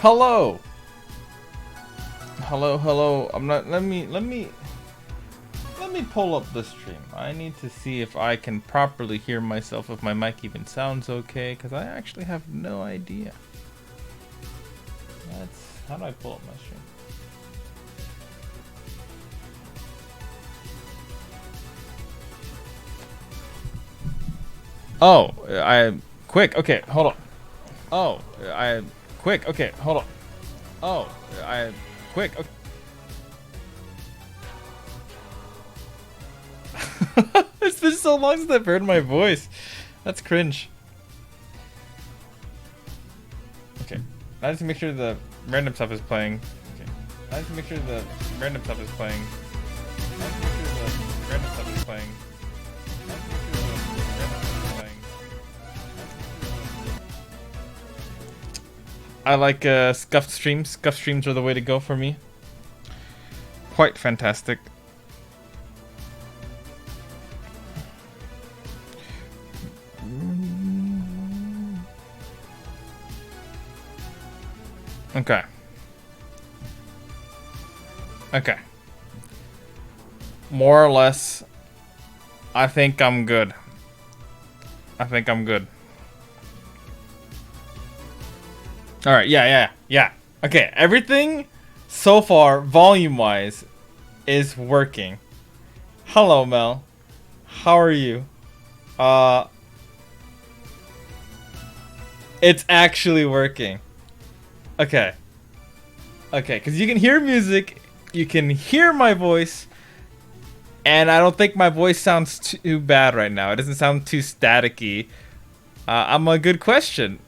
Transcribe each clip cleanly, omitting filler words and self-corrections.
Hello. Hello. I'm not. Let me pull up the stream. I need to see if I can properly hear myself, if my mic even sounds okay, because I actually have no idea. How do I pull up my stream? Oh, quick. Okay, hold on. Oh, quick. Okay, hold on. Oh, quick. Okay. It's been so long since I've heard my voice. That's cringe. Okay, I have to make sure the random stuff is playing. Okay, I have to make sure the random stuff is playing. I like scuffed streams. Scuffed streams are the way to go for me. Quite fantastic. Okay. More or less, I think I'm good. Alright, yeah. Okay, everything so far, volume-wise, is working. Hello, Mel. How are you? It's actually working. Okay, because you can hear music, you can hear my voice, and I don't think my voice sounds too bad right now. It doesn't sound too staticky. I'm a good question.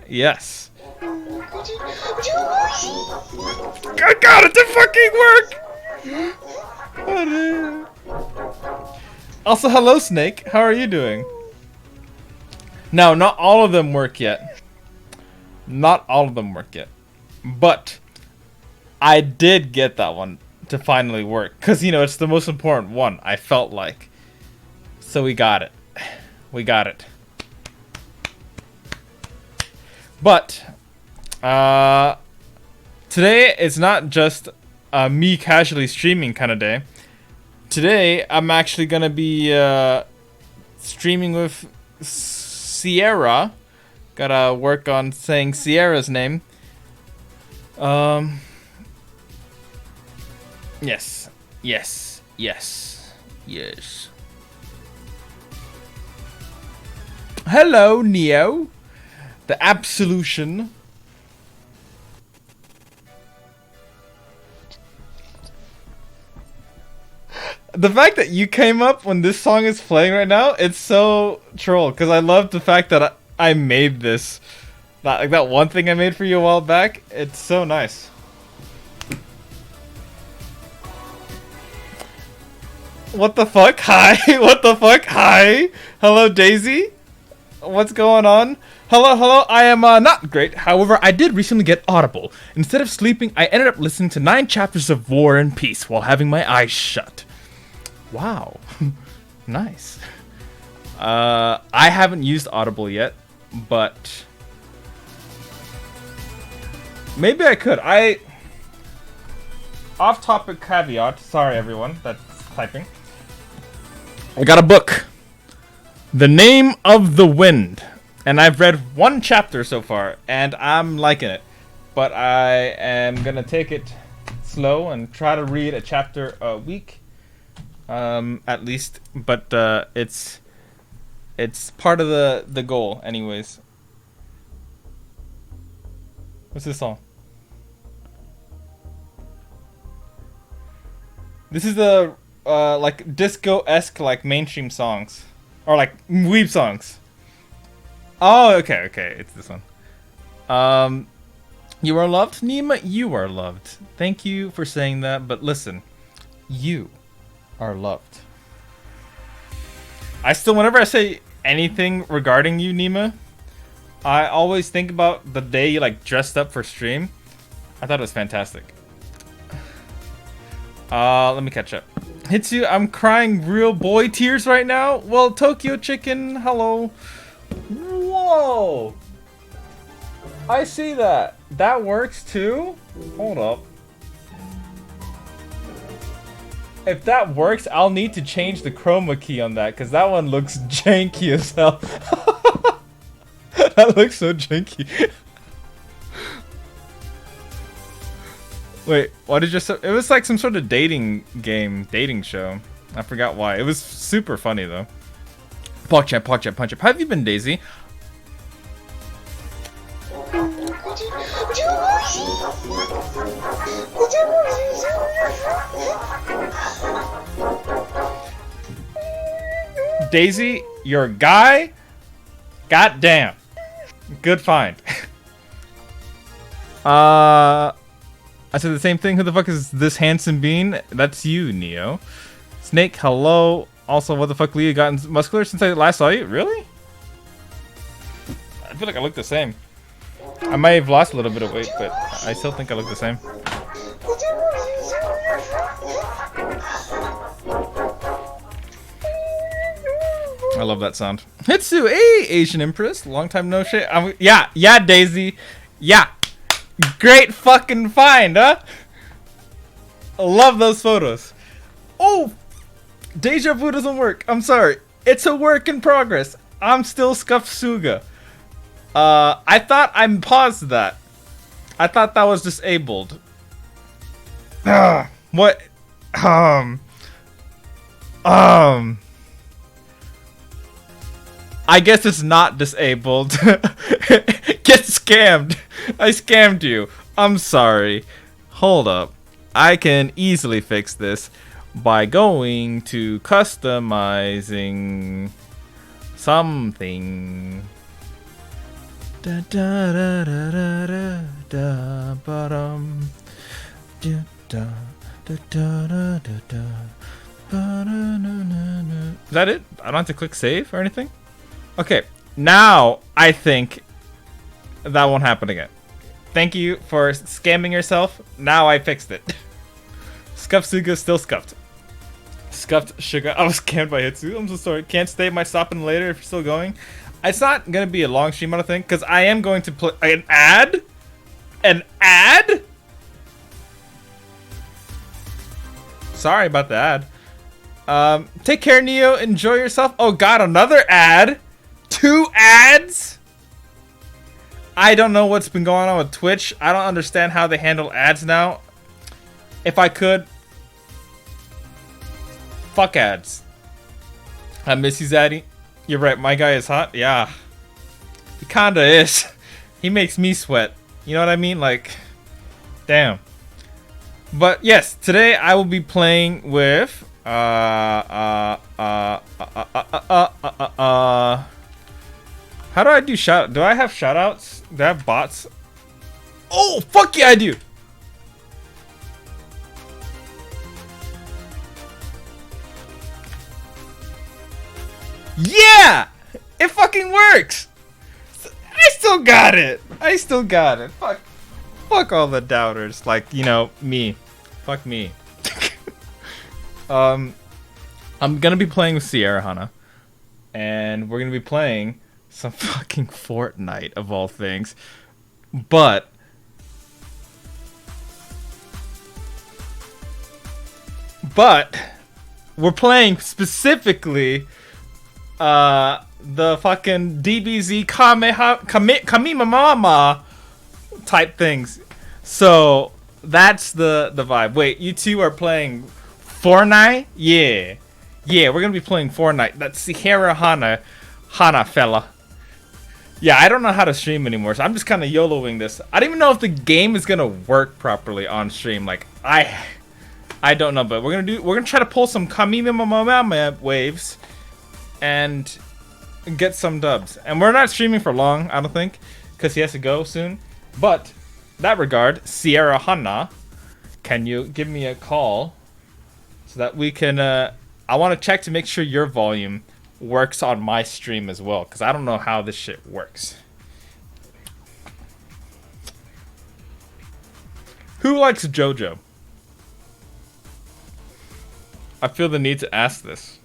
Yes. Oh god, it did fucking work! Also, hello, Snake. How are you doing? No, not all of them work yet. But I did get that one to finally work. Because, you know, it's the most important one, I felt like. So we got it. But today is not just me casually streaming kind of day. Today I'm actually gonna be streaming with Sierra. Gotta work on saying Sierra's name. Yes. Hello, Neo. The Absolution. The fact that you came up when this song is playing right now, it's so troll. Because I love the fact that I made this. Like that one thing I made for you a while back. It's so nice. What the fuck? Hi. What the fuck? Hi. Hello, Daisy. What's going on? Hello, I am not great. However, I did recently get Audible. Instead of sleeping, I ended up listening to 9 chapters of War and Peace while having my eyes shut. Wow. Nice. I haven't used Audible yet, but maybe I could. Off-topic caveat. Sorry, everyone that's typing. I got a book. The Name of the Wind. And I've read 1 chapter so far, and I'm liking it. But I am gonna take it slow and try to read a chapter a week, at least. But it's part of the goal, anyways. What's this song? This is the like disco-esque like mainstream songs. Or like weeb songs. Oh, okay, okay. It's this one. You are loved? Nima, you are loved. Thank you for saying that, but listen. You are loved. I still, whenever I say anything regarding you, Nima, I always think about the day you like dressed up for stream. I thought it was fantastic. Let me catch up. Hitsu, I'm crying real boy tears right now. Well, Tokyo Chicken, hello. Whoa! I see that. That works too? Hold up. If that works, I'll need to change the chroma key on that, because that one looks janky as hell. That looks so janky. Wait, what did you say? It was like some sort of dating game, dating show. I forgot why. It was super funny though. Punch up, punch up, punch up. How have you been, Daisy? Daisy, you're a guy? Goddamn. Good find. I said the same thing. Who the fuck is this handsome bean? That's you, Neo. Snake, hello. Also, what the fuck, Leah, gotten muscular since I last saw you? Really? I feel like I look the same. I might have lost a little bit of weight, but I still think I look the same. I love that sound. Hitsu, hey, Asian Empress. Long time no shit. Yeah, Daisy. Yeah. Great fucking find, huh? I love those photos. Oh, deja vu doesn't work. I'm sorry. It's a work in progress. I'm still Hitsuga. I thought I paused that. I thought that was disabled. What? I guess it's not disabled. Get scammed. I scammed you. I'm sorry. Hold up. I can easily fix this by going to customizing something. Da da da da da da da ba-dum. Da da da da da da da. Is that it? I don't have to click save or anything? Okay, now I think that won't happen again. Thank you for scamming yourself. Now I fixed it. Hitsuga still scuffed. Scuffed sugar. I was scammed by Hitsu. I'm so sorry. Can't stay. Might stop in later if you're still going. It's not gonna be a long stream, I don't think, because I am going to play an ad. An ad? Sorry about the ad. Take care, Neo. Enjoy yourself. Oh God, another ad. 2 ads? I don't know what's been going on with Twitch. I don't understand how they handle ads now. If I could. Fuck ads. I miss you, Zaddy. You're right, my guy is hot. Yeah. He kinda is. He makes me sweat. You know what I mean? Like, damn. But yes, today I will be playing with how do I do shout? Do I have shoutouts? Do I have bots? Oh, fuck yeah, I do. Yeah! It fucking works! I still got it! I still got it. Fuck all the doubters. Like, you know, me. Fuck me. I'm gonna be playing with Sierra Hana. And we're gonna be playing some fucking Fortnite, of all things. But we're playing specifically the fucking DBZ Kamimamama type things. So that's the vibe. Wait, you two are playing Fortnite? Yeah. Yeah, we're gonna be playing Fortnite. That's Sierra Hana fella. Yeah, I don't know how to stream anymore, so I'm just kind of YOLOing this. I don't even know if the game is gonna work properly on stream. Like, I don't know, but we're gonna try to pull some Kamimamamama waves and get some dubs. And we're not streaming for long, I don't think, because he has to go soon. But that regard, Sierra Hanna, can you give me a call so that we can I want to check to make sure your volume works on my stream as well, because I don't know how this shit works. Who likes JoJo? I feel the need to ask this.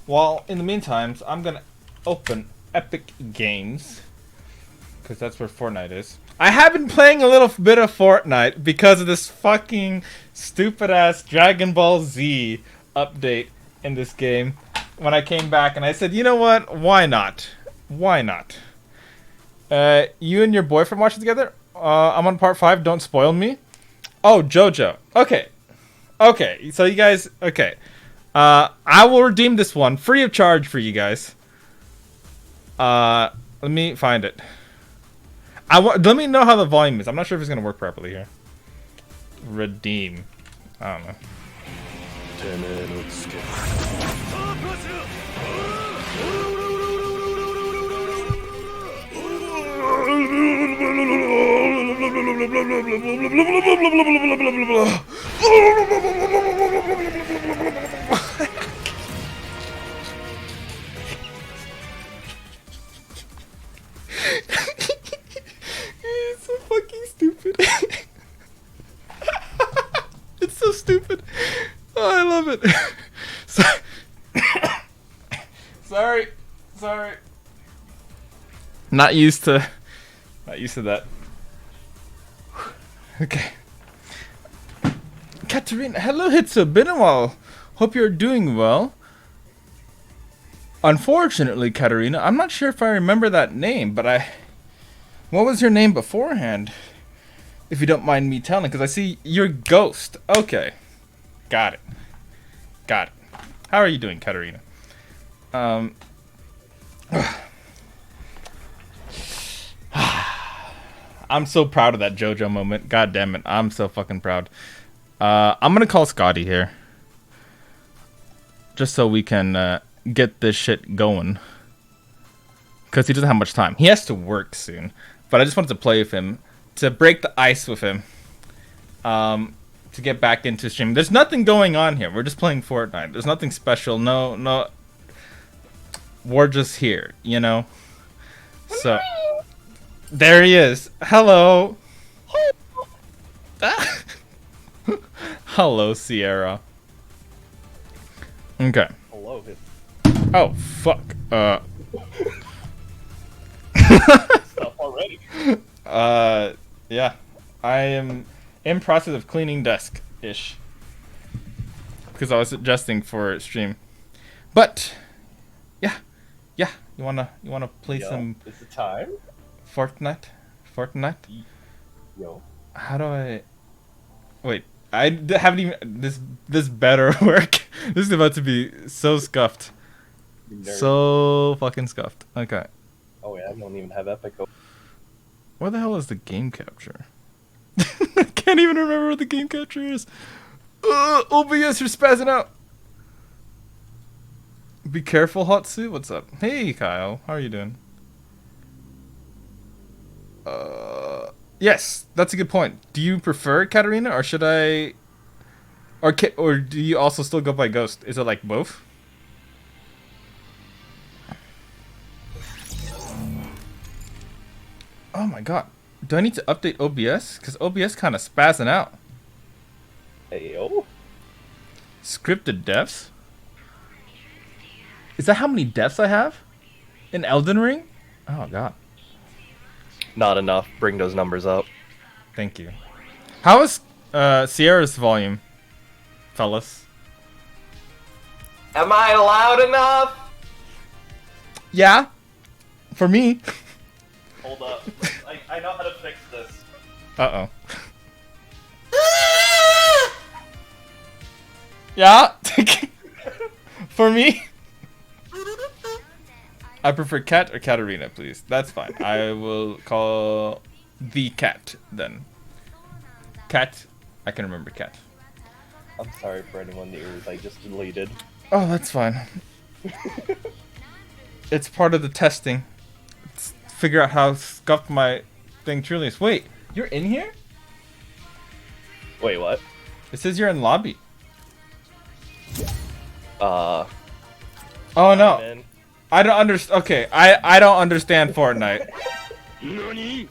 Well, in the meantime, I'm gonna open Epic Games, because that's where Fortnite is. I have been playing a little bit of Fortnite because of this fucking stupid ass Dragon Ball Z update in this game. When I came back and I said, you know what? Why not? Why not? You and your boyfriend watch it together? I'm on part 5. Don't spoil me. Oh, JoJo. Okay. Okay. So you guys. Okay. I will redeem this one free of charge for you guys. Let me find it. Let me know how the volume is. I'm not sure if it's gonna work properly here. Redeem. I don't know. It's so fucking stupid. It's so stupid. Oh, I love it. Sorry. Not used to that. Okay. Katarina, hello Hitsuga, been a while. Hope you're doing well. Unfortunately, Katarina, I'm not sure if I remember that name, but what was your name beforehand? If you don't mind me telling, because I see you're Ghost. Okay. Got it. How are you doing, Katarina? I'm so proud of that JoJo moment. God damn it. I'm so fucking proud. I'm gonna call Scotty here. Just so we can get this shit going. Because he doesn't have much time. He has to work soon. But I just wanted to play with him. To break the ice with him. To get back into streaming. There's nothing going on here. We're just playing Fortnite. There's nothing special. No. We're just here, you know? So... There he is. Hello. Hello, Sierra. Okay. Hello. Oh, fuck. Stuff already. Yeah. I am in process of cleaning desk-ish. Because I was adjusting for stream. But, yeah. You wanna play some... Is the time? Fortnite? Yo. How do I... Wait, haven't even... This better work. This is about to be so scuffed. So fucking scuffed. Okay. Oh wait, I don't even have Epic. Where the hell is the game capture? I can't even remember what the game capture is. OBS, you're spazzing out. Be careful, Hatsu. What's up? Hey, Kyle. How are you doing? Yes, that's a good point. Do you prefer Katarina, or should I... Or do you also still go by Ghost? Is it like both? Oh my god. Do I need to update OBS? Because OBS kind of spazzing out. Hey, yo. Scripted deaths? Is that how many deaths I have? In Elden Ring? Oh god. Not enough. Bring those numbers up. Thank you. How is Sierra's volume, fellas? Am I loud enough? Yeah. For me. Hold up. I know how to fix this. Uh-oh. Yeah. For me. I prefer cat or Katarina, please. That's fine. I will call the cat then. Cat. I can remember cat. I'm sorry for anyone that I just deleted. Oh, that's fine. It's part of the testing. Let's figure out how scuffed my thing truly is. Wait, you're in here? Wait, what? It says you're in lobby. Oh no. man. I don't understand. Okay, I don't understand Fortnite. Yeah,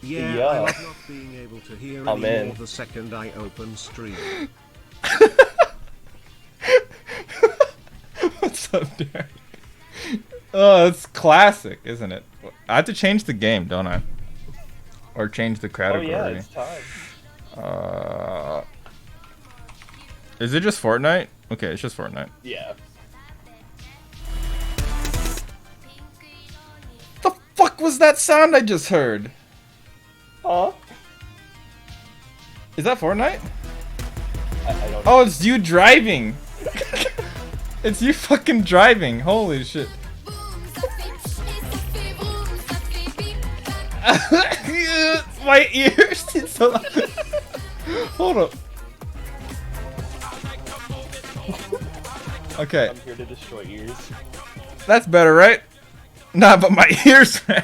Yeah. I love not being able to hear I'm anymore in. the second I open stream. What's up, Derek? Oh, it's classic, isn't it? I have to change the game, don't I? Or change the Oh category. yeah, it's time. Is it just Fortnite? Okay, it's just Fortnite. Yeah. The fuck was that sound I just heard? Huh? Is that Fortnite? I don't know. Oh, it's you driving. It's you fucking driving. Holy shit. My ears. It's so loud. Hold up. Okay, I'm here to destroy ears. that's better, right? Nah, but my ears, man.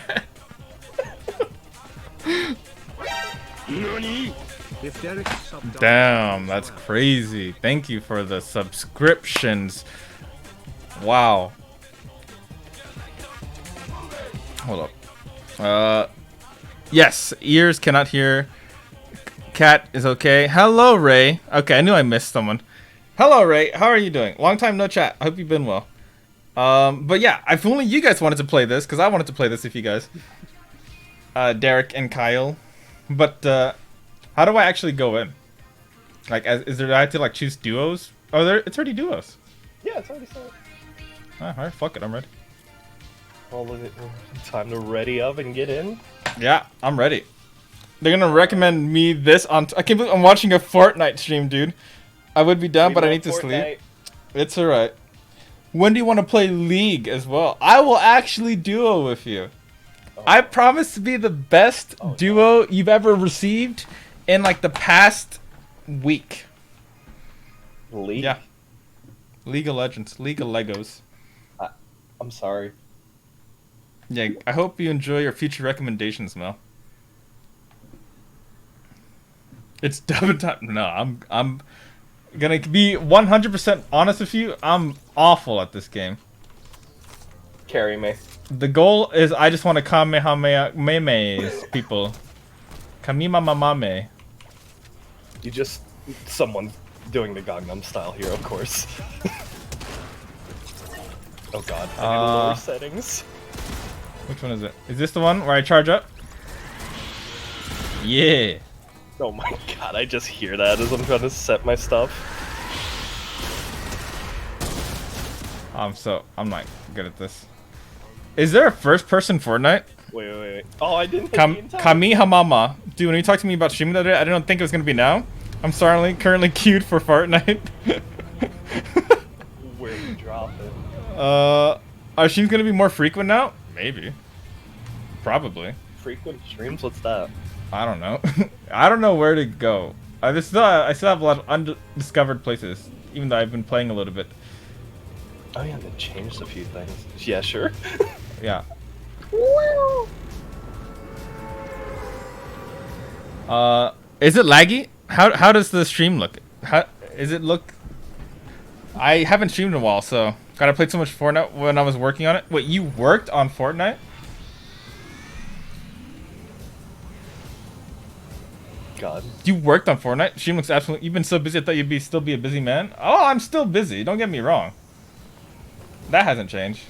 If Derek's subbed Damn, that's crazy. Thank you for the subscriptions. Wow. Hold up. Yes, ears cannot hear. Cat is okay. Hello, Ray. Okay, I knew I missed someone. Hello, Ray. How are you doing? Long time no chat. I hope you've been well. But yeah, if only you guys wanted to play this, because I wanted to play this if you guys. Derek and Kyle. But, how do I actually go in? Like, is there, I have to, like, choose duos? Oh, it's already duos. Yeah, it's already started. Alright, fuck it, I'm ready. Well, time to ready up and get in. Yeah, I'm ready. They're gonna recommend me this on. I can't believe I'm watching a Fortnite stream, dude. I would be down, but I need to sleep. It's alright. When do you want to play League as well? I will actually duo with you. Oh. I promise to be the best duo you've ever received in like the past week. League? Yeah. League of Legends, League of Legos. I'm sorry. Yeah, I hope you enjoy your future recommendations, Mel. It's double time. No, I'm gonna be 100% honest with you. I'm awful at this game. Carry me. The goal is I just want to kamehameha memes people. Kamimamamame. You just someone doing the Gangnam Style here, of course. Oh god. I need to lower settings. Which one is it? Is this the one where I charge up? Yeah. Oh my god, I just hear that as I'm trying to set my stuff. I'm not good at this. Is there a first-person Fortnite? Wait. Oh, I didn't hit the entire- Kamihamama. Dude, when you talked to me about streaming the other day, I didn't think it was gonna be now. I'm currently queued for Fortnite. Where you drop it. Are streams gonna be more frequent now? Maybe. Probably. Frequent streams? What's that? I don't know. I don't know where to go. I still have a lot of undiscovered places, even though I've been playing a little bit. Oh yeah, they changed a few things. Yeah, sure. Yeah. Is it laggy? How does the stream look? How is it look? I haven't streamed in a while, so gotta play so much Fortnite when I was working on it. Wait, you worked on Fortnite? God. You worked on Fortnite? Stream looks absolutely. You've been so busy. I thought you'd still be a busy man. Oh, I'm still busy. Don't get me wrong. That hasn't changed.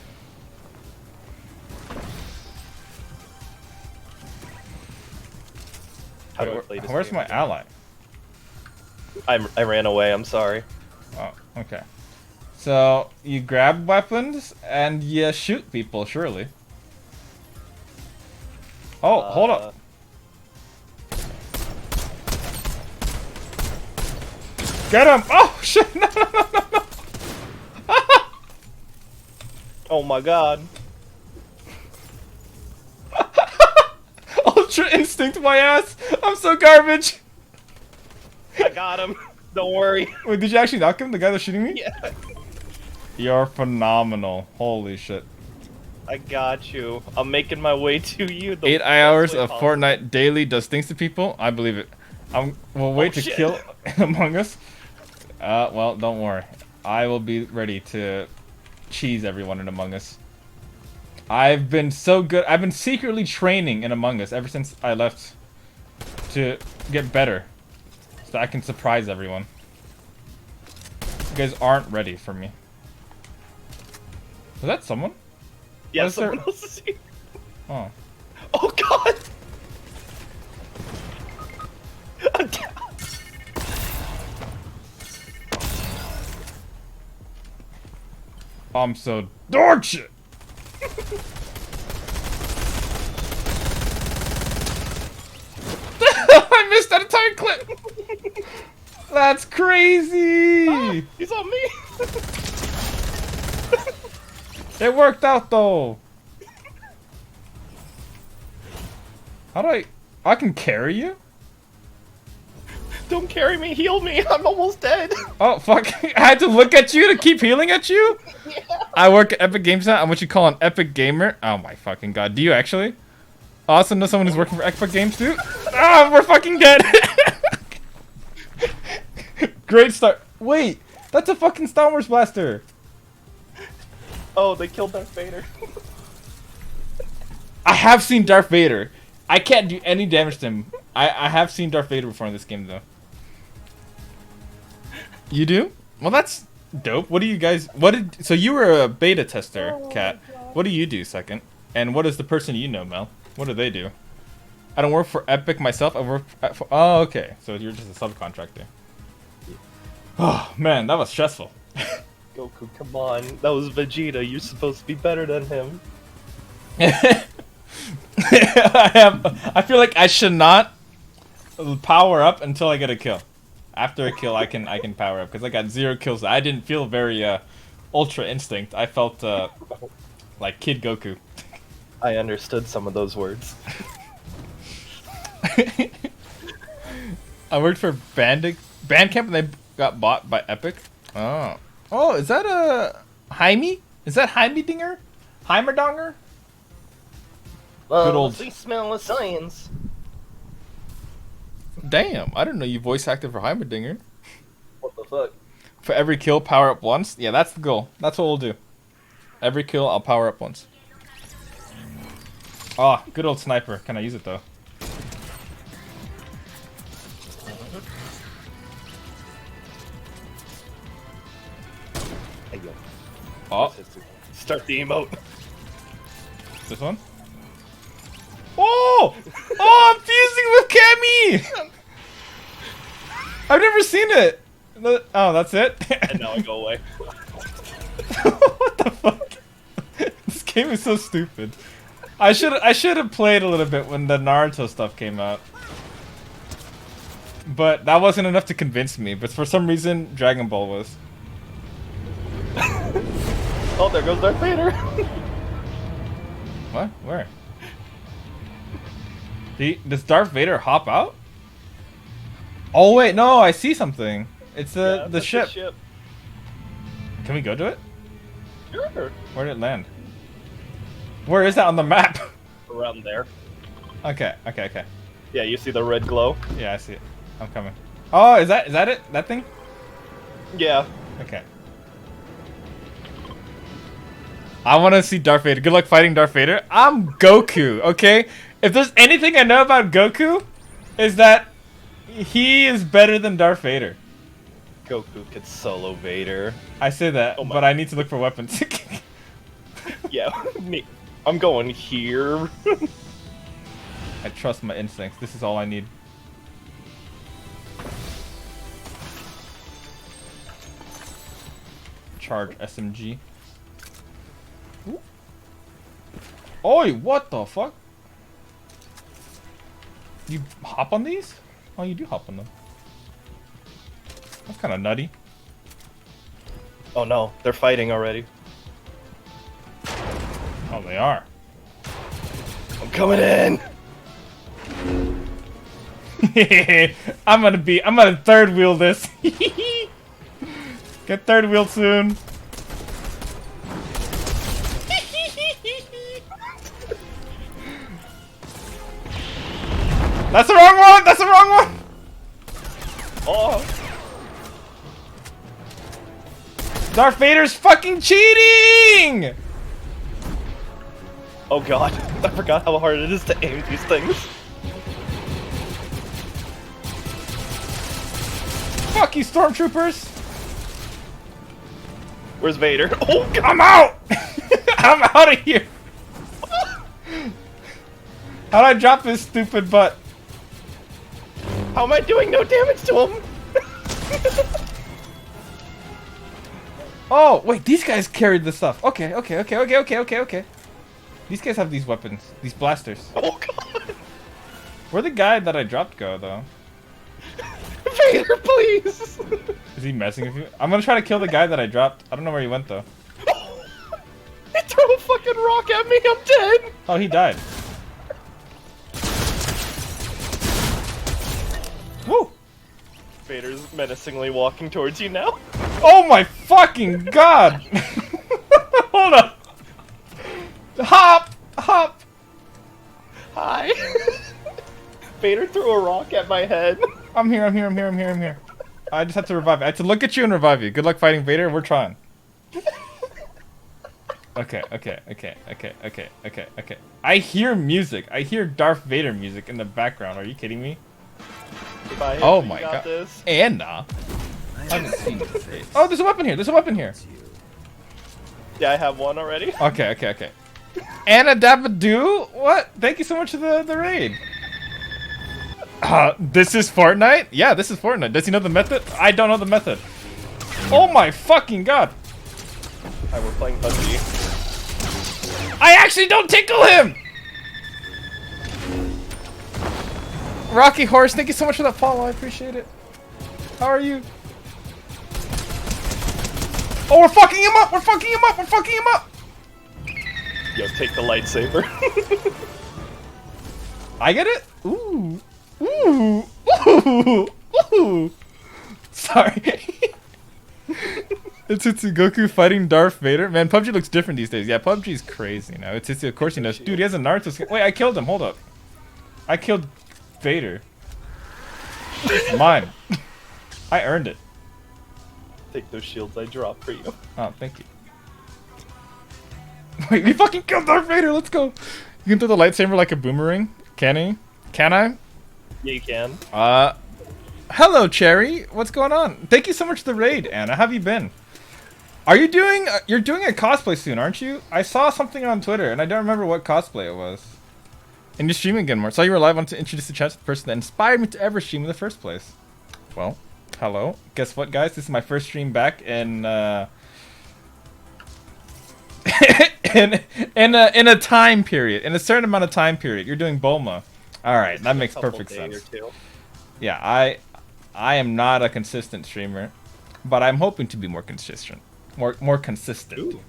How do I play this Where's game? my ally? I ran away, I'm sorry. Oh, okay. So you grab weapons and you shoot people, surely. Oh, hold up. Get him! Oh shit! No, no, no, no, no. Oh my god. instinct my ass. I'm so garbage. I got him. Don't worry. Wait, did you actually knock him? The guy that's shooting me? Yeah. You're phenomenal. Holy shit. I got you. I'm making my way to you. The 8 hours way of possible. Fortnite daily does things to people. I believe it. We'll wait to shit. kill Among Us. Well, don't worry. I will be ready to cheese everyone in Among Us. I've been so good. I've been secretly training in Among Us ever since I left to get better, so I can surprise everyone. You guys aren't ready for me. Was that someone? Yeah, Was there- someone else is here. Oh. Oh god! I'm so dog shit. I missed that entire clip. That's crazy. He's on me! It worked out though. How do I can carry you? Don't carry me, heal me! I'm almost dead! Oh fuck! I had to look at you to keep healing at you. Yeah. I work at Epic Games now. I'm what you call an Epic Gamer. Oh my fucking god! Do you actually? Also know someone who's working for Epic Games too? Ah, we're fucking dead. Great start. Wait, that's a fucking Star Wars blaster. Oh, they killed Darth Vader. I have seen Darth Vader. I can't do any damage to him. I have seen Darth Vader before in this game though. You do? Well, that's dope. What do you guys? So you were a beta tester, Kat. What do you do, second? And what is the person you know, Mel? What do they do? I don't work for Epic myself. I work for. Oh, okay. So you're just a subcontractor. Oh man, that was stressful. Goku, come on. That was Vegeta. You're supposed to be better than him. I feel like I should not power up until I get a kill. After a kill, I can power up because I got 0 kills. I didn't feel very Ultra Instinct. I felt like Kid Goku. I understood some of those words. I worked for Bandcamp and they got bought by Epic. Oh, is that a Jaime? Is that Jaime Dinger? Heimerdonger? Good old. We smell of science. Damn, I didn't know you voice acted for Heimerdinger. What the fuck? For every kill, power up once. Yeah, that's the goal. That's what we'll do. Every kill, I'll power up once. Oh, good old sniper. Can I use it though? Hey, yo. Oh, Start the emote. this one? Oh! Oh, I'm fusing with Cammy! I've never seen it! Oh, that's it? And now I go away. What the fuck? This game is so stupid. I should have played a little bit when the Naruto stuff came out. But that wasn't enough to convince me, but for some reason, Dragon Ball was. Oh, there goes Darth Vader. What? Where? Does Darth Vader hop out? Oh wait, no, I see something. It's the that's ship. The ship. Can we go to it? Sure. Where did it land? Where is that on the map? Around there. Okay. Yeah, you see the red glow? Yeah, I see it. I'm coming. Oh, is that it? That thing? Yeah. Okay. I want to see Darth Vader. Good luck fighting Darth Vader. I'm Goku, okay? If there's anything I know about Goku, is that he is better than Darth Vader. Goku could solo Vader. I say that, but I need to look for weapons. Yeah, me. I'm going here. I trust my instincts. This is all I need. Charge SMG. Ooh. Oi, what the fuck? You hop on these? Oh, you do hop on them. That's kind of nutty. Oh no, they're fighting already. Oh, they are. I'm coming in! I'm gonna third wheel this. Get third wheel soon. That's the wrong one! That's the wrong one! Oh, Darth Vader's fucking cheating! oh god, I forgot how hard it is to aim these things. Fuck you, stormtroopers! Where's Vader? Oh god! I'm out! I'm out of here! How'd I drop this stupid butt? How am I doing no damage to him? Oh, wait, these guys carried the stuff. Okay. These guys have these weapons, these blasters. Oh god! Where'd the guy that I dropped go, though? Vader, please! Is he messing with you? I'm gonna try to kill the guy that I dropped. I don't know where he went, though. He threw a fucking rock at me, I'm dead! Oh, he died. Woo! Vader's menacingly walking towards you now. Oh my fucking god! Hold up! Hop! Hop! Hi! Vader threw a rock at my head. I'm here. I just had to revive you. I had to look at you and revive you. Good luck fighting Vader. We're trying. Okay. I hear music. I hear Darth Vader music in the background. Are you kidding me? Goodbye, Oh you my got god. This. Anna. Oh, there's a weapon here. There's a weapon here. Yeah, I have one already. Okay. Anna Dabadoo? What? Thank you so much for the raid. This is Fortnite? Yeah, this is Fortnite. Does he know the method? I don't know the method. Oh my fucking god. Alright, we're playing PUBG. I actually don't tickle him! Rocky Horse, thank you so much for that follow. I appreciate it. How are you? Oh, we're fucking him up! We're fucking him up! Yo, take the lightsaber. I get it? Ooh. Sorry. It's Goku fighting Darth Vader. Man, PUBG looks different these days. Yeah, PUBG's crazy now. It's of course he knows. Dude, he has a Naruto skin. Wait, I killed him. Hold up. I killed Vader. It's mine. I earned it. Take those shields I dropped for you. Oh, thank you. Wait, we fucking killed Darth Vader. Let's go. You can throw the lightsaber like a boomerang. Can he? Can I? Yeah, you can. Hello, Cherry. What's going on? Thank you so much for the raid, Anna. How have you been? Are you doing? You're doing a cosplay soon, aren't you? I saw something on Twitter, and I don't remember what cosplay it was. And you're streaming again more. Saw you were live. Want to introduce the chat to the person that inspired me to ever stream in the first place. Well, hello. Guess what, guys? This is my first stream back in in a time period, in a certain amount of time period. You're doing Bulma. All right, that makes perfect sense. Yeah, I am not a consistent streamer, but I'm hoping to be more consistent. More consistent. Ooh.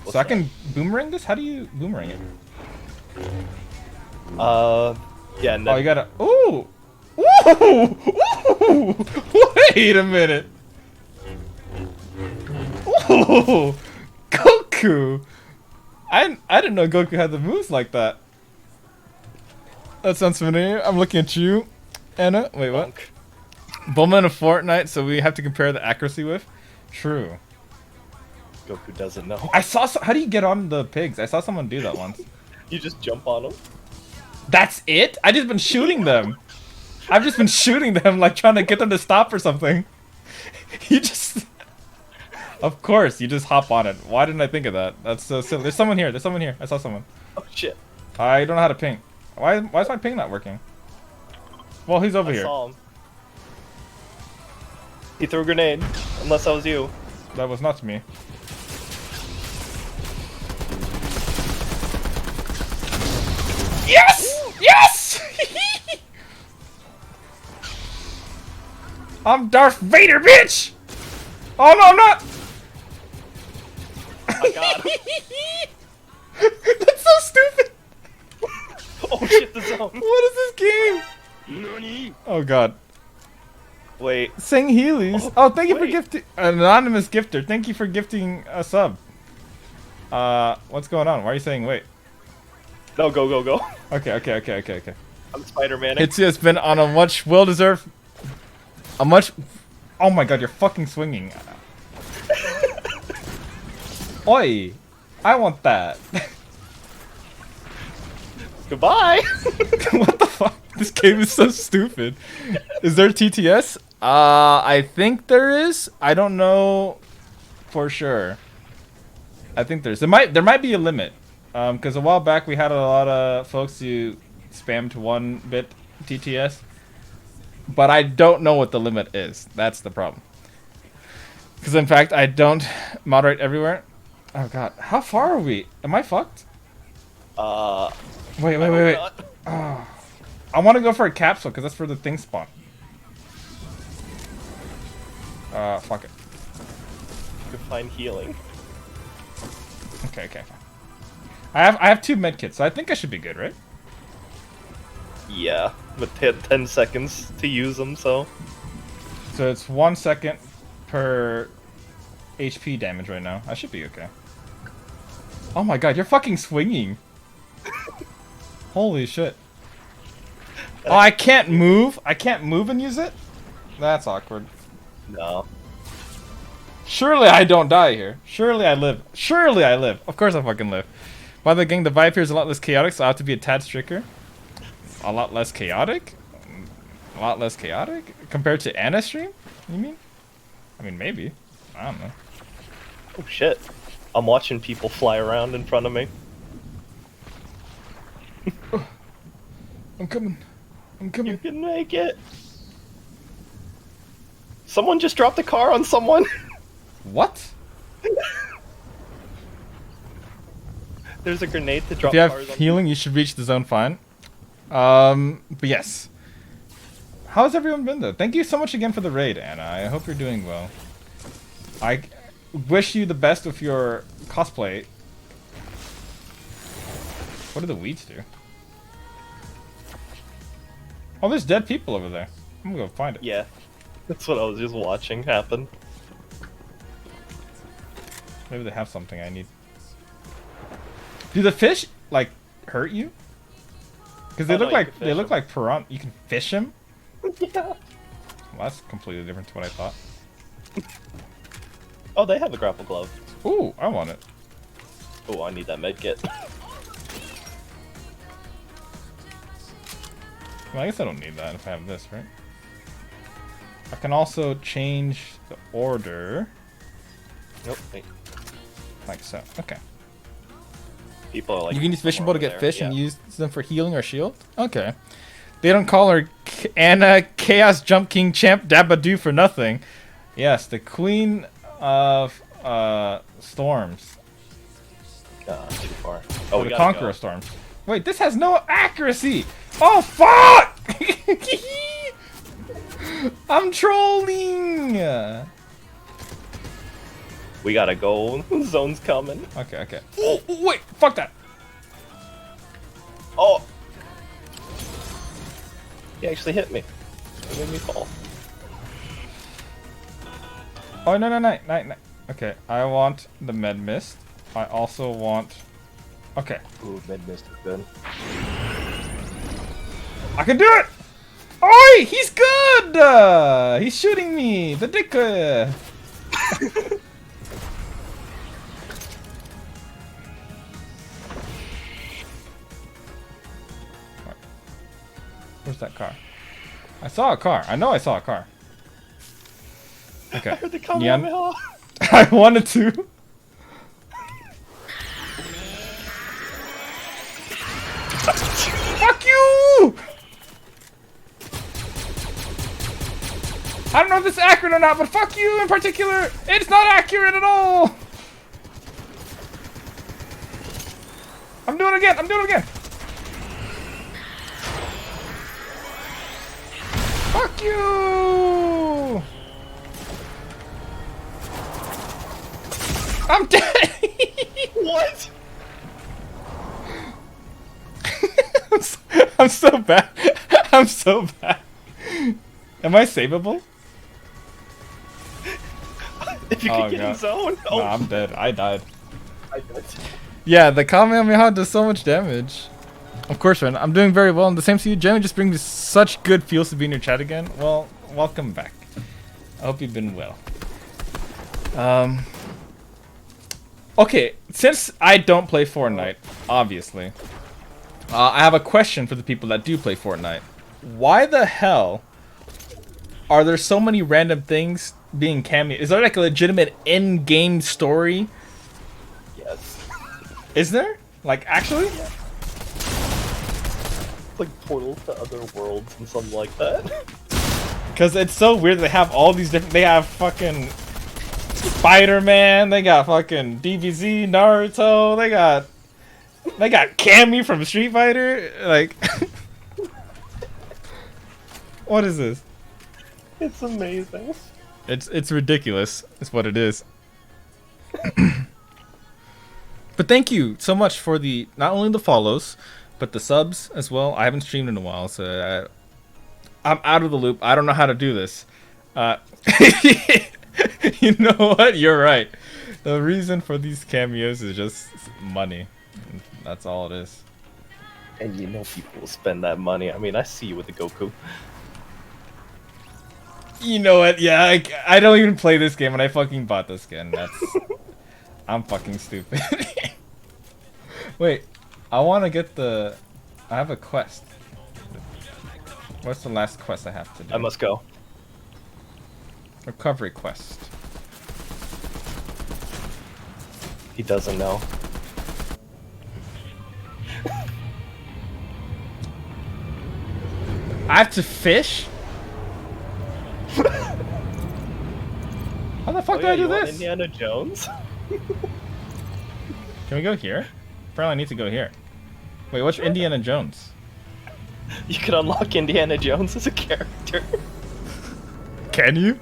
So I can boomerang this? How do you boomerang it? Yeah, and Oh, then you gotta. Ooh! Ooh! Wait a minute! Ooh! Goku! I didn't know Goku had the moves like that. That sounds familiar. I'm looking at you, Anna. Wait, what? Bulma in a Fortnite, so we have to compare the accuracy with? True. Goku doesn't know. I saw. How do you get on the pigs? I saw someone do that once. You just jump on them. That's it? I just been shooting them. I've just been shooting them, like trying to get them to stop or something. You just... Of course, you just hop on it. Why didn't I think of that? That's so silly. There's someone here. There's someone here. I saw someone. Oh shit. I don't know how to ping. Why is my ping not working? Well, he's over I here. saw him. He threw a grenade. Unless that was you. That was not me. Yes! Yes! I'm Darth Vader, bitch! Oh no, I'm not! I got him. That's so stupid! Oh shit, the zone. What is this game? Oh god. Wait. Sing Heelys. Oh, thank you for wait. gifting. Anonymous gifter. Thank you for gifting a sub. What's going on? Why are you saying wait? No, go, go, go. Okay. I'm Spider-Man. Hitsuga's been on a much well-deserved... Oh my god, you're fucking swinging. Oi! I want that. Goodbye. What the fuck? This game is so stupid. Is there TTS? I think there is. I don't know for sure. I think there might be a limit. Because a while back we had a lot of folks who spammed 1-bit TTS. But I don't know what the limit is. That's the problem. Because in fact, I don't moderate everywhere. Oh god, how far are we? Am I fucked? Wait. Oh. I want to go for a capsule because that's for the thing spawn. Fuck it. You can find healing. Okay, fine. I have 2 medkits, so I think I should be good, right? Yeah, but 10 seconds to use them, so... So it's 1 second per HP damage right now. I should be okay. Oh my god, you're fucking swinging. Holy shit. Oh, I can't move? I can't move and use it? That's awkward. No. Surely I don't die here. Surely I live. Surely I live. Of course I fucking live. By the way, gang, the vibe here is a lot less chaotic, so I have to be a tad stricter. A lot less chaotic? A lot less chaotic? Compared to Anna's stream? You mean? I mean, maybe. I don't know. Oh shit. I'm watching people fly around in front of me. I'm coming. I'm coming. You can make it. Someone just dropped a car on someone. What? There's a grenade to drop If you cars have on healing, you should reach the zone fine. But yes. How's everyone been though? Thank you so much again for the raid, Anna. I hope you're doing well. I wish you the best with your cosplay. What do the weeds do? Oh, there's dead people over there. I'm gonna go find it. Yeah. That's what I was just watching happen. Maybe they have something I need. Do the fish like hurt you? Because they Oh, look no, you like can they fish look them. like piranha. You can fish them. Yeah. Well, that's completely different to what I thought. Oh, they have a grapple glove. Ooh, I want it. Oh, I need that med kit. Well, I guess I don't need that if I have this, right? I can also change the order Nope. Wait. like so. Okay. People are like. You can use fishing pole to get fish and yeah. use them for healing or shield? Okay. They don't call her Anna Chaos Jump King Champ Dabadoo for nothing. Yes, the Queen of Storms. Too far. Oh, Oh, we the gotta Conqueror go. of Storms. Wait, this has no accuracy! Oh, fuck! I'm trolling! We gotta go. Zone's coming. Okay. Oh, wait, fuck that! Oh! He actually hit me. He made me fall. Oh, no. Okay, I want the med mist. I also want... Okay. Ooh, med mist is good. I can do it! Oi! He's good! He's shooting me! The dick... Where's that car? I saw a car. I know I saw a car. Okay. I heard the comment Yeah. on my hall. I wanted to. Fuck you! I don't know if this is accurate or not, but fuck you in particular. It's not accurate at all. I'm doing it again. Fuck you! I'm dead! What? I'm so bad. I'm so bad. Am I savable? If you Oh, can get in God. zone. No, I'm dead. I died. I did. Yeah, the Kamehameha does so much damage. Of course, man. I'm doing very well. And the same to you, Jen. It just brings me such good feels to be in your chat again. Well, welcome back. I hope you've been well. Okay, since I don't play Fortnite, obviously, I have a question for the people that do play Fortnite. Why the hell are there so many random things being cameo? Is there like a legitimate in-game story? Yes. Is there? Like, actually? Yeah. Like portals to other worlds and something like that. Because it's so weird they have all these different... They have fucking Spider-Man, they got fucking DBZ, Naruto, they got Cammy from Street Fighter. Like... What is this? It's amazing. It's ridiculous. It's what it is. But thank you so much for the not only the follows, but the subs as well. I haven't streamed in a while, so I'm out of the loop. I don't know how to do this. You know what? You're right. The reason for these cameos is just money. That's all it is. And you know people will spend that money. I mean, I see you with the Goku. You know what? Yeah, I don't even play this game, and I fucking bought this skin. That's... I'm fucking stupid. Wait, I want to get the... I have a quest. What's the last quest I have to do? I must go. Recovery quest. He doesn't know. I have to fish? How the fuck do I do you want this? Indiana Jones? Can we go here? Apparently I need to go here. Wait, what's Indiana Jones? You can unlock Indiana Jones as a character. Can you?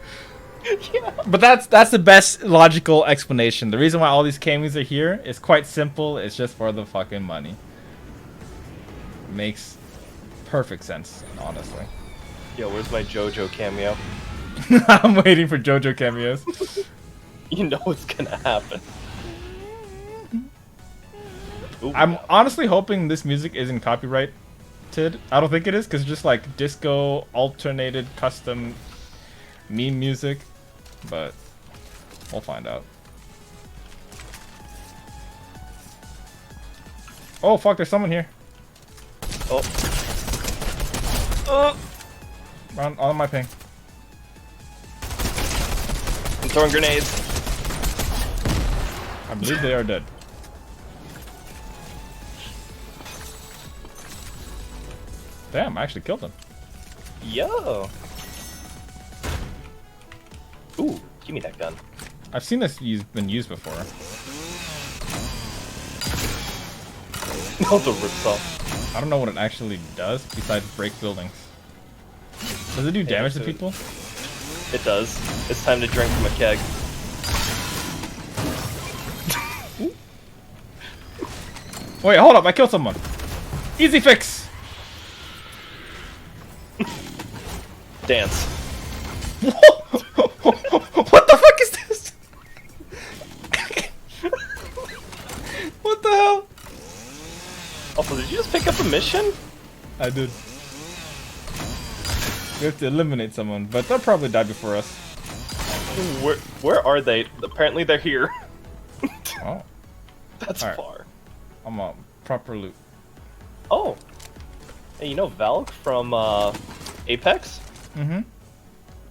Yeah. But that's the best logical explanation. The reason why all these cameos are here is quite simple. It's just for the fucking money. Makes perfect sense, honestly. Yo, where's my JoJo cameo? I'm waiting for JoJo cameos. You know what's gonna happen. Ooh, I'm yeah. honestly hoping this music isn't copyrighted. I don't think it is, because it's just like disco alternated custom meme music. But we'll find out. Oh fuck, there's someone here. Oh. Oh! On my ping. I'm throwing grenades. I believe they are dead. Damn, I actually killed them. Yo! Ooh, give me that gun. I've seen this been used before. No, the ripsaw. I don't know what it actually does besides break buildings. Does it do damage to so- people? It does. It's time to drink from a keg. Wait, hold up, I killed someone. Easy fix. Dance. What the fuck is this? What the hell? Also, did you just pick up a mission? I did. We have to eliminate someone, but they'll probably die before us. Where are they? Apparently they're here. Oh, That's Alright. far. I'm on proper loot. Oh. Hey, you know Valk from Apex? Mm-hmm.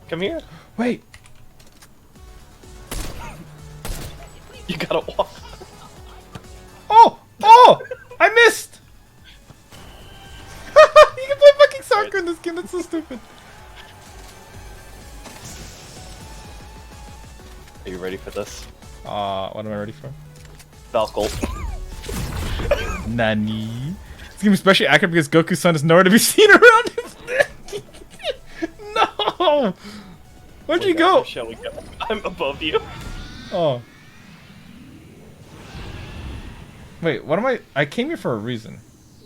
Come here. Wait. You gotta walk. Oh! Oh! I missed! You can play fucking soccer in this game, that's so stupid. Are you ready for this? What am I ready for? Valk ult. Nani? This game is especially accurate because Goku's son is nowhere to be seen around him. No! Where'd you go? Shall we go? I'm above you. Oh. Wait, what am I came here for a reason.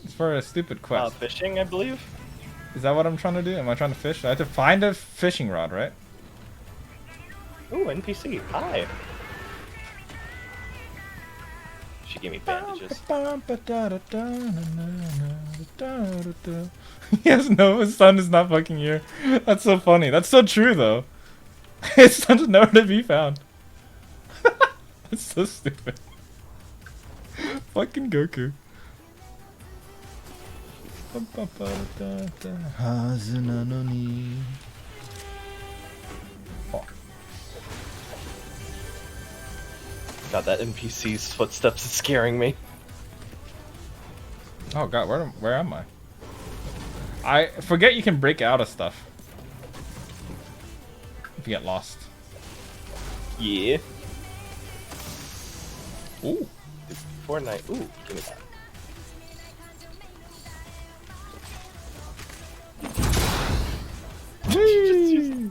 It's for a stupid quest. Fishing, I believe. Is that what I'm trying to do? Am I trying to fish? I have to find a fishing rod, right? Ooh, NPC. Hi. She gave me bandages. Yes, no, his son is not fucking here. That's so funny. That's so true, though. His son's nowhere to be found. That's so stupid. Fucking Goku. God, that NPC's footsteps is scaring me. Oh god, where am I? I forget you can break out of stuff if you get lost. Yeah. Ooh. Fortnite. Ooh, give me that. Whee!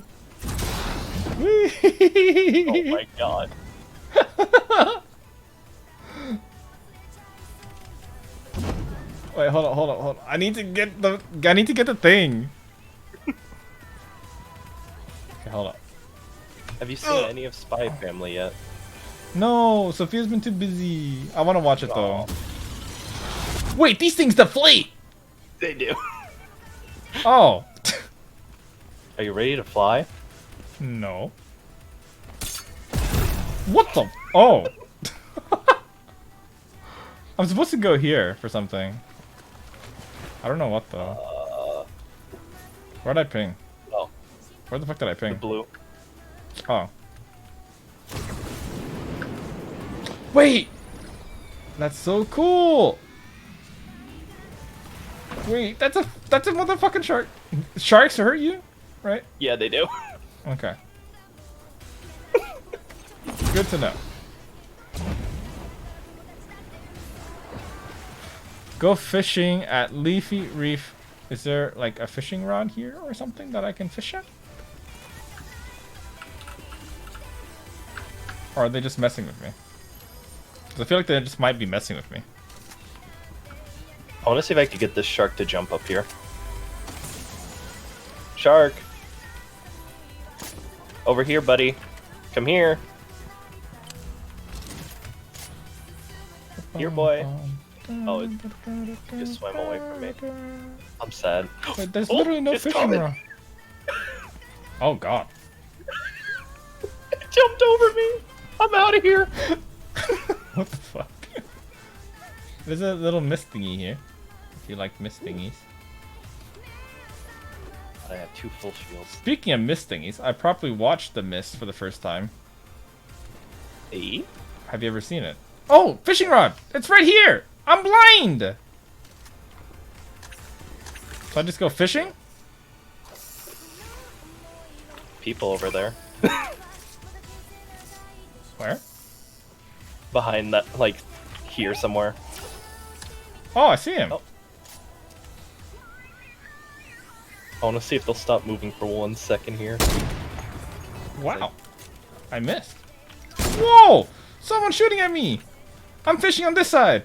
Oh my god. Wait, hold on. I need to get the thing. Okay, hold up. Have you seen any of Spy Family yet? No, Sophia's been too busy. I want to watch it though. Aw. Wait, these things deflate. They do. Oh. Are you ready to fly? No. What the? Oh. I'm supposed to go here for something. I don't know what though. Where'd I ping? Oh, Where the fuck did I the ping? blue. Oh. Wait! That's so cool! Wait, that's a motherfucking shark. Sharks hurt you? Right? Yeah, they do. Okay. Good to know. Go fishing at Leafy Reef. Is there like a fishing rod here or something that I can fish at? Or are they just messing with me? 'Cause I feel like they just might be messing with me. I want to see if I could get this shark to jump up here. Shark! Over here, buddy. Come here. Here, boy. Oh, it just swam away from me. I'm sad. Wait, there's Oh, literally no it's fishing coming. rod. Oh god. It jumped over me. I'm out of here. What the fuck? There's a little mist thingy here. If you like mist thingies. I have 2 full shields. Speaking of mist thingies, I probably watched The Mist for the first time. Hey? Have you ever seen it? Oh, fishing rod! It's right here! I'm blind! So I just go fishing? People over there. Where? Behind that, like, here somewhere. Oh, I see him. Oh. I want to see if they'll stop moving for 1 second here. Wow. I missed. Whoa! Someone's shooting at me! I'm fishing on this side!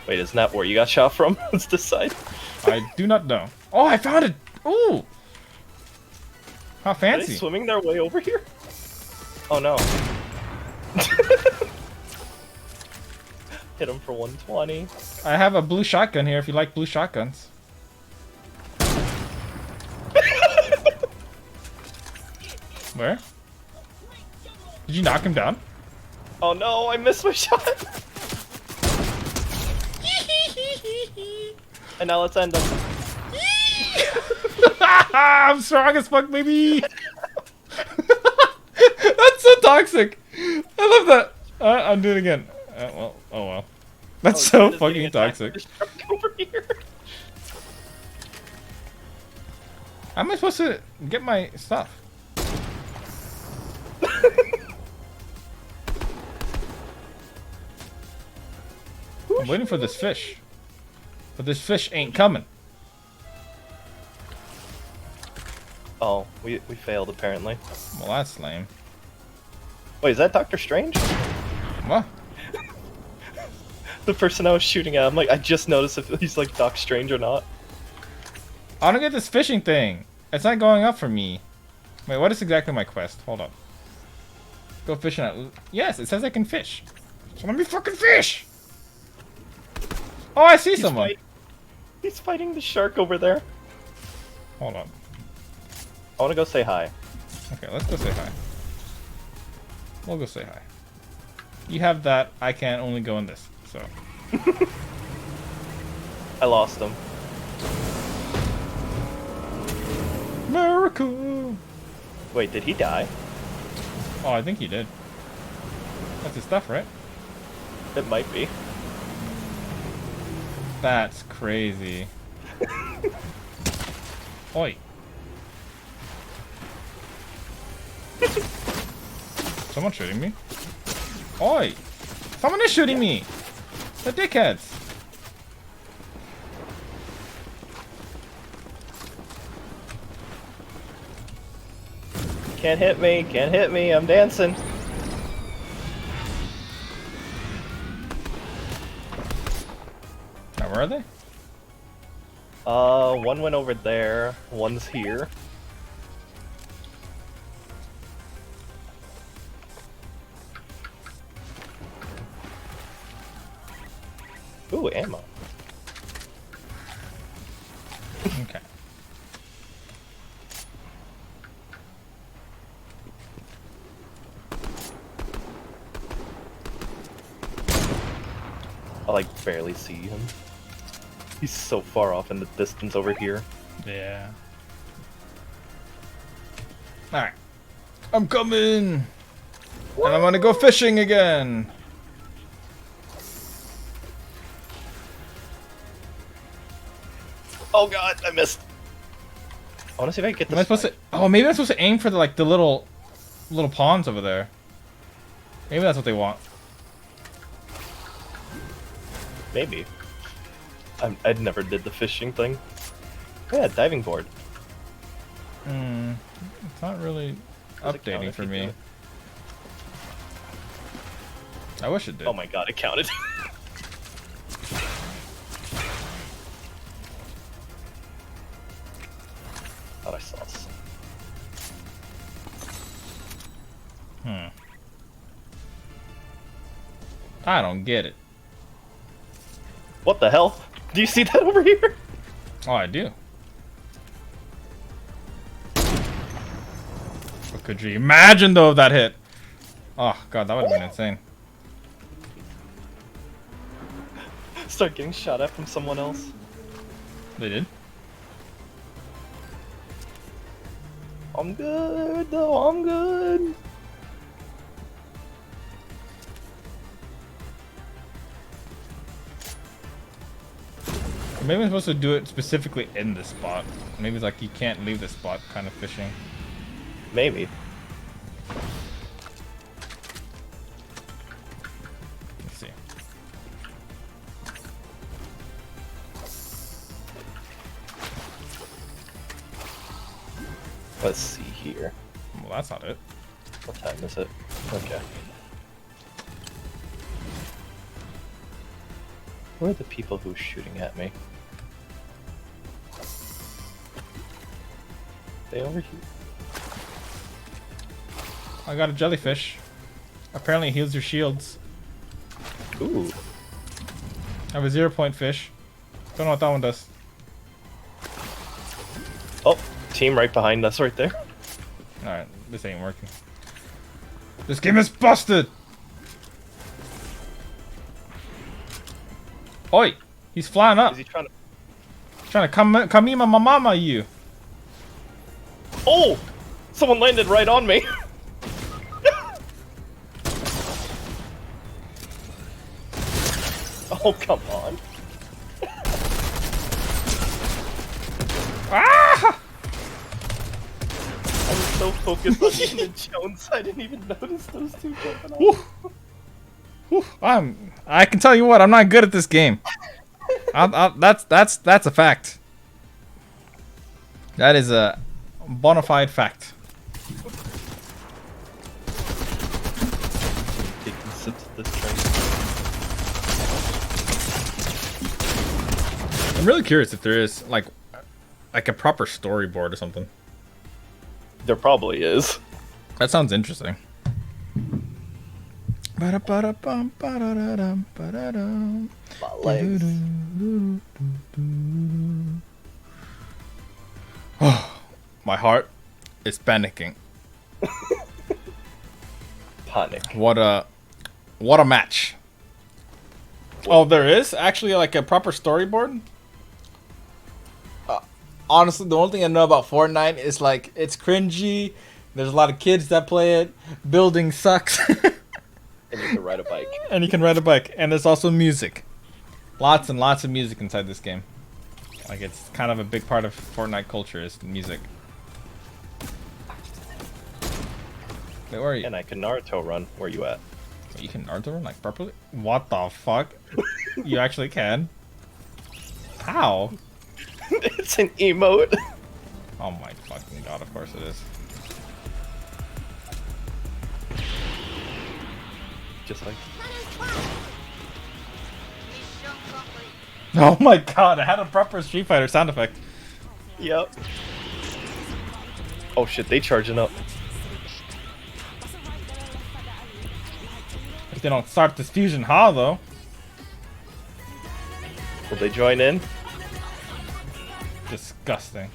Wait, isn't that where you got shot from? It's this side? I do not know. Oh, I found it! Ooh! How Are they fancy. swimming their way over here? Oh no. Hit him for 120. I have a blue shotgun here if you like blue shotguns. Where? Did you knock him down? Oh no, I missed my shot! And now let's end him. I'm strong as fuck, baby! That's so toxic! I love that! I'm doing it again. Well, oh well. That's so Just fucking getting attacked by toxic. this shark over here. How am I supposed to get my stuff? I'm waiting for this fish. But this fish ain't coming. Oh, we failed apparently. Well, that's lame. Wait, is that Doctor Strange? What? The person I was shooting at, I'm like, I just noticed if he's like Doc Strange or not. I don't get this fishing thing. It's not going up for me. Wait, what is exactly my quest? Hold up. Go fishing at... Yes, it says I can fish. So let me fucking fish! Oh, I see someone. He's fighting the shark over there. Hold up. I want to go say hi. Okay, let's go say hi. We'll go say hi. You have that. I can only go in this, so... I lost him. Miracle! Wait, did he die? Oh, I think he did. That's his stuff, right? It might be. That's crazy. Oi. Someone shooting me? Oi! Someone is shooting me! The dickheads! Can't hit me, can't hit me, I'm dancing. Now, where are they? One went over there, one's here. Ooh, ammo. Okay. I like barely see him. He's so far off in the distance over here. Yeah. Alright. I'm coming! And I'm gonna go fishing again! Oh god, I missed. I wanna see if I can get this. Am I supposed to... Oh, maybe I'm supposed to aim for the, like, the little ponds over there. Maybe that's what they want. Maybe. I never did the fishing thing. Yeah, diving board. It's not really Does it count updating if for you do me. it? I wish it did. Oh my god, it counted. Thought I saw some. I don't get it. What the hell? Do you see that over here? Oh, I do. But could you imagine, though, if that hit? Oh, God, that would have been insane. Start getting shot at from someone else. They did? I'm good, though, I'm good. Maybe I'm supposed to do it specifically in this spot. Maybe it's like you can't leave this spot kind of fishing. Maybe. Let's see. Let's see here. Well, that's not it. What time is it? Okay. Where are the people who are shooting at me? They over here? I got a jellyfish. Apparently it heals your shields. Ooh. I have a 0-point fish. Don't know what that one does. Oh, team right behind us right there. Alright, this ain't working. This game is busted! Oi! He's flying up. Is he trying to... He's trying to come in my mama, you. Oh! Someone landed right on me! Oh, come on. Ah! I was so focused on Indiana Jones, I didn't even notice those two jumping off. Woo. Woo. I can tell you what, I'm not good at this game. That's a fact. That is a bona fide fact. Taking sips of this drink. really curious if there is like a proper storyboard or something. There probably is. That sounds interesting. My legs. My heart is panicking. Panic. What a match. Oh, there is actually like a proper storyboard? Honestly, the only thing I know about Fortnite is like it's cringy. There's a lot of kids that play it. Building sucks. And you can ride a bike. And you can ride a bike. And there's also music. Lots and lots of music inside this game. Like it's kind of a big part of Fortnite culture is music. Wait, where are you? And I can Naruto run. Where you at? Wait, you can Naruto run like properly? What the fuck? You actually can? How? It's an emote. Oh my fucking god, of course it is. Just like. Oh my god, it had a proper Street Fighter sound effect. Yep. Oh shit, they charging up. If they don't start this fusion ha though. Will they join in? Disgusting.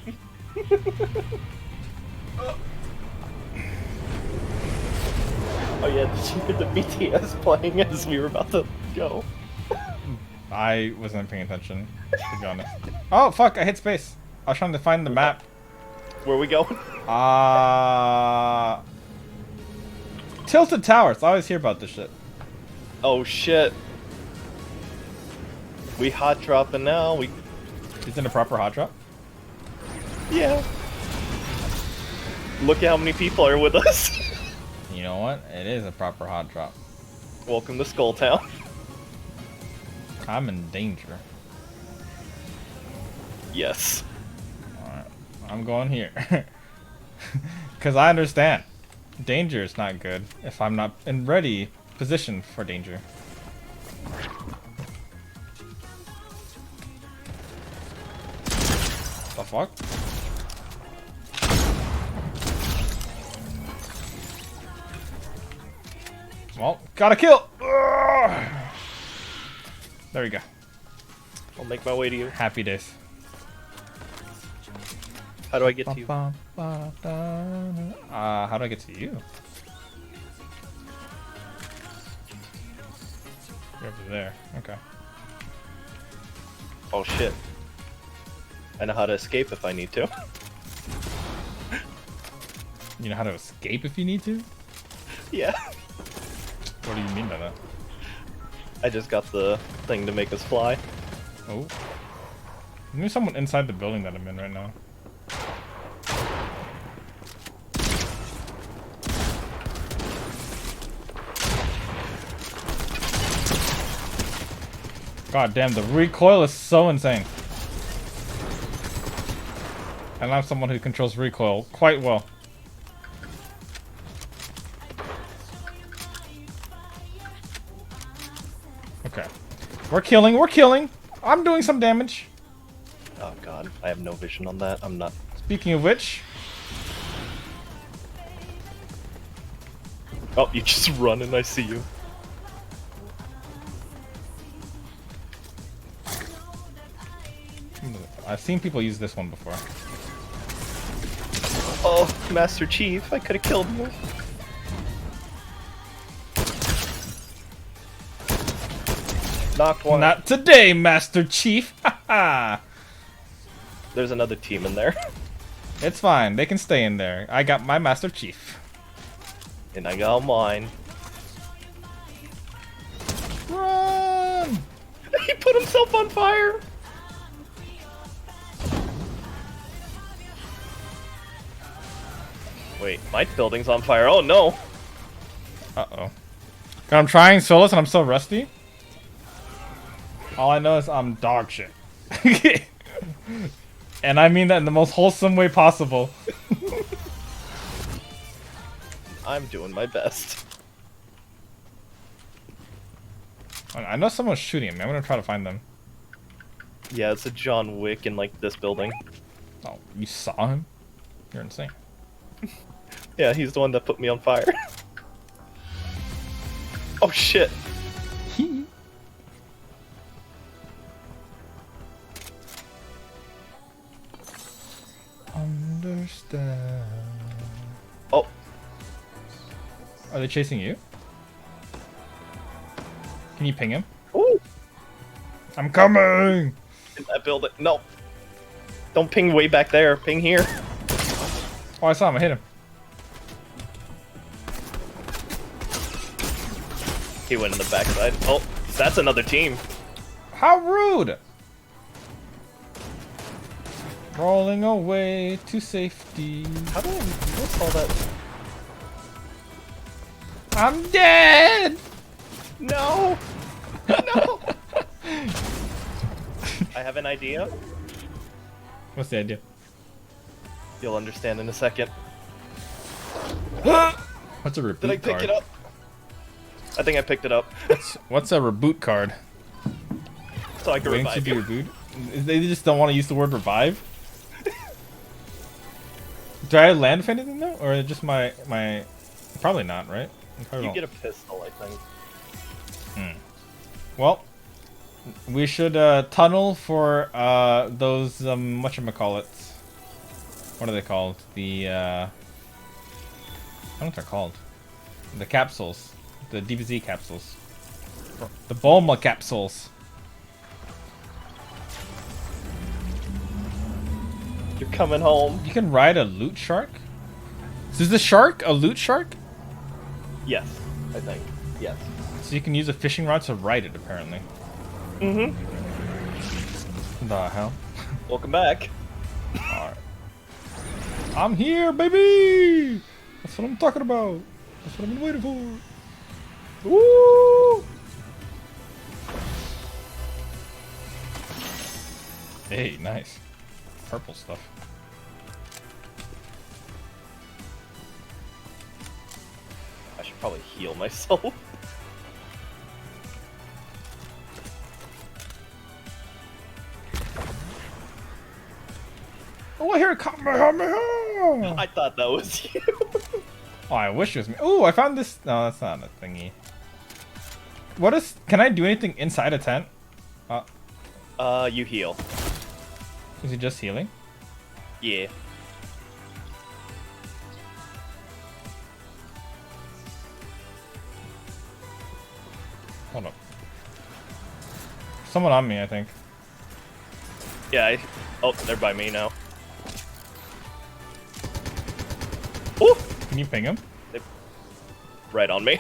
Oh yeah, did you hear the BTS playing as we were about to go? I wasn't paying attention, to be honest. Oh fuck, I hit space. I was trying to find the map. Where we going? Tilted Towers. I always hear about this shit. Oh shit. We hot dropping now. We It's in a proper hot drop. Yeah. Look at how many people are with us. You know what? It is a proper hot drop. Welcome to Skull Town. I'm in danger. Yes. Alright. I'm going here. Because I understand. Danger is not good if I'm not in ready position for danger. The fuck? Well, gotta kill! Ugh. There we go. I'll make my way to you. Happy days. How do I get to you? How do I get to you? You're over there. Okay. Oh shit. I know how to escape if I need to. You know how to escape if you need to? Yeah. What do you mean by that? I just got the thing to make us fly. Oh. There's someone inside the building that I'm in right now. God damn, the recoil is so insane. And I'm someone who controls recoil quite well. Okay. We're killing! I'm doing some damage. Oh god, I have no vision on that. I'm not. Speaking of which... Oh, you just run and I see you. I've seen people use this one before. Oh, Master Chief, I could have killed you. Knocked one. Not today, Master Chief! Haha! There's another team in there. It's fine, they can stay in there. I got my Master Chief. And I got mine. Run! He put himself on fire! Wait, my building's on fire. Oh no! Uh-oh. God, I'm trying solos and I'm so rusty. All I know is I'm dog shit. And I mean that in the most wholesome way possible. I'm doing my best. I know someone's shooting at me. I'm gonna try to find them. Yeah, it's a John Wick in like this building. Oh, you saw him? You're insane. Yeah, he's the one that put me on fire. Oh shit! Understand. Oh, Are they chasing you? Can you ping him? ooh! I'm coming! In that building. No! Don't ping way back there. Ping here. Oh, I saw him. I hit him. He went in the backside. Oh, that's another team. How rude! Rolling away to safety. How do I miss all that? I'm dead! No! No! I have an idea. What's the idea? You'll understand in a second. What's a reboot Did I pick card? it up? I think I picked it up. What's a reboot card? So I can Waiting to revive be you. rebooted? They just don't want to use the word revive? Do I land with anything though? Or just my... Probably not, right? Probably You won't. get a pistol, I think. Well, we should tunnel for those whatchamacallits. What are they called? The I don't know what they're called. The capsules. The DBZ capsules. The Bulma capsules. You're coming home. You can ride a loot shark? So is the shark a loot shark? Yes, I think. Yes. So you can use a fishing rod to ride it, apparently. Mm-hmm. The hell? Welcome back. Alright. I'm here, baby! That's what I'm talking about. That's what I've been waiting for. Woo! Hey, nice. Purple stuff. I should probably heal myself. Oh, I hear Kamehameha! I thought that was you. Oh, I wish it was me. Oh, I found this. No, that's not a thingy. What is... Can I do anything inside a tent? You heal. Is it just healing? Yeah. Hold up. Someone on me, I think. Yeah, oh, they're by me now. Oh! Can you ping him? Right on me.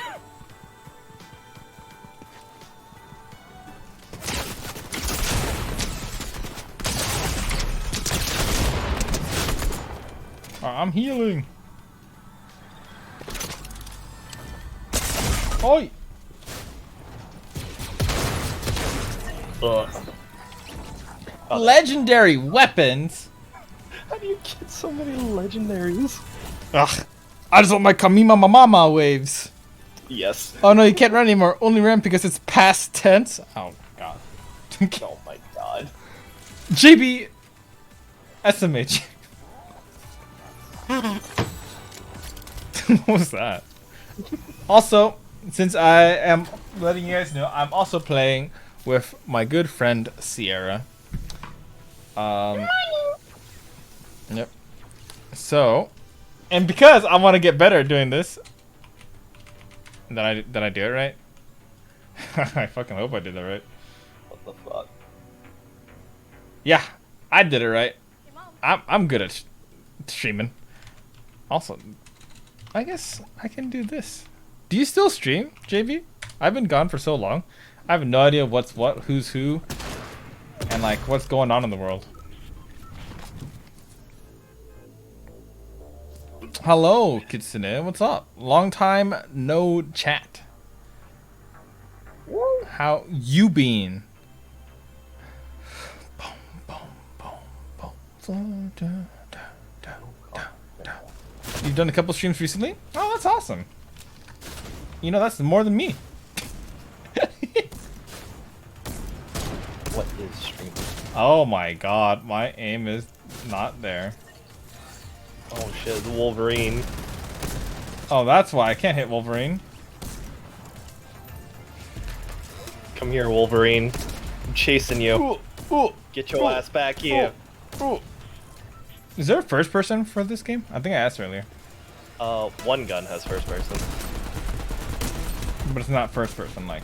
I'm healing. Oi! Ugh. Legendary weapons? How do you get so many legendaries? Ugh. I just want my Kamima Mamama waves. Yes. Oh no, you can't run anymore. Only run because it's past tense. Oh god. Oh my god. JB SMH. What was that? Also, since I am letting you guys know, I'm also playing with my good friend Sierra. Yep. So, and because I want to get better at doing this, did I do it right? I fucking hope I did it right. What the fuck? Yeah, I did it right. I'm good at streaming. Also, I guess I can do this. Do you still stream, JB? I've been gone for so long. I have no idea what's what, who's who, and like what's going on in the world. Hello, Kitsune. What's up? Long time no chat. How you been? You've done a couple streams recently? Oh, that's awesome. You know, that's more than me. What is streaming? Oh my god, my aim is not there. Oh shit, the Wolverine. Oh, that's why I can't hit Wolverine. Come here, Wolverine. I'm chasing you. Ooh, ooh, Get your ass back here. ooh. Is there a first person for this game? I think I asked earlier. One gun has first person. But it's not first person, like.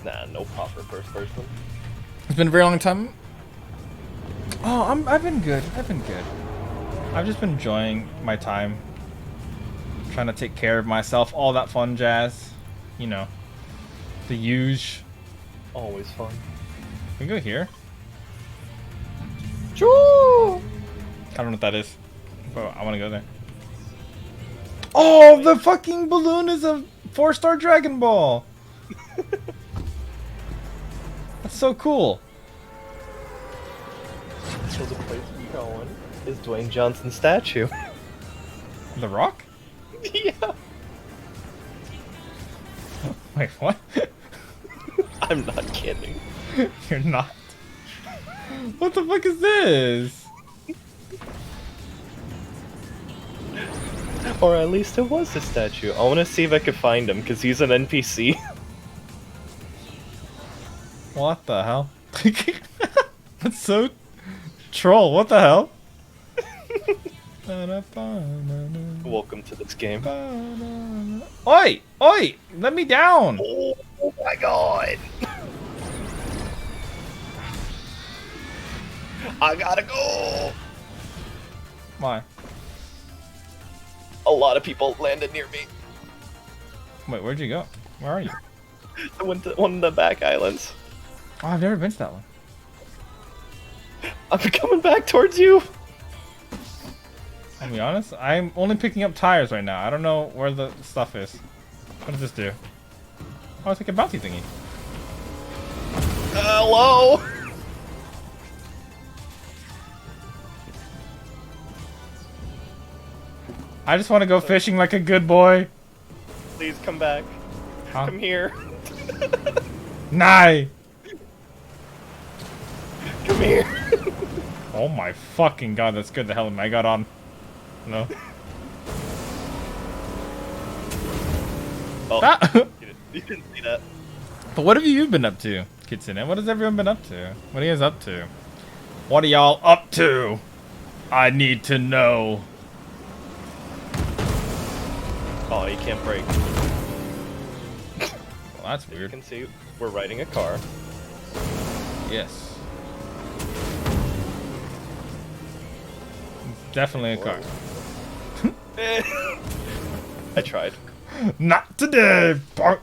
Nah, no proper first person. It's been a very long time. Oh, I've been good. I've been good. I've just been enjoying my time. Trying to take care of myself. All that fun jazz. You know. The huge. Always fun. Can we go here? Choo! I don't know what that is. But I want to go there. Oh, the fucking balloon is a 4-star Dragon Ball. That's so cool. So the place we're going is Dwayne Johnson's statue. The Rock? Yeah. Wait, what? I'm not kidding. You're not. What the fuck is this? Or at least it was a statue. I want to see if I could find him, because he's an NPC. What the hell? That's so troll. What the hell? Welcome to this game. Oi! Oi! Let me down! Oh my god! I gotta go! Why? A lot of people landed near me. Wait, where'd you go? Where are you? I went to one of the back islands. Oh, I've never been to that one. I'm coming back towards you! I'll be honest, I'm only picking up tires right now. I don't know where the stuff is. What does this do? Oh, it's like a bounty thingy. Hello! I just want to go fishing like a good boy. Please come back. Huh? Come here. Nye! Come here. Oh my fucking god, that scared the hell out of me. I got on. No. Oh, Ah! you didn't see that. But what have you been up to, Kitsune? What has everyone been up to? What are you guys up to? What are y'all up to? I need to know. Oh, you can't break. Well, that's You weird. can see we're riding a car. Yes. It's definitely a car. I tried. Not today, punk!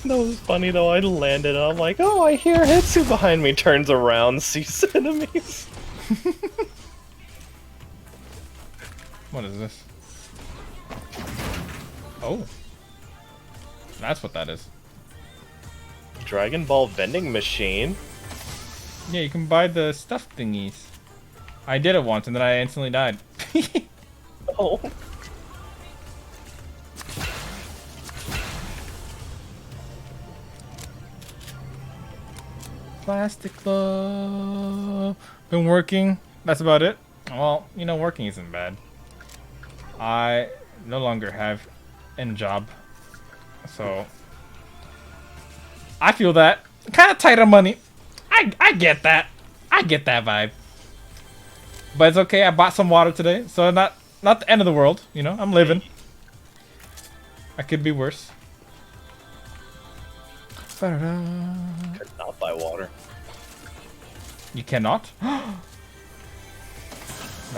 That was funny though. I landed and I'm like, oh, I hear Hitsu behind me. Turns around, sees enemies. What is this? Oh. That's what that is. Dragon Ball vending machine. Yeah, you can buy the stuff thingies. I did it once and then I instantly died. Oh. Plastic glove. Been working. That's about it. Well, you know, working isn't bad. I no longer have a job. So I feel that. Kind of tight on money. I get that. I get that vibe. But it's okay. I bought some water today, so not the end of the world. You know, I'm living. I could be worse. Could not buy water. You cannot? That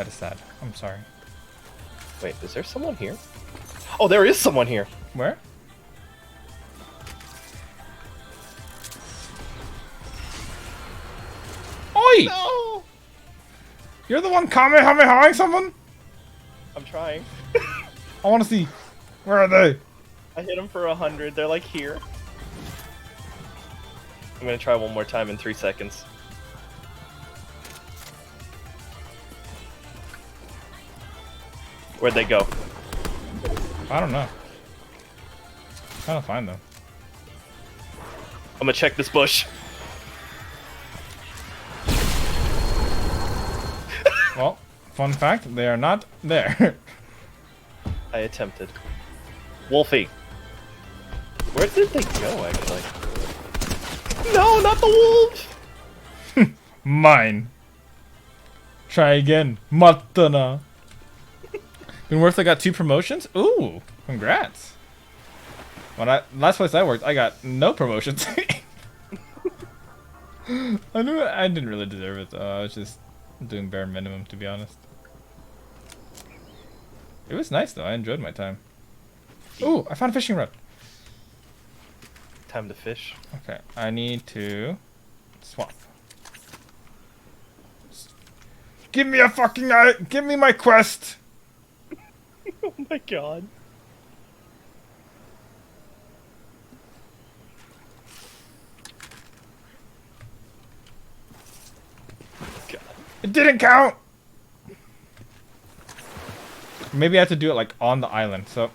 is sad. I'm sorry. Wait, is there someone here? Oh, there is someone here. Where? Oi! No! You're the one kamehamehaing someone? I'm trying. I want to see. Where are they? I hit them for 100. They're like here. I'm gonna try one more time in 3 seconds. Where'd they go? I don't know. Trying to find them. gonna check this bush. Well, fun fact, they are not there. I attempted. Wolfie. Where did they go, actually? No, not the wolf! Mine. Try again. Matana. Been worth I got 2 promotions? Ooh, congrats. Last place I worked, I got no promotions. I knew I didn't really deserve it. I was just doing bare minimum, to be honest. It was nice though. I enjoyed my time. Ooh, I found a fishing rod. Time to fish. Okay, I need to swap. Give me a fucking give me my quest. Oh my god. God. It didn't count. Maybe I have to do it like on the island. So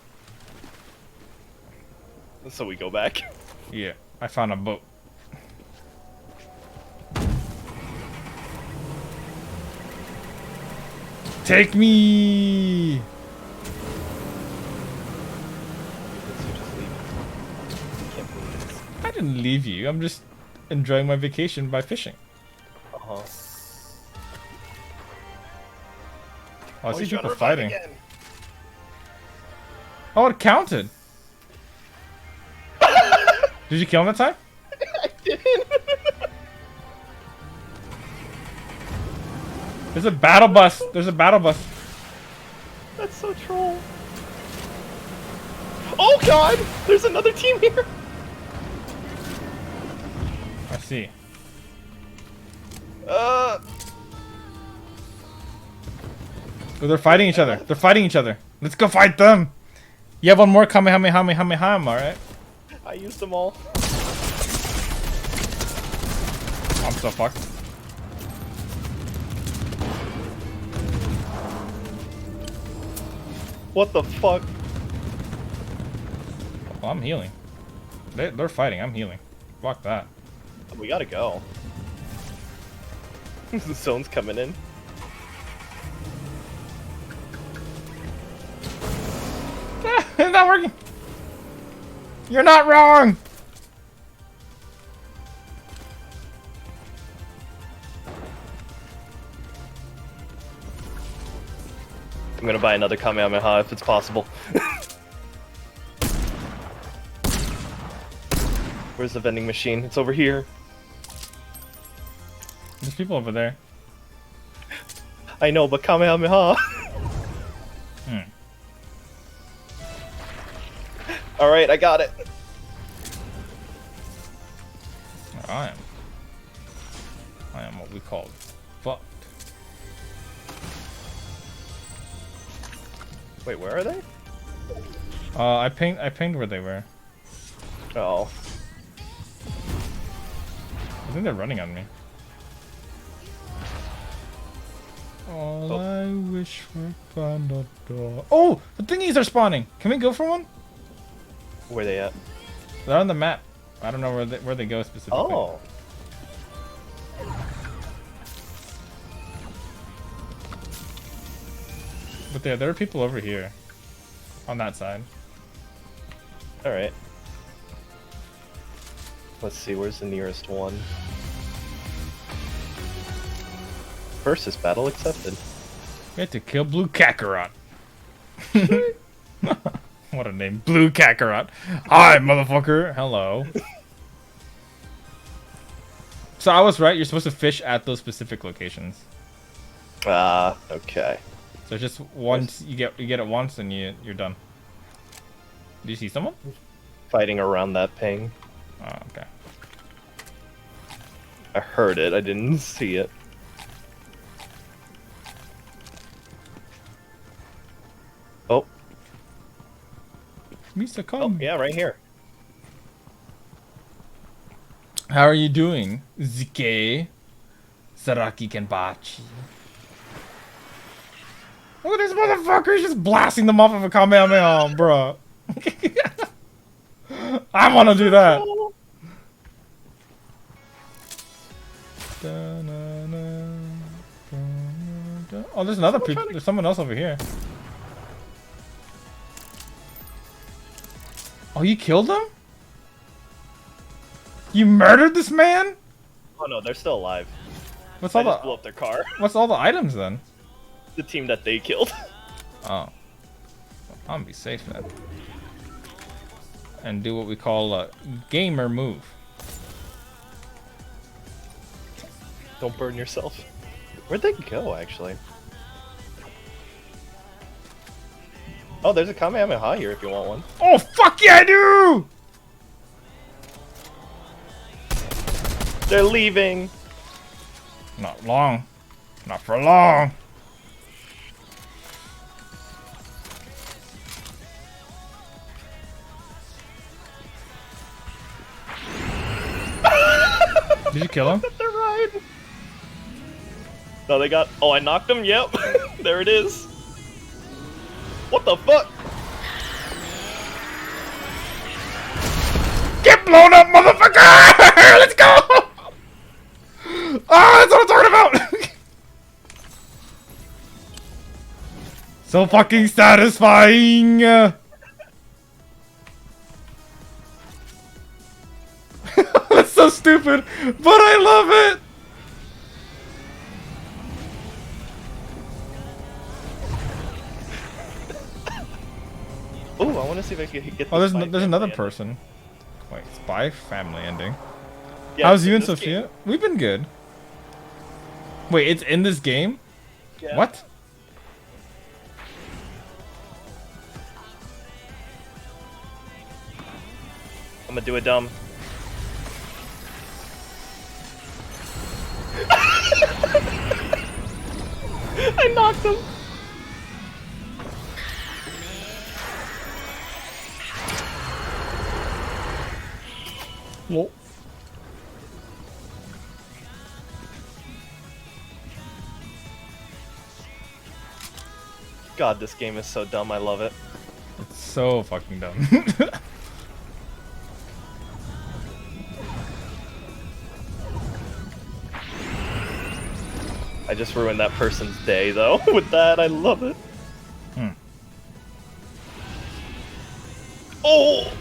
we go back. yeah, I found a boat. Take me. I didn't leave you. I'm just enjoying my vacation by fishing. Uh-huh. Oh, I see he's trying to people revive fighting. again. Oh, it counted. Did you kill him that time? I didn't. There's a battle bus. There's a battle bus. That's so troll. Oh god! There's another team here! I see. Uh... Oh, they're fighting each other. They're fighting each other. Let's go fight them. You have one more Kamehameha, alright? I used them all. I'm so fucked. What the fuck? Well, I'm healing. They're fighting. I'm healing. Fuck that. We gotta go. The zone's coming in. It's not working. You're not wrong. I'm gonna buy another Kamehameha if it's possible. Where's the vending machine? It's over here. There's people over there. I know, but Kamehameha. Hmm. Alright, I got it. I am what we call fucked. Wait, where are they? I pinged where they were. Oh. I think they're running on me. All Oh. I wish for Pandora. Oh, the thingies are spawning. Can we go for one? Where they at? They're on the map. I don't know where they go specifically. Oh. But there are people over here. On that side. Alright. Let's see, where's the nearest one? Versus battle accepted. We have to kill Blue Kakarot. What a name. Blue Kakarot. Hi, motherfucker. Hello. So I was right. You're supposed to fish at those specific locations. Ah, okay. So just once you get it once and you're done. Do you see someone? Fighting around that ping. Oh, okay. I heard it, I didn't see it. Oh, Misa, oh, come. yeah, right here. How are you doing, Zike? Saraki Kenpachi. Look at this motherfucker. He's just blasting them off of a Kamehameha, bro. I want to do that. Oh, there's another people. There's someone else over here. Oh, you killed him? You murdered this man? Oh no, they're still alive. What's I all just the blew up their car. What's all the items then? The team that they killed. Oh, I'm gonna be safe then. And do what we call a gamer move. Don't burn yourself. Where'd they go, actually? Oh, there's a Kamehameha here if you want one. Oh, fuck yeah, I do! They're leaving. Not long. Not for long. Did you kill him? They're right. No, they got. Oh, I knocked him. Yep. There it is. What the fuck? Get blown up, motherfucker! Let's go! Ah, that's what I'm talking about! So fucking satisfying! That's so stupid, but I love it! Ooh, I want to see if I can get. Oh, this there's spy another family person. Wait, spy family ending. ending. Yeah, How's it's you in and this Sophia? game. We've been good. Wait, it's in this game? Yeah. What? I'm gonna do a dumb. I knocked him. Whoa. God, this game is so dumb. I love it. It's so fucking dumb. I just ruined that person's day, though. With that, I love it. Hmm. Oh!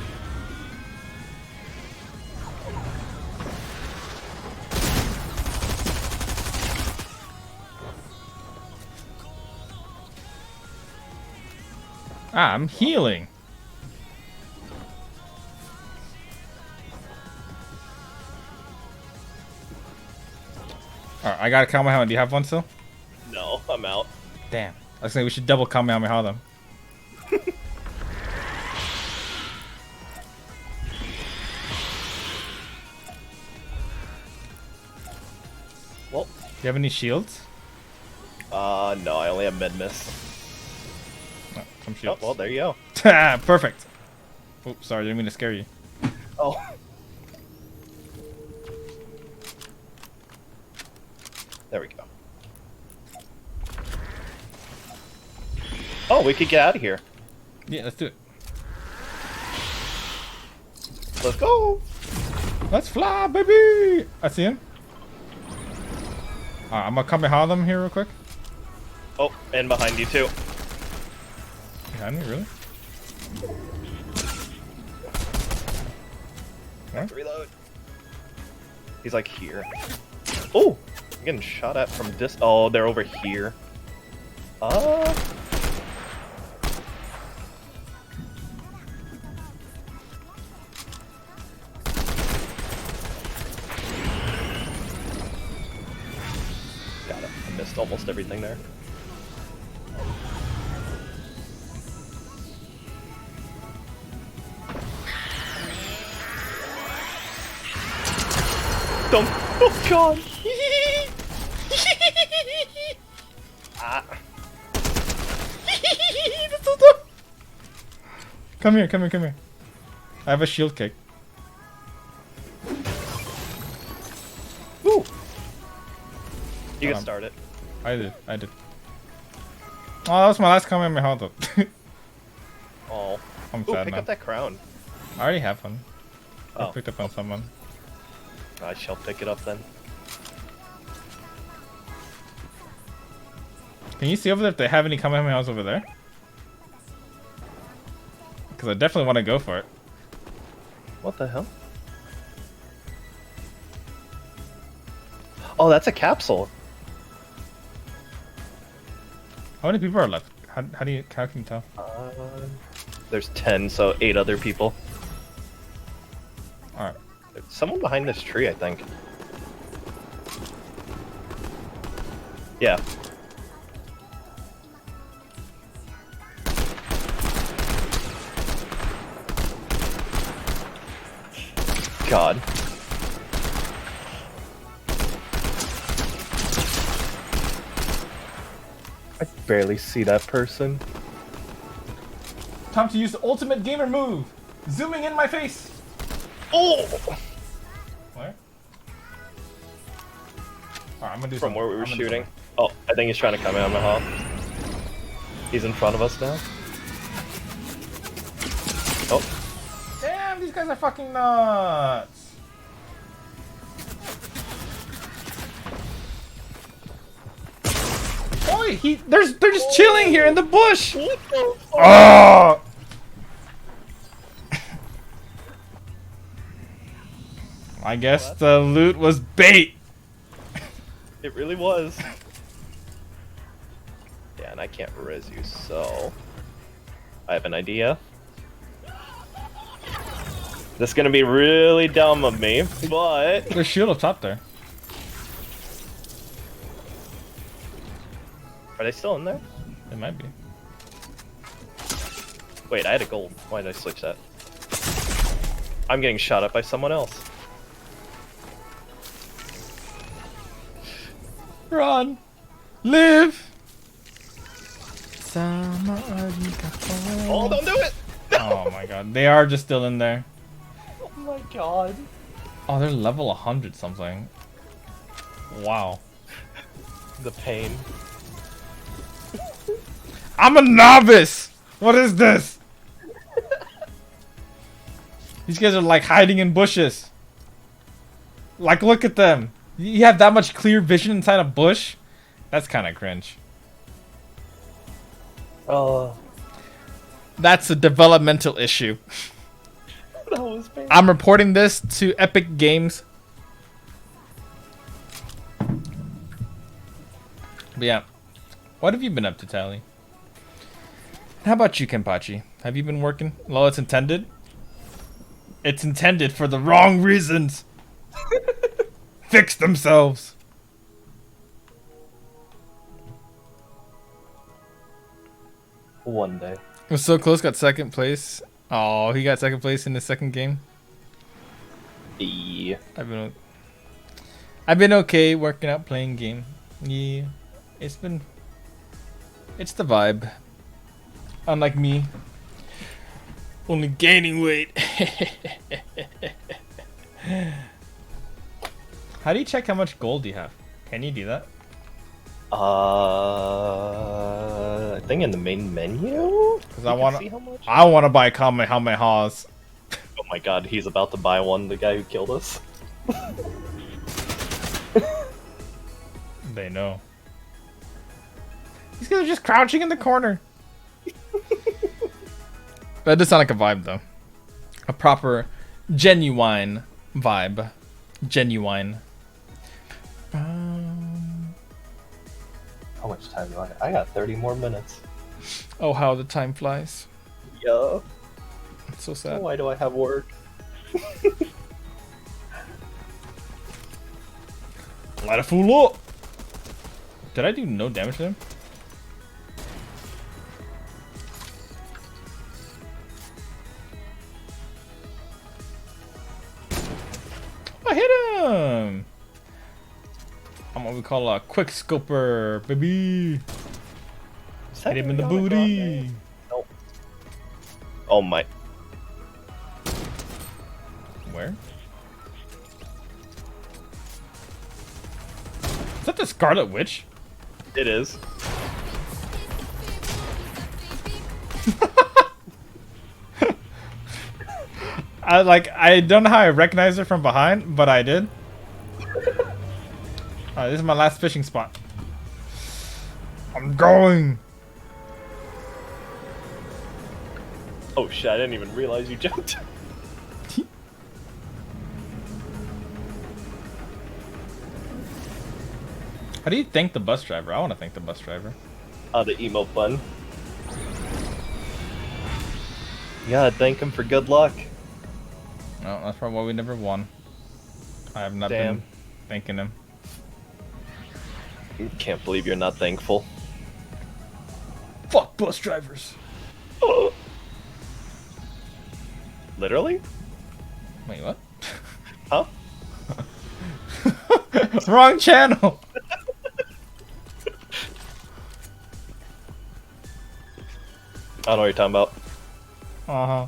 I'm healing. Alright, I got a Kamehameha. Do you have one still? No, I'm out. Damn. I was saying we should double Kamehameha them. Well, Do you have any shields? no, I only have mid-miss. No, some Oh, shields. well, there you go. Perfect. Oops, sorry, didn't mean to scare you. Oh. There we go. Oh, we could get out of here. Yeah, let's do it. Let's go. Let's fly, baby! I see him. Alright, I'm gonna Kamehameha them here real quick. Oh, and behind you too. Behind me, really? Have to reload. He's like here. Oh, I'm getting shot at from dis. Oh, they're over here. Got it. I missed almost everything there. Don't. Oh god. Ah. That's so dumb. Come here, come here, come here. I have a shield kick. Woo. You can start it. I did. Oh, that was my last Kamehameha though. Oh. I'm Ooh, sad pick now. up that crown. I already have one. I Oh. picked up on someone. I shall pick it up then. Can you see over there if they have any Kamehamehas over there? Because I definitely want to go for it. What the hell? Oh, that's a capsule. How many people are left? How can you tell? There's 10, so 8 other people. Alright. There's someone behind this tree, I think. Yeah. God. I barely see that person. Time to use the ultimate gamer move! Zooming in my face! Oh! Where? Alright, I'm gonna do From something. where we were I'm gonna do shooting. Oh, I think he's trying to come out of my hall. He's in front of us now. Oh. something. Damn, these guys are fucking nuts! Boy, they're just chilling here in the bush! What the fuck? Oh! I guess the loot was bait. It really was. Yeah, and I can't res you, so... I have an idea. This is gonna be really dumb of me, but... There's shield up top there. Are they still in there? It might be. Wait, I had a gold. Why did I switch that? I'm getting shot at by someone else. Run! Live! Oh, don't do it! Oh my god, they are just still in there. Oh my god. Oh, they're level 100 something. Wow. The pain. I'm a novice! What is this? These guys are like hiding in bushes. Like, look at them. You have that much clear vision inside a bush? That's kind of cringe. Oh, That's a developmental issue. that was pain. I'm reporting this to Epic Games. But yeah. What have you been up to, Tally? How about you, Kenpachi? Have you been working? Well, it's intended. It's intended for the wrong reasons. Fix themselves. One day. Was so close, got second place. Oh, he got second place in the second game. Yeah. I've been okay working out, playing game. Yeah, it's the vibe. Unlike me, only gaining weight. How do you check how much gold you have? Can you do that? I think in the main menu? Because You I can want see how much? I want to buy Kamehamehas. Oh my god, he's about to buy one, the guy who killed us. They know. These guys are just crouching in the corner. That does sound like a vibe, though. A proper, genuine vibe. Genuine. How much time do I have? I got 30 more minutes. Oh, how the time flies. Yeah. It's so sad. Why do I have work? Light a fool up! Did I do no damage to him? I hit him! I'm what we call a quick scoper, baby. Hit him in the booty. Nope. Oh my. Where? Is that the Scarlet Witch? It is. I don't know how I recognize her from behind, but I did. Alright, this is my last fishing spot. I'm going. Oh shit, I didn't even realize you jumped. How do you thank the bus driver? I want to thank the bus driver. The emo button. Yeah, thank him for good luck. No, that's probably why we never won. I have not Damn. been thanking him. Can't believe you're not thankful. Fuck bus drivers. Literally? Wait, what? Huh? Wrong channel. I don't know what you're talking about. Uh-huh.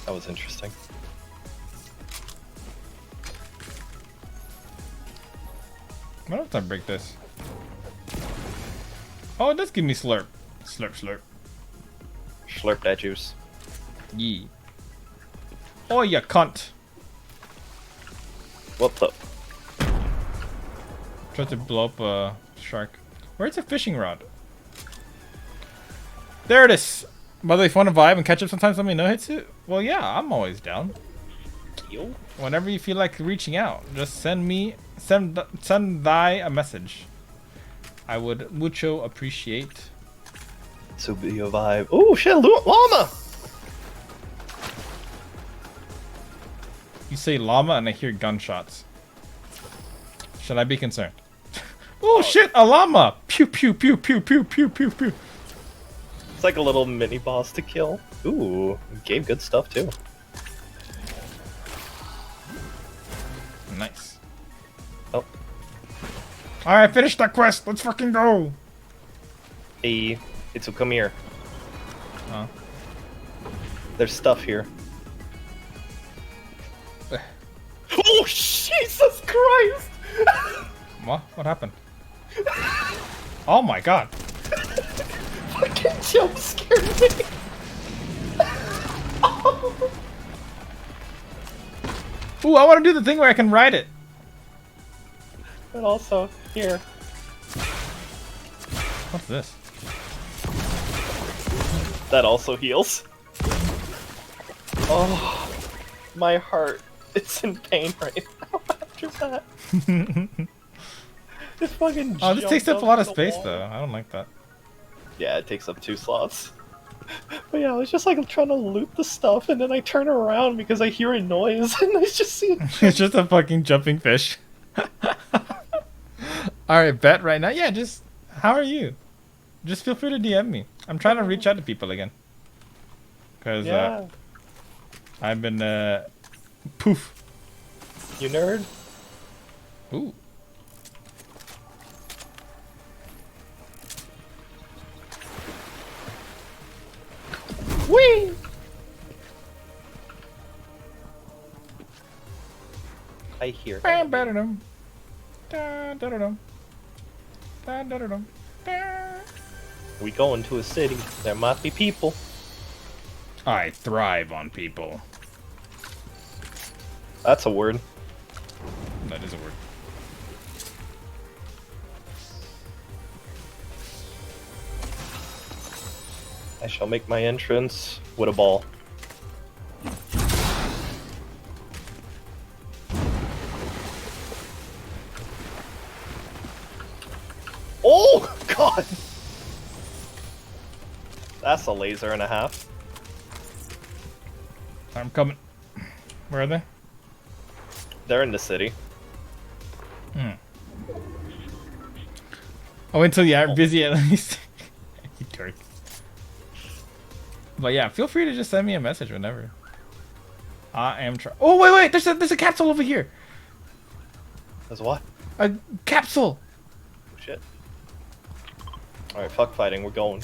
That was interesting. What if I break this? Oh, it does give me slurp. Slurp, slurp. Slurp that juice. Yee. Oh, you cunt. What the? Tried to blow up a shark. Where's the fishing rod? There it is. By the way, if you want to vibe and catch up sometimes, let me know, Hitsu. Well, yeah, I'm always down. Yo. Whenever you feel like reaching out, just send thy a message. I would mucho appreciate. So be a vibe. Oh shit, llama! You say llama and I hear gunshots. Should I be concerned? Oh shit, a llama! Pew pew pew pew pew pew pew pew. It's like a little mini boss to kill. Ooh, gave good stuff too. Nice. Oh. Alright, finish that quest. Let's fucking go. Hey, Hitsu, come here. Huh? There's stuff here. Oh, Jesus Christ! What? What happened? Oh my god. Fucking jump scared me. Ooh, I want to do the thing where I can ride it. And also, here. What's this? That also heals. Oh, my heart. It's in pain right now after that. It fucking Oh, this takes up a lot of the space wall. though. I don't like that. Yeah, it takes up 2 slots. But yeah, I was just like trying to loot the stuff, and then I turn around because I hear a noise, and I just see. It's just a fucking jumping fish. Alright, bet right now. Yeah, just how are you? Just feel free to DM me. I'm trying to reach out to people again. Cause Yeah, I've been poof. you nerd. Ooh. Whee! I hear. Bam, enemy. ba-da-dum. Da-da-dum. Da-da-dum. Da. We go into a city. There might be people. I thrive on people. That's a word. That is a word. I shall make my entrance with a ball. Oh god! That's a laser and a half. I'm coming. Where are they? They're in the city. Hmm. Oh, until you are busy at least. You turd. But yeah, feel free to just send me a message whenever. I am trying. Oh wait, there's a capsule over here. There's what? A capsule. Oh, shit. Alright, fuck fighting, we're going.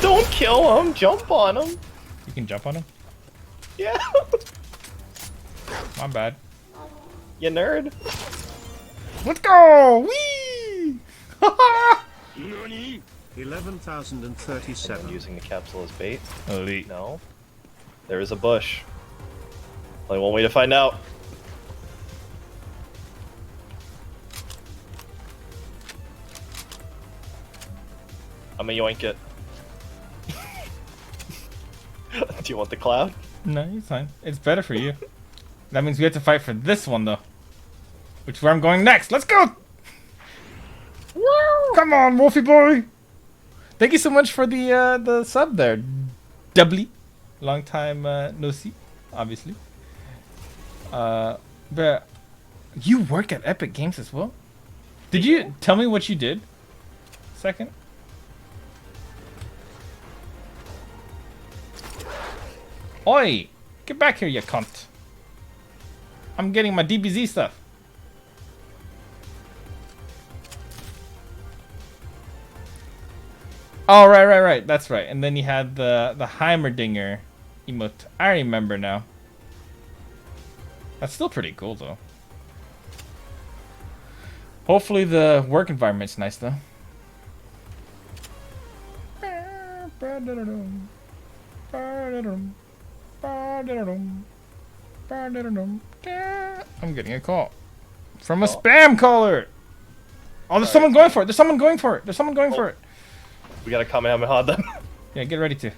Don't kill him, jump on him. You can jump on him. Yeah. My bad. You nerd. Let's go! Whee! Nani? I'm 11,037. using the capsule as bait. Elite. No. There is a bush. Only one way to find out. I'm gonna yoink it. Do you want the cloud? No, it's fine. It's better for you. That means we have to fight for this one, though. Which is where I'm going next. Let's go! Come on, Wolfie boy! Thank you so much for the sub there. Doubly. Long time no see, obviously. But you work at Epic Games as well? Did you tell me what you did? Second. Oi! Get back here, you cunt. I'm getting my DBZ stuff. Oh, right. That's right. And then you had the Heimerdinger emote. I remember now. That's still pretty cool, though. Hopefully the work environment's nice, though. I'm getting a call from a spam caller. Oh, there's someone going for it. There's someone going for it. We gotta Kamehameha them. Yeah, get ready to.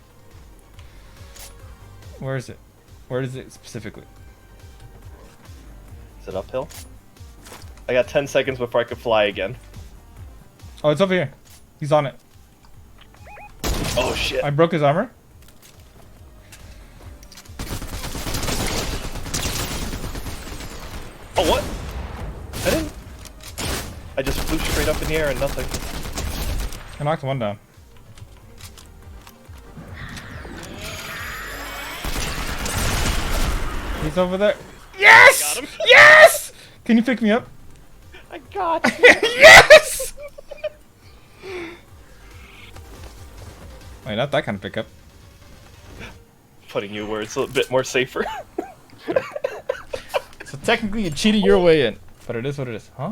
Where is it? Where is it specifically? Is it uphill? I got 10 seconds before I could fly again. Oh, it's over here. He's on it. Oh shit. I broke his armor. Oh, what? I didn't. I just flew straight up in the air and nothing. I knocked one down. He's over there. Yes! Got him. Yes! Can you pick me up? I got you. Yes! Wait, not that kind of pickup. Putting you where it's a bit more safer. So technically you cheated your way in. But it is what it is. Huh?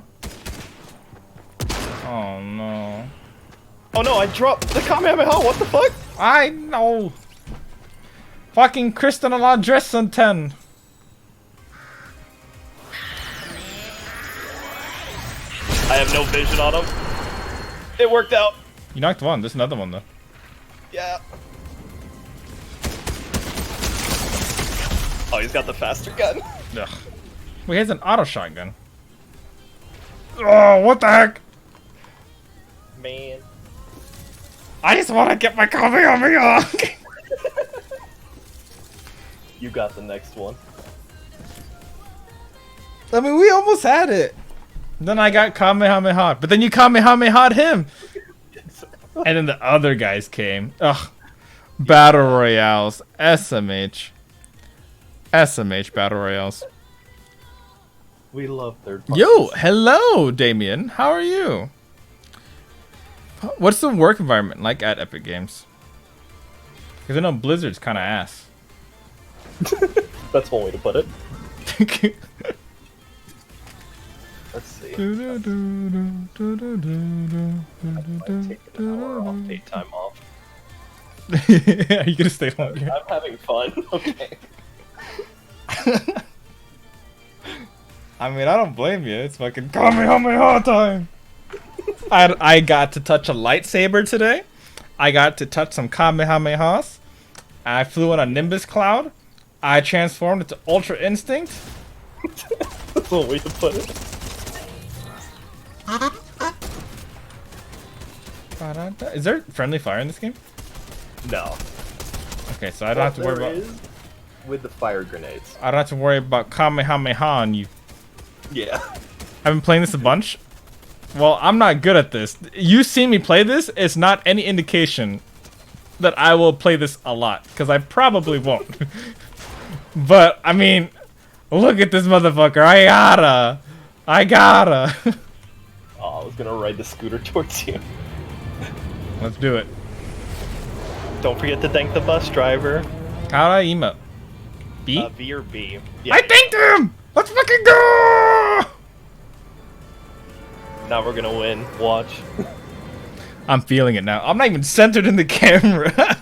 Oh no. Oh no, I dropped the Kamehameha, what the fuck? I know. Fucking Kristen Alon dress on 10. I have no vision on him. It worked out. You knocked one. There's another one though. Yeah. Oh, he's got the faster gun. Ugh. Wait, he has an auto shotgun. Oh, what the heck? Man. I just want to get my Kamehameha. You got the next one. I mean, we almost had it. Then I got Kamehameha, but then you Kamehameha'd him. And then the other guys came. Ugh. Battle Royales. SMH. SMH Battle Royales. We love third parties. Yo, hello, Damien. How are you? What's the work environment like at Epic Games? Because I know Blizzard's kind of ass. That's one way to put it. Let's see. I might take an hour off, paid time off. Are you gonna stay longer? I'm having fun. Okay. I mean, I don't blame you. It's fucking Kamehameha time. I got to touch a lightsaber today. I got to touch some Kamehamehas. I flew in a Nimbus cloud. I transformed into Ultra Instinct. That's one way to put it. Is there friendly fire in this game? No. Okay, so I don't have to worry about. Is with the fire grenades. I don't have to worry about Kamehameha on you. Yeah. I've been playing this a bunch. Well, I'm not good at this. You see me play this, it's not any indication that I will play this a lot, because I probably won't. But, I mean, look at this motherfucker. I gotta. Oh, I was gonna ride the scooter towards you. Let's do it. Don't forget to thank the bus driver. How do I emote? B? V or B. Yeah. I thanked him! Let's fucking go! Now we're gonna win. Watch. I'm feeling it now. I'm not even centered in the camera.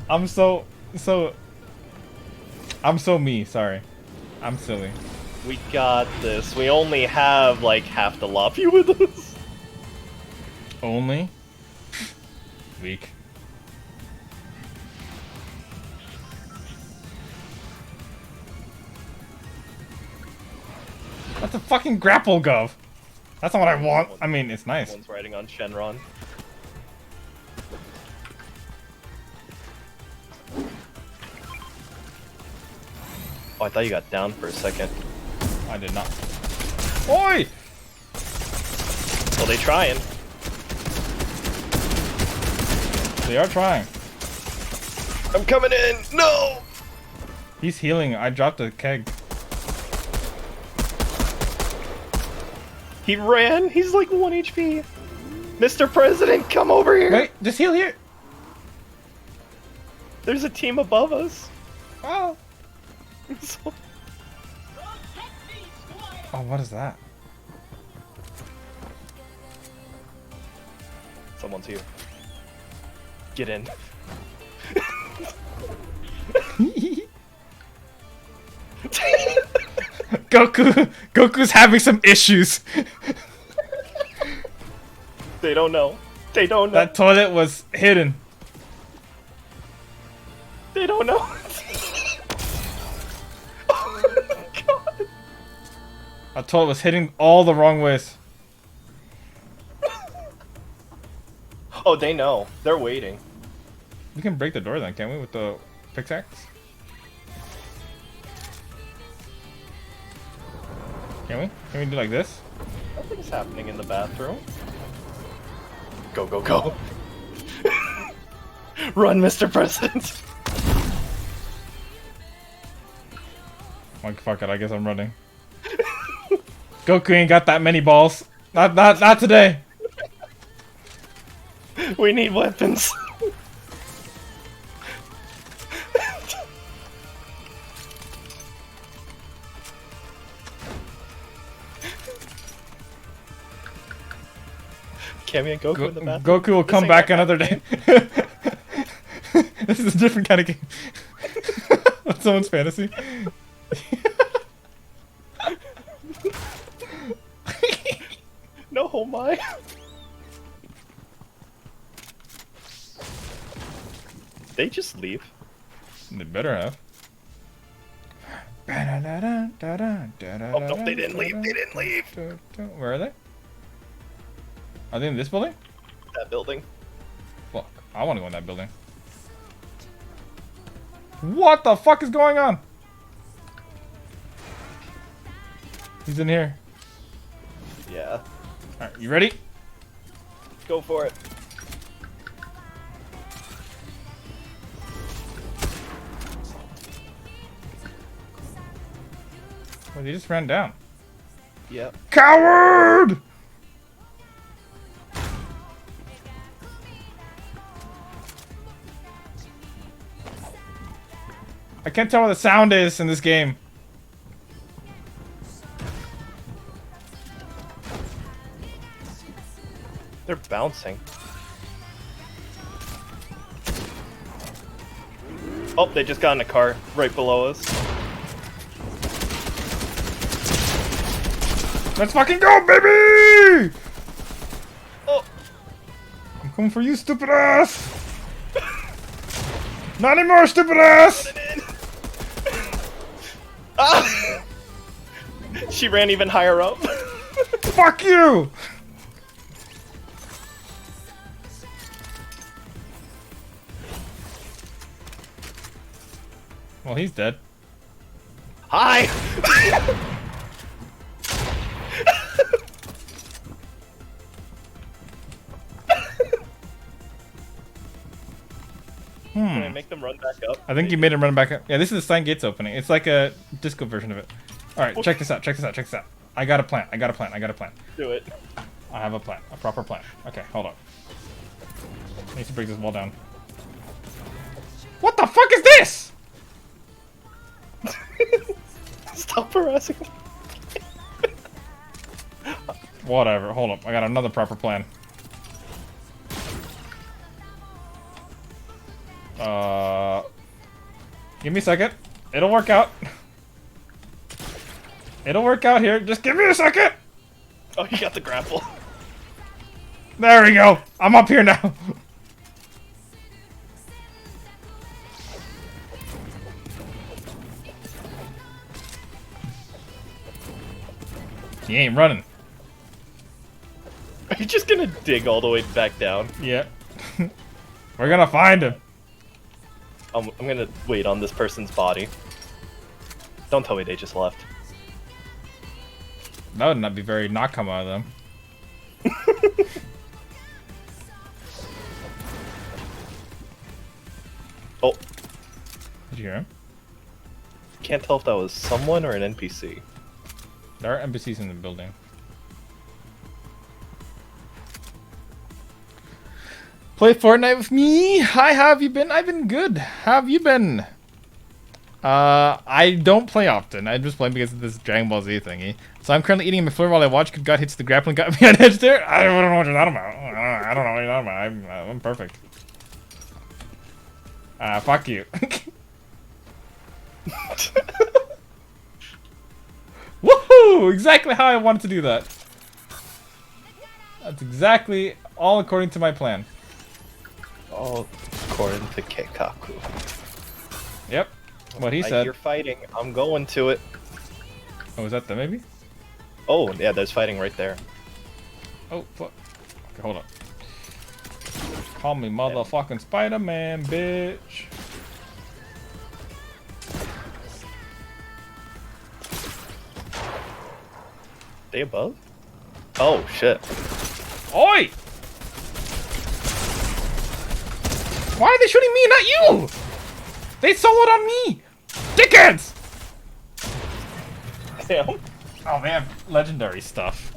I'm so so... I'm so me, sorry. I'm silly. We got this. We only have like half the lobby with us. Only? Weak. That's a fucking grapple gov. That's not what I want. I mean, it's nice. Someone's riding on Shenron. Oh, I thought you got down for a second. I did not. Oi! Well, they trying. They are trying. I'm coming in. No. He's healing. I dropped a keg. He ran. He's like 1 HP. Mr. President, come over here. Wait, just heal here. There's a team above us. Oh. So- Oh, what is that? Someone's here. Get in. Goku's having some issues. They don't know. They don't know. That toilet was hidden. They don't know. Oh, God. That toilet was hitting all the wrong ways. Oh, they know. They're waiting. We can break the door then, can't we, with the pickaxe? Can we? Can we do like this? Nothing's happening in the bathroom. Go, go, go. Run, Mr. President. Like, fuck it, I guess I'm running. Goku ain't got that many balls. Not today. We need weapons. Cammy and Goku in the bathroom. Goku will This come ain't back that another day. This is a different kind of game. That's someone's fantasy. No, oh my. They just leave. They better have. Oh no, they didn't leave. They didn't leave. Where are they? Are they in this building? That building. Fuck, I want to go in that building. What the fuck is going on? He's in here. Yeah. Alright, you ready? Go for it. Well, they just ran down. Yep. Coward! I can't tell what the sound is in this game. They're bouncing. Oh, they just got in a car right below us. Let's fucking go, baby! Oh, I'm coming for you, stupid ass! Not anymore, stupid ass! ah! She ran even higher up. Fuck you! Well, he's dead. Hi! Can I make them run back up? I think you made him run back up. Yeah, this is the Sign Gates opening. It's like a disco version of it. Alright, check this out, check this out, check this out. I got a plan, I got a plan, I got a plan. Do it. I have a plan, a proper plan. Okay, hold on. I need to break this wall down. What the fuck is this? Stop harassing me. Whatever, hold up. I got another proper plan. Give me a second. It'll work out. It'll work out here. Just give me a second. Oh, you got the grapple. There we go. I'm up here now. He ain't running. Are you just gonna dig all the way back down? Yeah. We're gonna find him. I'm gonna wait on this person's body. Don't tell me they just left. That would not be very Nakama of them. Oh, Did you hear him? can't tell if that was someone or an NPC. There are NPCs in the building. Play Fortnite with me? Hi, how have you been? I've been good. How have you been? I don't play often. I just play because of this Dragon Ball Z thingy. So I'm currently eating a McFlurry while I watch. Good God, hits the grappling, got me on edge there. I don't know what you're talking about. I don't know what you're talking about. I'm perfect. Fuck you. Woohoo! Exactly how I wanted to do that. That's exactly all according to my plan. All according to Keikaku. Yep. What he I said. hear fighting. I'm going to it. Oh, was that the maybe? Oh, yeah, there's fighting right there. Oh, fuck. Okay, hold on. Call me motherfucking Spider-Man, bitch. They above? Oh, shit. Oi! Why are they shooting me, not you? They soloed on me! Dickheads! Damn. Oh, they have legendary stuff.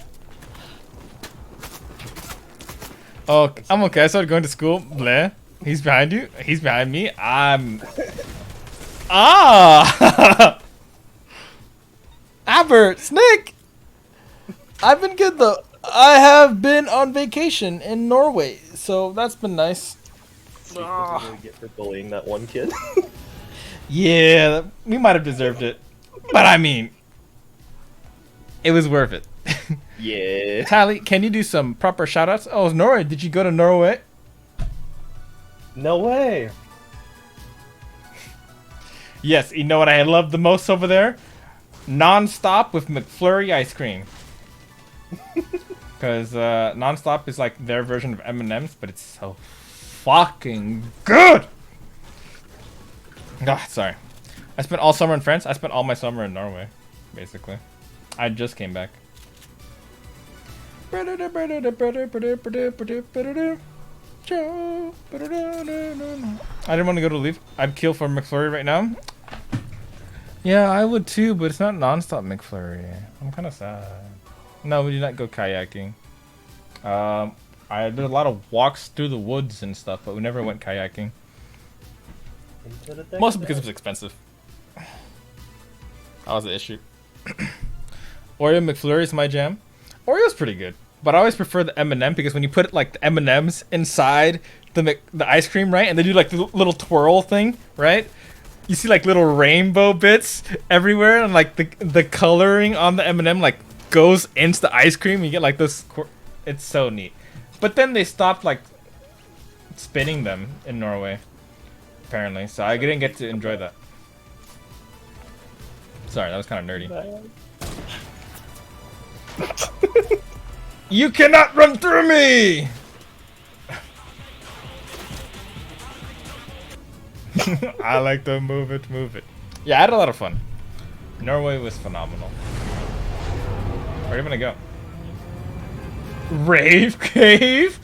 Oh, I'm okay. I started going to school. Bleh. He's behind you. He's behind me. I'm... Ah! Albert! Snake! I've been good, though. I have been on vacation in Norway, so that's been nice. See, what did we get for bullying that one kid? Yeah, we might have deserved it. But I mean... It was worth it. Yeah. Tally, can you do some proper shoutouts? Oh, Norway. Did you go to Norway? No way. Yes, you know what I love the most over there? Non-stop with McFlurry ice cream. Because Non-stop is like their version of M&M's, but it's so fucking good! Ah, sorry. I spent all summer in France. I spent all my summer in Norway, basically. I just came back. I didn't want to go to leave. I'd kill for McFlurry right now. Yeah, I would too, but it's not non-stop McFlurry. I'm kind of sad. No, we did not go kayaking. I did a lot of walks through the woods and stuff, but we never went kayaking. Mostly because it was expensive. That was the issue. Oreo McFlurry is my jam. Oreo's pretty good, but I always prefer the M&M because when you put like the M&Ms inside the ice cream, right, and they do like the little twirl thing, right? You see like little rainbow bits everywhere, and like the coloring on the M&M like goes into the ice cream. You get like this. It's so neat. But then they stopped like spinning them in Norway, apparently. So I didn't get to enjoy that. Sorry, that was kind of nerdy. You cannot run through me! I like to move it, move it. Yeah, I had a lot of fun. Norway was phenomenal. Where are you gonna go? Rave cave?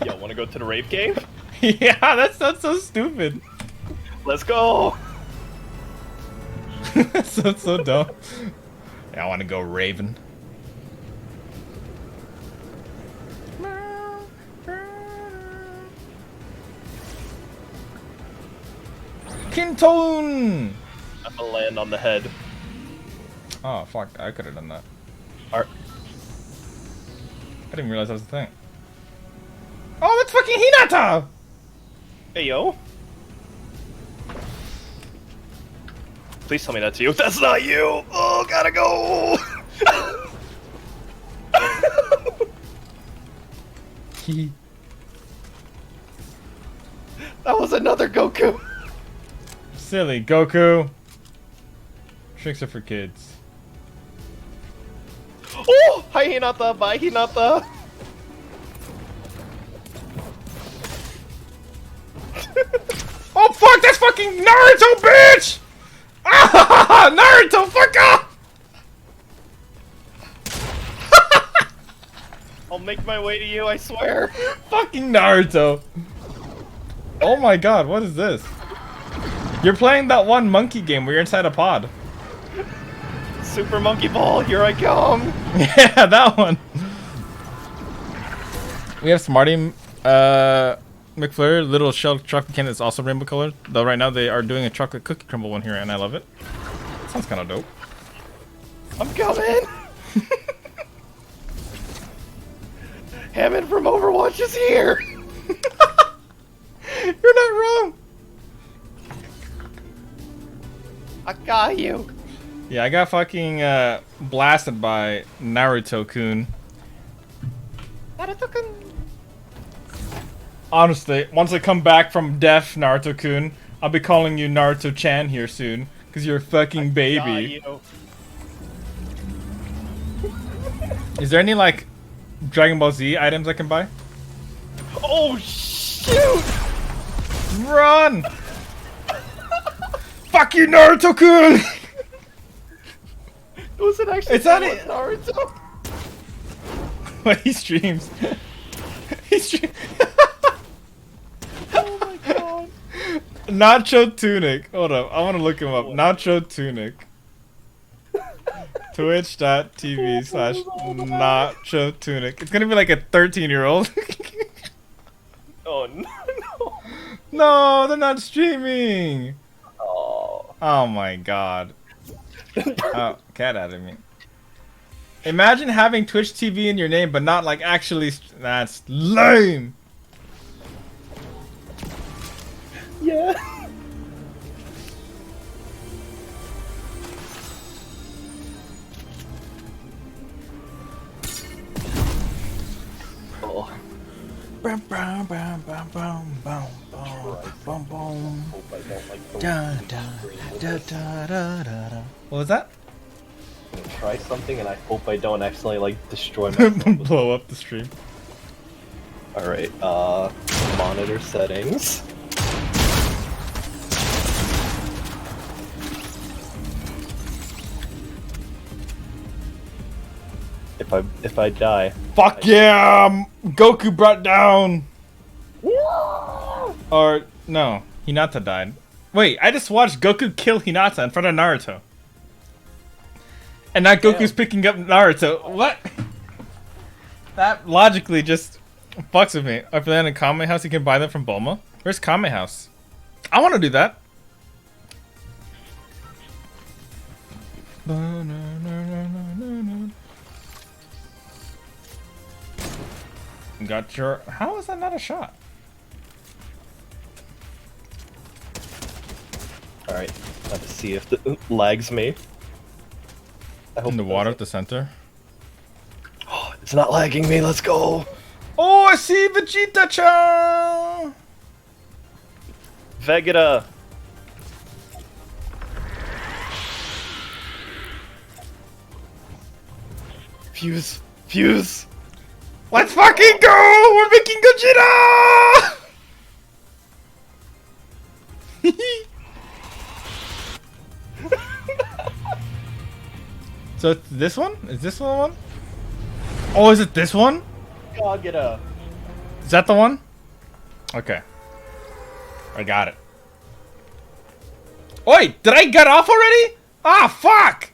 Yo, wanna go to the rave cave? Yeah, that sounds so stupid. Let's go! so dumb. Yeah, I wanna go raving. Kintone! I'm gonna land on the head. Oh, fuck. I could have done that. Art. I didn't realize that was a thing. Oh, that's fucking Hinata! Hey, yo. Please tell me that's you. That's not you! Oh, gotta go! That was another Goku! Silly Goku. Tricks are for kids. Oh! Hi, Hinata! Bye, Hinata! Oh fuck, that's fucking Naruto, bitch! Ah, Naruto, fuck off! I'll make my way to you, I swear! Fucking Naruto. Oh my god, what is this? You're playing that one monkey game where you're inside a pod. Super Monkey Ball, here I come! Yeah, that one. We have Smarty McFlurry, little shell chocolate candy that's also rainbow colored. Though right now they are doing a chocolate cookie crumble one here and I love it. Sounds kind of dope. I'm coming! Hammond from Overwatch is here! You're not wrong! I got you! Yeah, I got fucking blasted by Naruto-kun. Naruto-kun! Honestly, once I come back from death, Naruto-kun, I'll be calling you Naruto-chan here soon. Cause you're a fucking baby. Is there any, like, Dragon Ball Z items I can buy? Oh, shoot! Run! Fuck you, Naruto-kun! Was it actually It's not it. Naruto? What he streams. He streams. Oh my god. Nacho Tunic. Hold up, I want to look him up. Nacho Tunic. Twitch.tv/Nacho Tunic. It's gonna be like a 13-year-old. Oh no, no. No, they're not streaming. Oh. Oh my god. Oh, cat out of me. Imagine having Twitch TV in your name, but not like actually. That's lame. Yeah. Oh. Bum, bum, bum, bum, bum, bum, bum, bum. Hope I don't like the Da, da, da, da, da, da, da. What was that? I'm gonna try something and I hope I don't accidentally like destroy myself. Blow up the stream. Alright, monitor settings. If I die. Fuck yeah! Goku brought down. Or no, Hinata died. Wait, I just watched Goku kill Hinata in front of Naruto. And now Goku's picking up Naruto. What? That logically just fucks with me. If they're in a Kame house, you can buy them from Bulma. Where's Kame house? I want to do that. Got your. How is that not a shot? Alright, let's see if the lags me. I hope In the it water doesn't. at the center. Oh, it's not lagging me, let's go! Oh, I see Vegeta-chan! Vegeta! Fuse! Fuse! Let's fucking go! We're making Gogeta! So it's this one? Is this the one? Oh, is it this one? Gogeta! Is that the one? Okay. I got it. Oi! Did I get off already? Ah, fuck!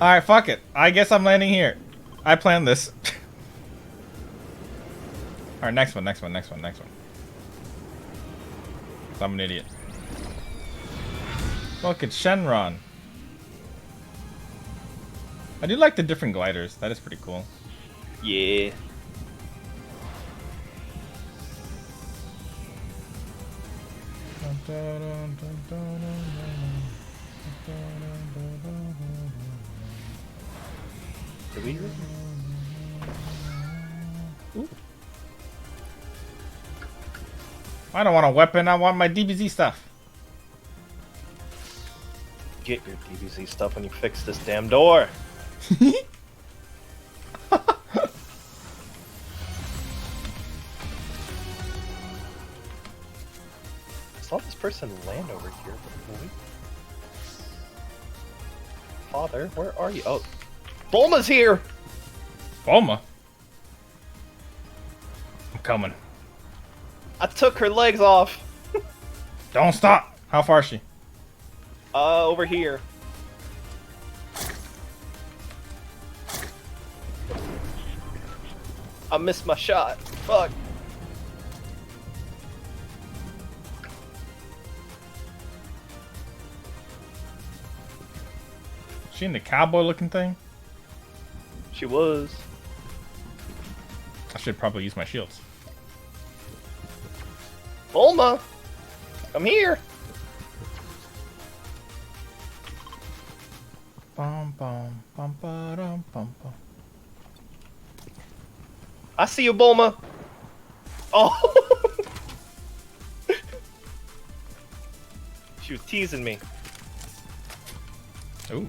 Alright, fuck it. I guess I'm landing here. I planned this. Alright, next one. I'm an idiot. Look, it's Shenron. I do like the different gliders. That is pretty cool. Yeah. Did we? Ooh. I don't want a weapon. I want my DBZ stuff. Get your DBZ stuff when you fix this damn door. I saw this person land over here. Wait. Father, where are you? Oh, Bulma's here. Bulma? I'm coming. I took her legs off. Don't stop. How far is she? Over here. I missed my shot. Fuck. She in the cowboy looking thing? She was. I should probably use my shields. Bulma, come here. Bum, bum, bum, ba-dum, bum, bum. I see you, Bulma. Oh. She was teasing me. Ooh.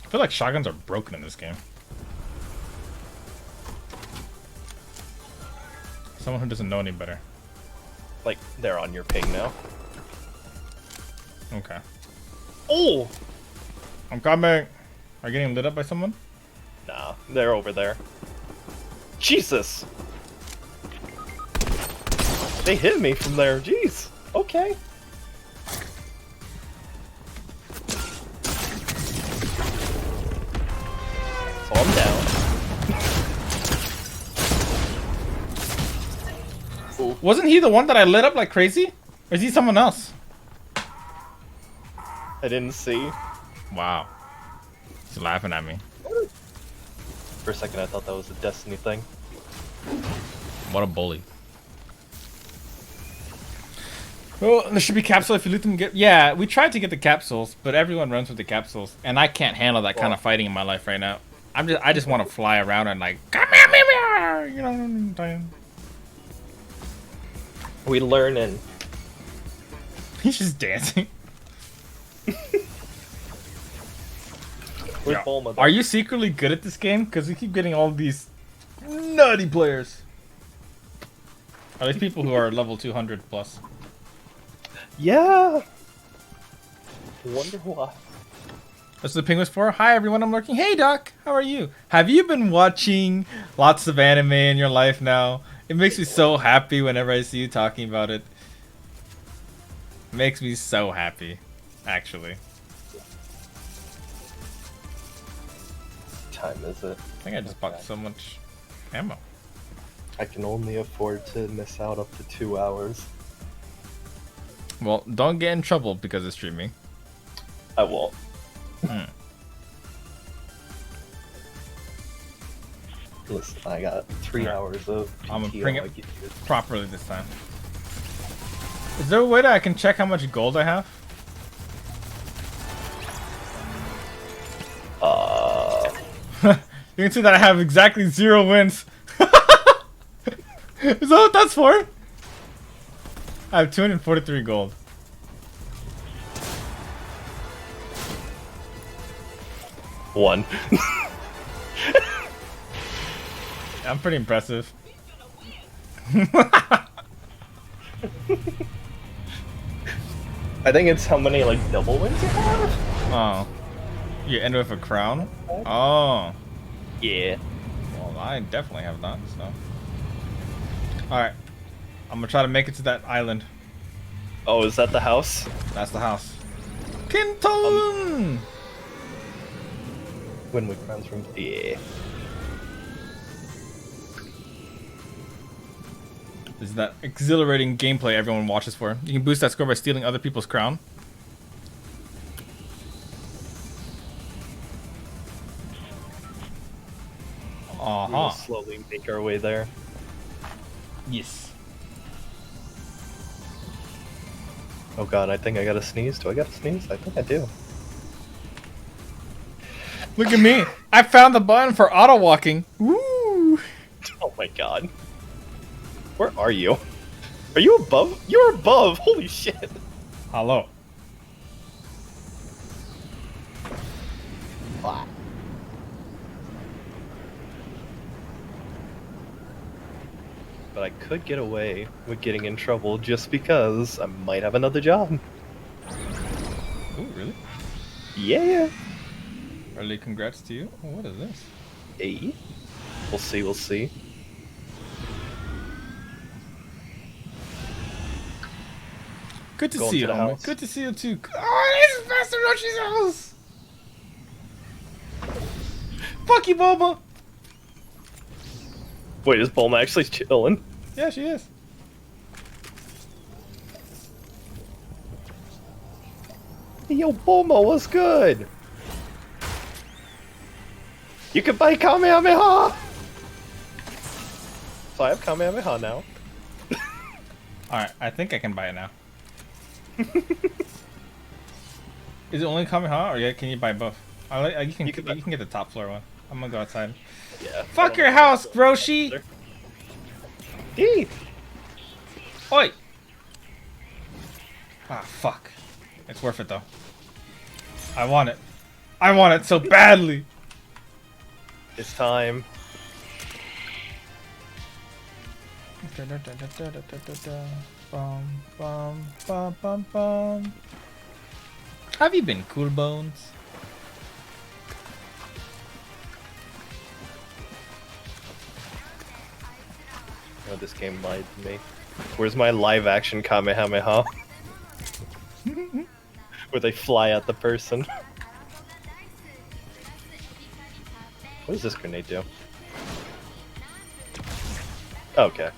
I feel like shotguns are broken in this game. Someone who doesn't know any better. Like, they're on your ping now. Okay. Oh! I'm coming. Are you getting lit up by someone? Nah, they're over there. Jesus! They hit me from there. Jeez. Okay. So I'm down. Wasn't he the one that I lit up like crazy? Or is he someone else? I didn't see. Wow. He's laughing at me. For a second, I thought that was a Destiny thing. What a bully. Well, there should be capsule if you loot them. Yeah, we tried to get the capsules, but everyone runs with the capsules, and I can't handle that kind of fighting in my life right now. I just want to fly around and like, come here, you know what I'm saying? We learning. He's just dancing. Where's Bulma, though? Are you secretly good at this game? Because we keep getting all these nutty players. Are these people who are level 200 plus? Yeah. Wonder why. That's what the penguin's for. Hi everyone, I'm lurking. Hey Doc, how are you? Have you been watching lots of anime in your life now? It makes me so happy whenever I see you talking about it. It makes me so happy, actually. What time is it? I think I just bought so much ammo. I can only afford to miss out up to 2 hours. Well, don't get in trouble because of streaming. I won't. Listen, I got 3 hours of PTO. I'm gonna bring it properly this time. Is there a way that I can check how much gold I have? You can see that I have exactly 0 wins. Is that what that's for? I have 243 gold. One. I'm pretty impressive. I think it's how many like double wins you have. Oh. You end with a crown? Oh. Yeah. Well, I definitely have that, so. Alright. I'm gonna try to make it to that island. Oh, is that the house? That's the house. Kinton! When we friends from yeah. This is that exhilarating gameplay everyone watches for. You can boost that score by stealing other people's crown. We will Uh-huh. slowly make our way there. Yes. Oh god, I think I gotta sneeze. Do I gotta sneeze? I think I do. Look at me. I found the button for auto walking. Woo! Oh my god. Where are you? Are you above? You're above! Holy shit! Hello. Wow. But I could get away with getting in trouble just because I might have another job. Ooh, really? Yeah! Early congrats to you. Oh, what is this? Hey. We'll see, we'll see. Good to Going see to you, the homie. house. Good to see you too. Oh, this is Master Roshi's house! Fuck you, Boba! Wait, is Bulma actually chilling? Yeah, she is. Hey, yo, Bulma, what's good? You can buy Kamehameha! So I have Kamehameha now. Alright, I think I can buy it now. Is it only Kamehameha, or can you buy both? You can get the top floor one. I'm gonna go outside. Yeah. Fuck your house, Roshi! Hey! Oi! Ah, fuck. It's worth it though. I want it. I want it so badly! It's time. Have you been Cool Bones? Oh, this game lied to me. Where's my live action Kamehameha? Where they fly at the person. What does this grenade do? Okay.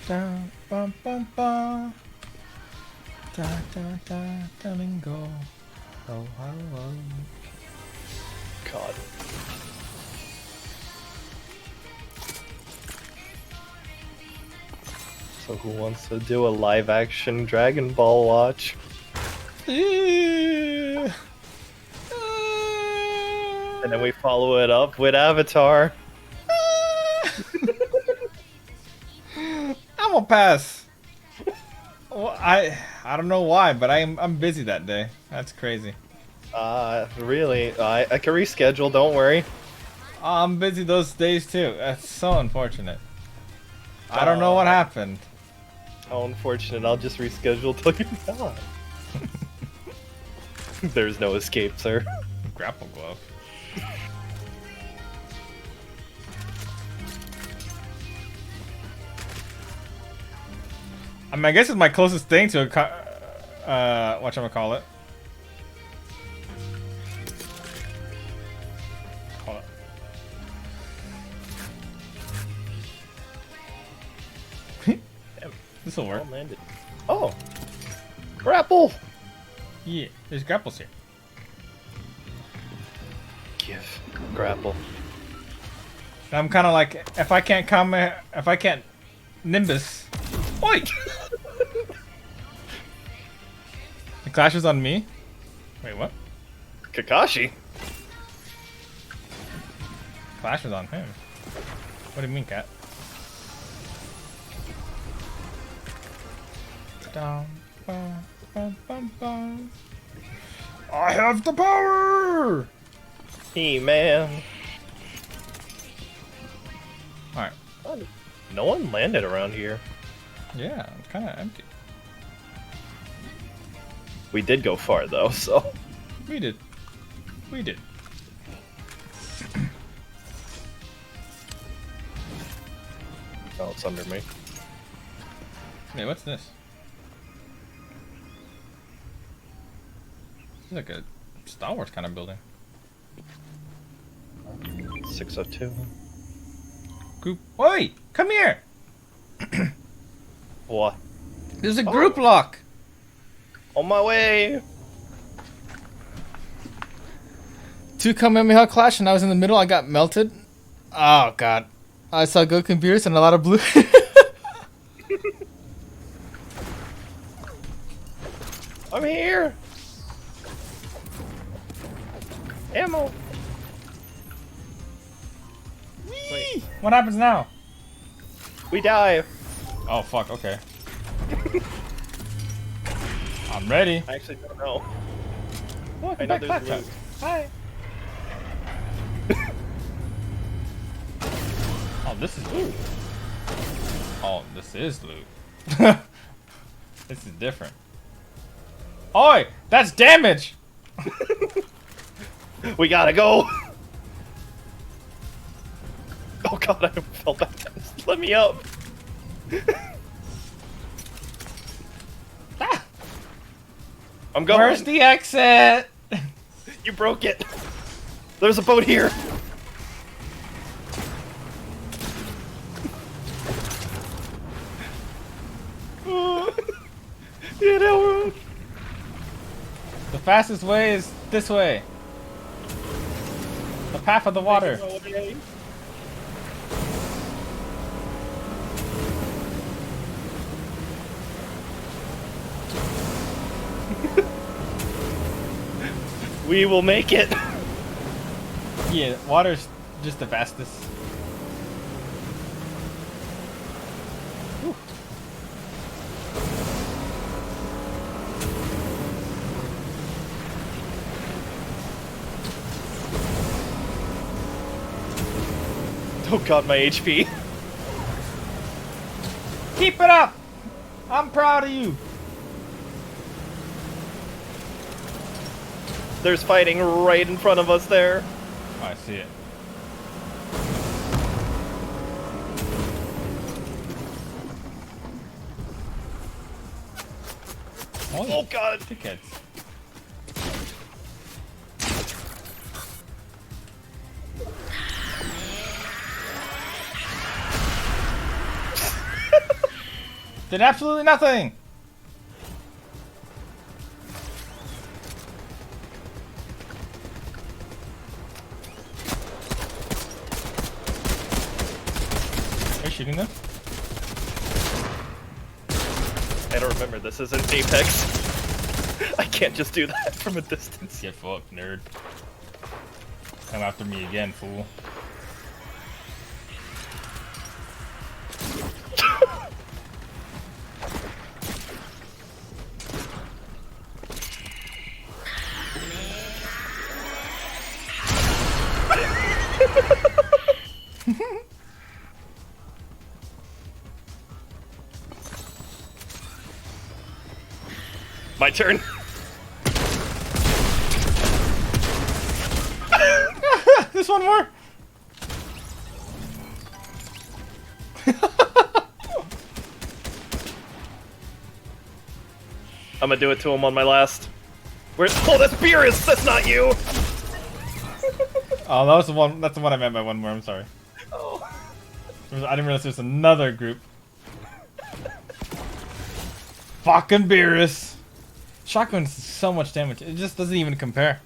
Come and go. Oh, oh, oh. God. So who wants to do a live action Dragon Ball watch? And And then we follow it up with Avatar. I'm gonna pass. Well, I don't know why, but I'm busy that day. That's crazy. Really? I can reschedule, don't worry. I'm busy those days too. That's so unfortunate. I don't know what happened. How unfortunate, I'll just reschedule till you're not. There's no escape, sir. Grapple glove. I mean, I guess it's my closest thing to a whatchamacallit. Hold up. This'll work. Well landed. Oh! Grapple! Yeah, there's grapples here. Give. Grapple. And I'm kind of like, if I can't Nimbus. Oi! The clash is on me? Wait, what? Kakashi? Clash is on him. What do you mean, cat? Dum, bum, bum, bum, bum. I have the power! Hey, man. Alright. No one landed around here. Yeah, it's kind of empty. We did go far, though, so... We did. We did. Oh, it's under me. Wait, what's this? This is like a Star Wars kind of building. 602. Group. Oi! Come here! What? There's a group lock! On my way! Two Kamehameha clash and I was in the middle. I got melted. Oh god. I saw Goku and Beerus and a lot of blue. I'm here. Ammo. Wait. What happens now? We die. Oh fuck, okay. I'm ready. I actually don't know. Welcome I know back, there's Clap loot. Hi. Oh, this is loot. Oh, this is loot. This is different. Oi! That's damage! We gotta go. Oh god, I fell back down. Let me up. Ah! I'm going. Where's the exit? You broke it. There's a boat here. Yeah, no. The fastest way is this way. The path of the water. We will make it. Yeah, water's just the fastest. Whew. Oh god, my HP. Keep it up! I'm proud of you. There's fighting right in front of us there. Oh, I see it. Oh god. Dickheads. Did absolutely nothing. Are you shooting them? I don't remember, this isn't Apex. I can't just do that from a distance. Get fucked, nerd. Come after me again, fool. My turn. This one more. I'm gonna do it to him on my last. Where's? Oh, that's Beerus. That's not you. Oh, that was the one. That's the one I meant by one more. I'm sorry. Oh. I didn't realize there's another group. Fucking Beerus. Shotgun's so much damage. It just doesn't even compare.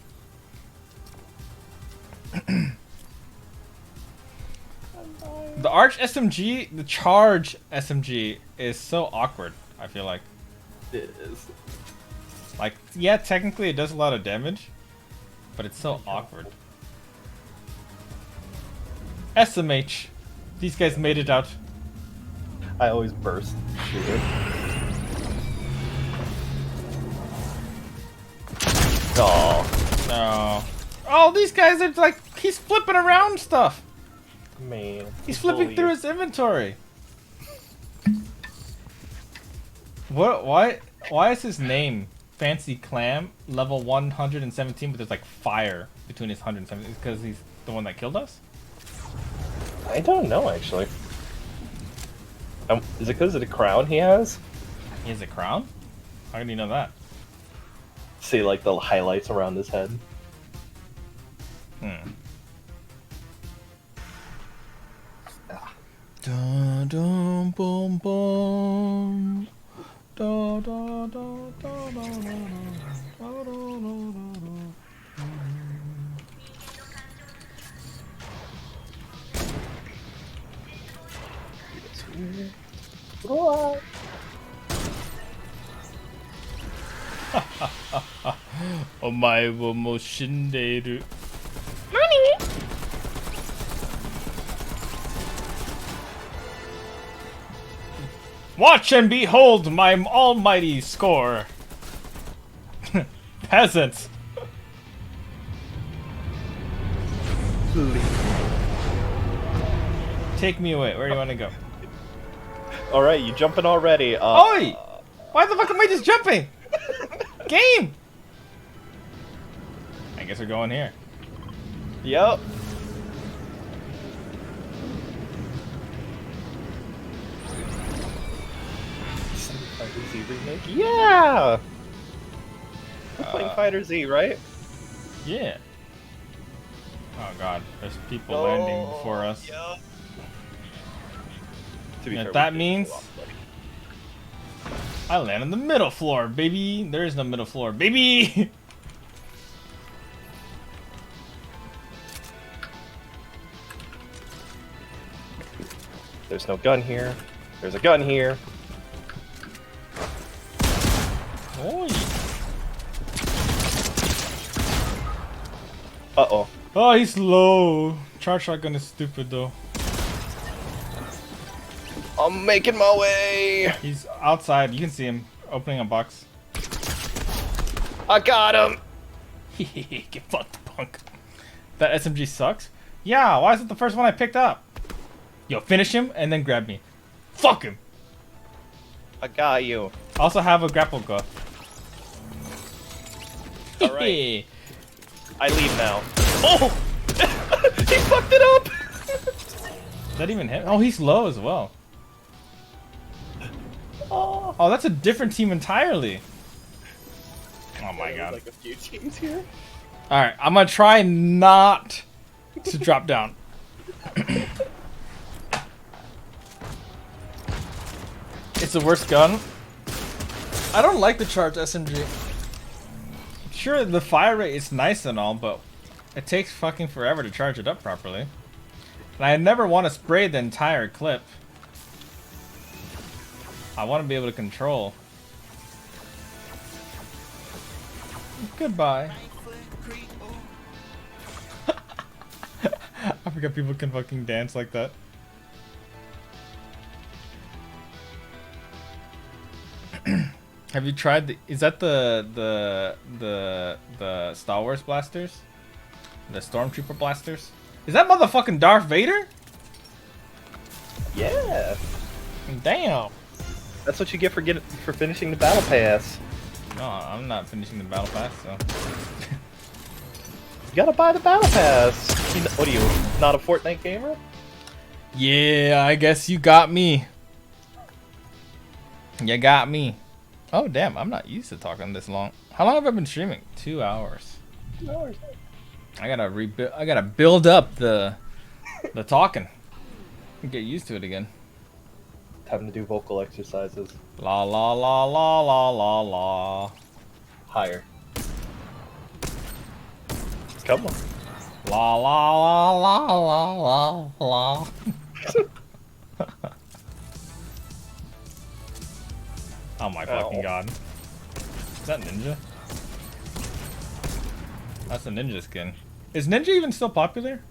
The Arch SMG, the Charge SMG is so awkward, I feel like. It is. Like, yeah, technically it does a lot of damage, but it's so awkward. SMH. These guys made it out. I always burst. Shooter. Oh. No. Oh, these guys are like, he's flipping around stuff. Man. He's flipping through his inventory. What? Why is his name Fancy Clam level 117? But there's like fire between his 117. Because he's the one that killed us. I don't know actually. Is it because of the crown he has? He has a crown? How do you know that? See, like the highlights around his head. Hmm. Dun dun boom boom. Da da da da da da da da da da da. my wo mo shinderu. Watch and behold my almighty score. Peasants. Take me away. Where do you want to go? Alright, you jumping already. Oi! Why the fuck am I just jumping? Game! I guess we're going here. Yep. Fighter Z remake? Yeah! We're playing Fighter Z, right? Yeah. Oh god, there's people landing before us. Yeah. To You know fair, what that we did means? go off, buddy. I land on the middle floor, baby! There is no middle floor, baby! There's no gun here. There's a gun here. Oi. Uh-oh. Oh, he's low. Charge shotgun is stupid though. I'm making my way! He's outside. You can see him opening a box. I got him! Get fucked, punk. That SMG sucks? Yeah, why is it the first one I picked up? Yo, finish him and then grab me. Fuck him! I got you. I also have a grapple gun. Alright. I leave now. Oh! He fucked it up! Is that even him? Oh, he's low as well. Oh, that's a different team entirely. Oh my There's god. like a few teams here. Alright, I'm gonna try not to drop down. It's the worst gun. I don't like the charged SMG. Sure, the fire rate is nice and all, but it takes fucking forever to charge it up properly. And I never want to spray the entire clip. I want to be able to control. Goodbye. I forgot people can fucking dance like that. Have you tried the? Is that the Star Wars blasters? The Stormtrooper blasters? Is that motherfucking Darth Vader? Yeah. Damn. That's what you get for finishing the battle pass. No, I'm not finishing the battle pass, so. You gotta buy the battle pass. What are you, not a Fortnite gamer? Yeah, I guess you got me. You got me. Oh damn, I'm not used to talking this long. How long have I been streaming? 2 hours. 2 hours. I gotta rebuild. I gotta build up the talking. Get used to it again. Time to do vocal exercises. La la la la la la la. Higher. Come on. La la la la la la la. Oh my fucking Ow. god. Is that ninja? That's a ninja skin. Is ninja even still popular?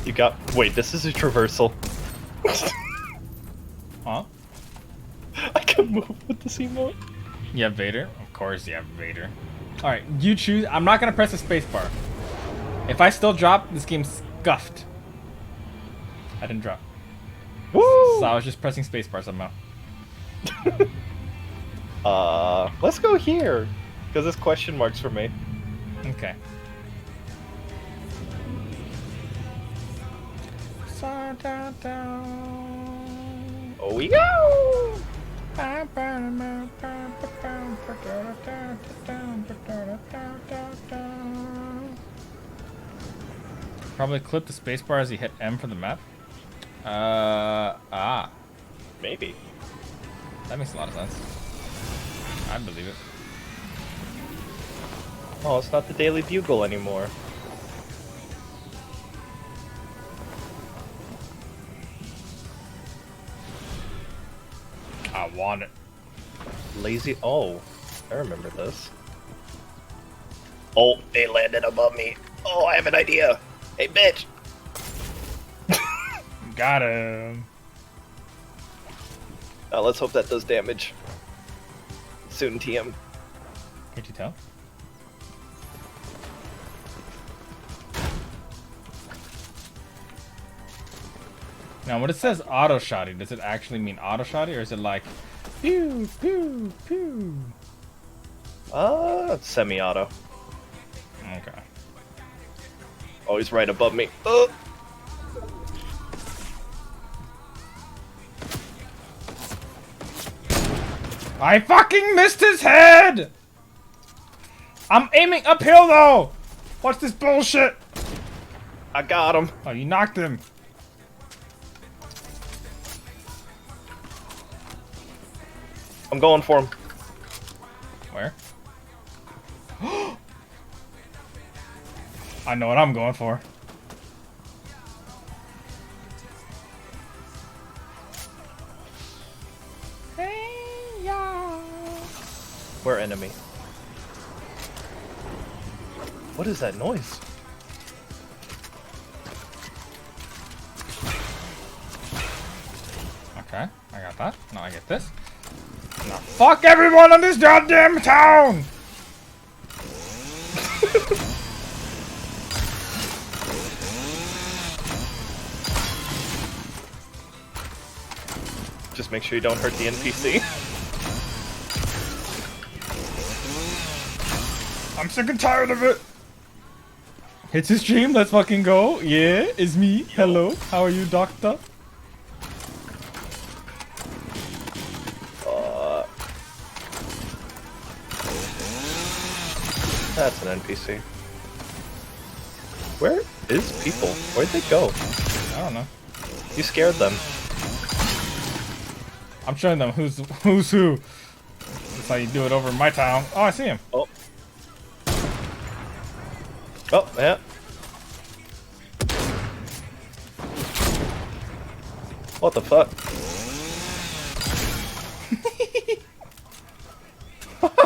You got. Wait, this is a traversal. Huh? I can move with this emote. You have Vader? Of course you have Vader. Alright, you choose. I'm not gonna press the spacebar. If I still drop, this game's scuffed. I didn't drop. Woo! So I was just pressing spacebar somehow. Let's go here. Because this question marks for me. Okay. Oh, we go! Probably clip the spacebar as you hit M for the map. Maybe. That makes a lot of sense. I believe it. Oh, it's not the Daily Bugle anymore. I want it. Lazy. Oh, I remember this. Oh, they landed above me. Oh, I have an idea. Hey, bitch. Got him. Let's hope that does damage. Soon, TM. Can't you tell? Now, when it says auto shotty, does it actually mean auto shotty, or is it like pew pew pew? Semi-auto. Okay. Oh, he's right above me. I fucking missed his head! I'm aiming uphill though! What's this bullshit? I got him. Oh, you knocked him. I'm going for him. Where? I know what I'm going for. We're enemy. What is that noise? Okay, I got that. Now I get this. Now fuck everyone in this goddamn town! Just make sure you don't hurt the NPC. I'm sick and tired of it! It's a stream, let's fucking go. Yeah, it's me. Hello, how are you, doctor? That's an NPC. Where is people? Where'd they go? I don't know. You scared them. I'm showing them who's who. That's how you do it over in my town. Oh, I see him. Oh. Oh, yeah. What the fuck?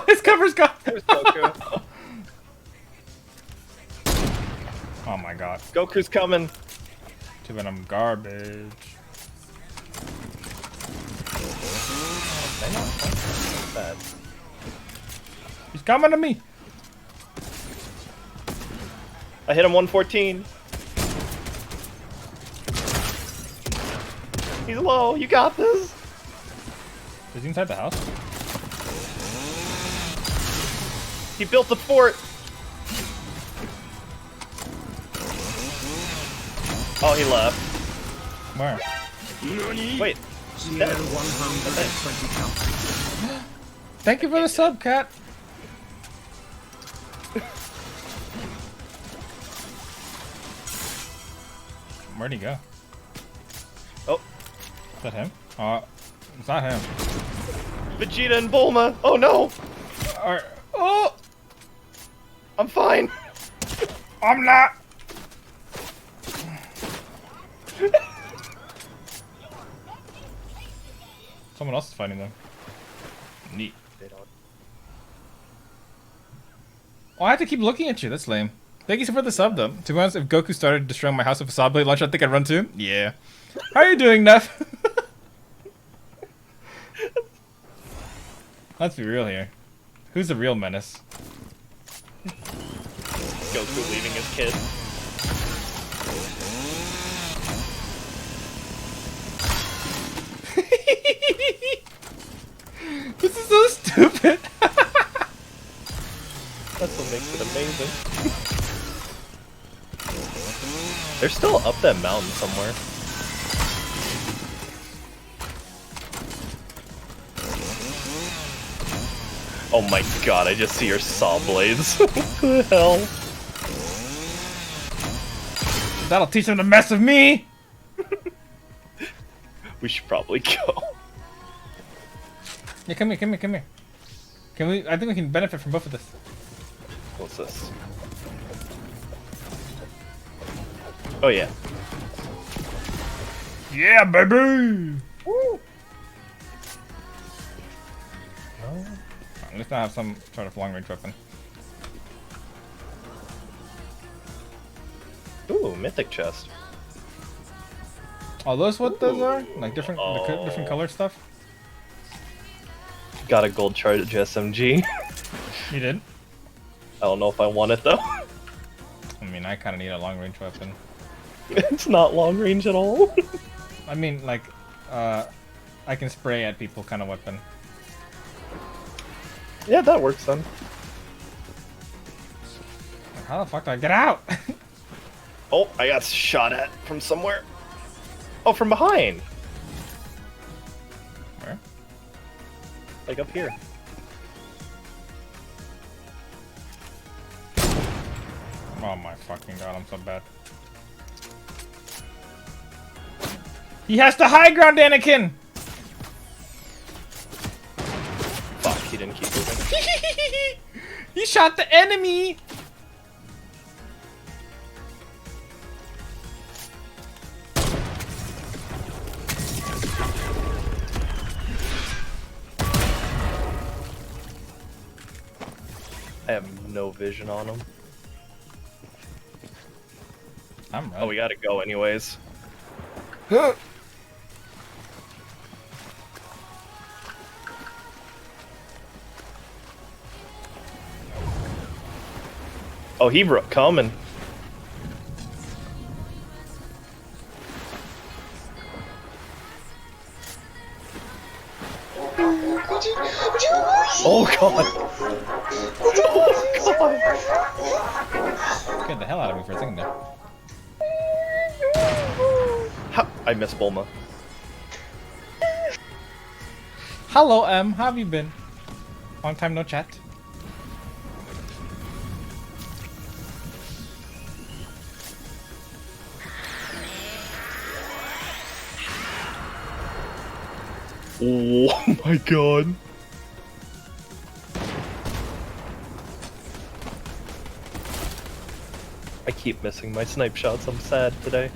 His cover's gone. There's Goku. Oh my god. Goku's coming. Too bad I'm garbage. I know. That's bad. He's coming to me. I hit him 114. He's low. You got this. Is he inside the house? He built the fort. Oh, he left. Where? Wait. Zero 120 count. Thank you for the sub, cat. Where'd he go? Oh, Is that him? It's not him. Vegeta and Bulma. Oh no. Oh! I'm fine. I'm not! Someone else is fighting them. Neat. They don't. Oh, I have to keep looking at you. That's lame. Thank you for the sub, though. To be honest, if Goku started destroying my house with a saw blade launcher, I think I'd run to him. Yeah. How are you doing, Neff? Let's be real here. Who's the real menace? Goku leaving his kid. This is so stupid. That's what makes it amazing. They're still up that mountain somewhere. Oh my god, I just see your saw blades. What the hell? That'll teach them to mess with me. We should probably go. Yeah, come here, come here, come here. Can we? I think we can benefit from both of this. What's this? Oh yeah. Yeah, baby. Woo. At least I have some sort of long-range weapon. Ooh, mythic chest. Oh, those what those are? Like different Oh. different color stuff? Got a gold charge SMG. You did? I don't know if I want it though. I mean, I kind of need a long range weapon. It's not long range at all. I mean, like, I can spray at people kind of weapon. Yeah, that works then. How the fuck do I get out? Oh, I got shot at from somewhere. Oh, from behind. Where? Like up here. Oh my fucking god, I'm so bad. He has the high ground, Anakin! Fuck, he didn't keep moving. He shot the enemy! I have no vision on him. I'm right. Oh, we gotta go anyways. Oh, he coming. Oh god. Oh god. Scared the hell out of me for a second there. I miss Bulma. Hello, How have you been? Long time no chat. Oh my god. I keep missing my snipe shots. I'm sad today.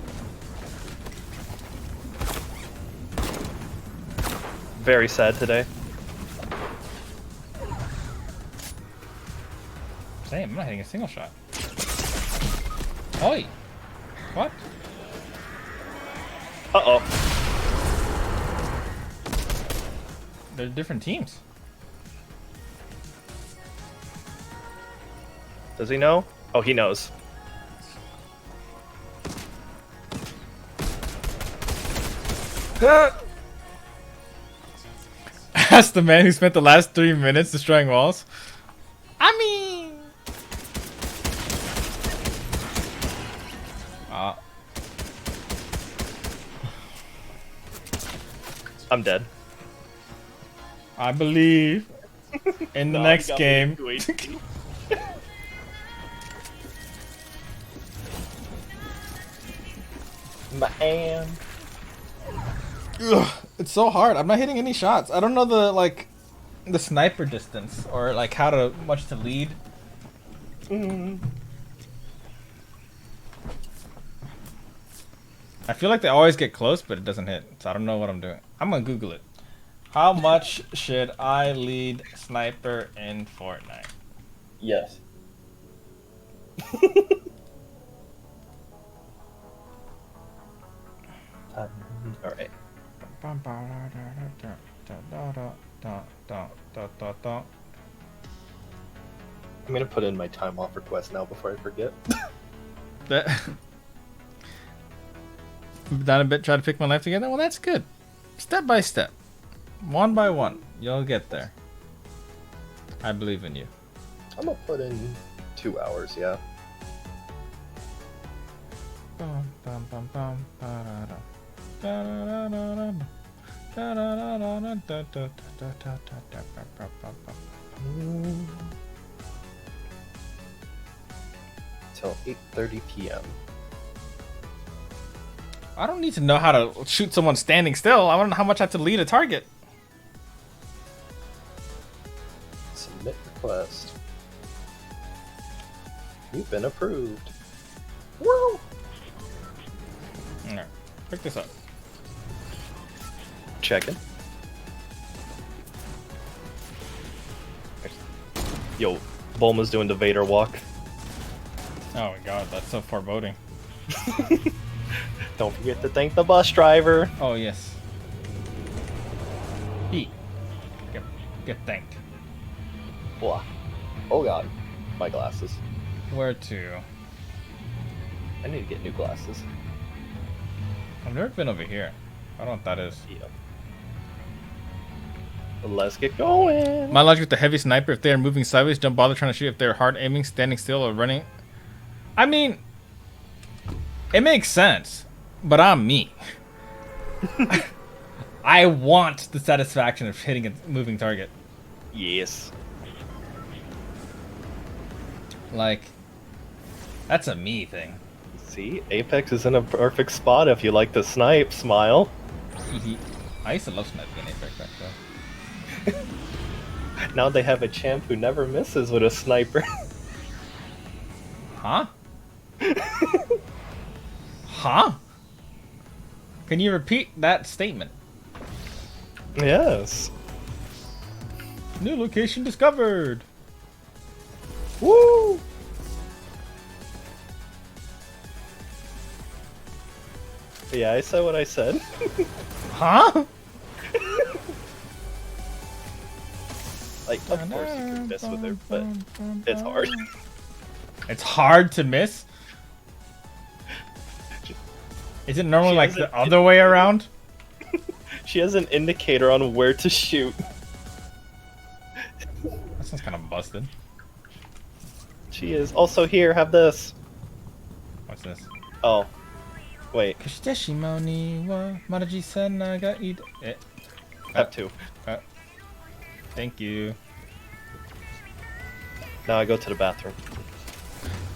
Very sad today. Same, I'm not hitting a single shot. Oi! What? Uh-oh. They're different teams. Does he know? Oh, he knows. Ask the man who spent the last 3 minutes destroying walls. I mean... I'm dead. I believe in the No, next he got game. me to 280. Man. Ugh, it's so hard. I'm not hitting any shots. I don't know the sniper distance or like how much to lead. I feel like they always get close, but it doesn't hit. So I don't know what I'm doing. I'm gonna Google it. How much should I lead sniper in Fortnite? Yes. Alright. I'm gonna put in my time off request now before I forget. Done a bit, try to pick my life together. Well, that's good. Step by step, one by one, you'll get there. I believe in you. I'm gonna put in 2 hours, yeah. Till 8:30 p.m. I don't need to know how to shoot someone standing still. I want to know how much I have to lead a target. Submit request. You've been approved. Woo! Alright, pick this up. Checking. Yo, Bulma's doing the Vader walk. Oh my god, that's so foreboding. Don't forget to thank the bus driver. Oh yes. Eat. Get thanked. Blah. Oh god. My glasses. Where to? I need to get new glasses. I've never been over here. I don't know what that is. Yep. Let's get going. My logic with the heavy sniper, if they are moving sideways, don't bother trying to shoot if they're hard aiming, standing still, or running. I mean, it makes sense, but I'm me. I want the satisfaction of hitting a moving target. Yes. Like, that's a me thing. See, Apex is in a perfect spot if you like to snipe. Smile. I used to love sniping in Apex back then. Now they have a champ who never misses with a sniper. Huh? Huh? Can you repeat that statement? Yes. New location discovered. Woo! Yeah, I said what I said. Huh? Like, of course you can miss with it, but it's hard. It's hard to miss? Is it normally She like has the an other way around? She has an indicator on where to shoot. That sounds kind of busted. She is. Also, here, have this. What's this? Oh. Wait, have two. Thank you. Now I go to the bathroom.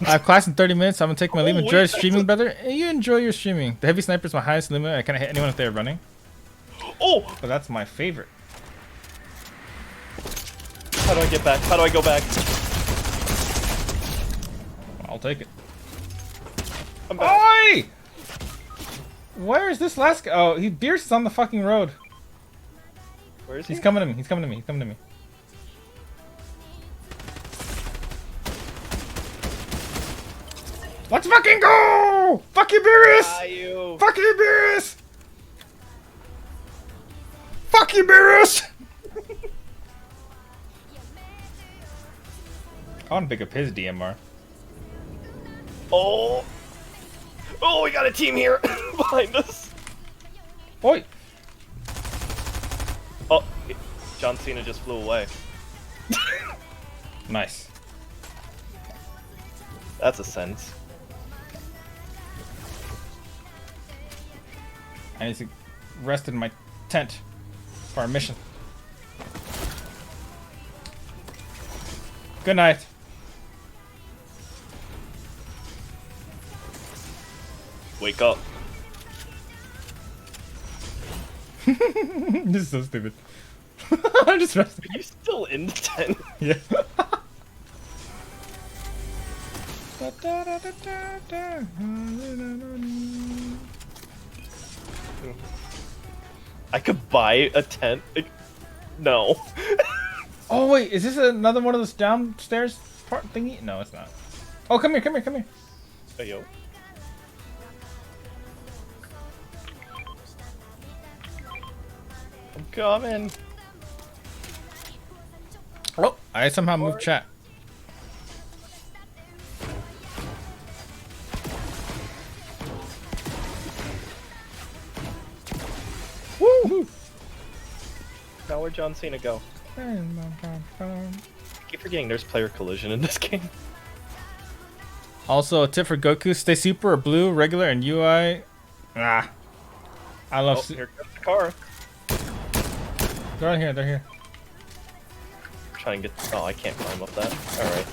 I have class in 30 minutes. I'm gonna take my leave. Oh, Enjoy wait, streaming, that's brother. You enjoy your streaming. The heavy sniper is my highest limit. I can't hit anyone if they're running. Oh! But that's my favorite. How do I get back? How do I go back? I'll take it. I'm back. Oi! Where is this last guy? Oh, Beerus is on the fucking road. Where is he? He's coming to me. He's coming to me. He's coming to me. Let's fucking go! Fuck you, Beerus! You. Fuck you, Beerus! Fuck you, Beerus! I want to pick up his DMR. Oh! Oh, we got a team here behind us. Oi! Oh, John Cena just flew away. Nice. That's a sense. I need to rest in my tent for our mission. Good night. Wake up. This is so stupid. I'm just resting. Are you still in the tent? Yeah. I could buy a tent. No. Oh wait, is this another one of those downstairs part thingy? No, it's not. Oh, come here, come here, come here. Hey, yo. I'm coming. Oh, I somehow moved chat. Woo! Now where'd John Cena go? I keep forgetting there's player collision in this game. Also, a tip for Goku: stay super or blue, regular, and UI. Ah, I love. Oh, here comes the car. They're on here. They're here. Try and get. Oh, I can't climb up that. All right.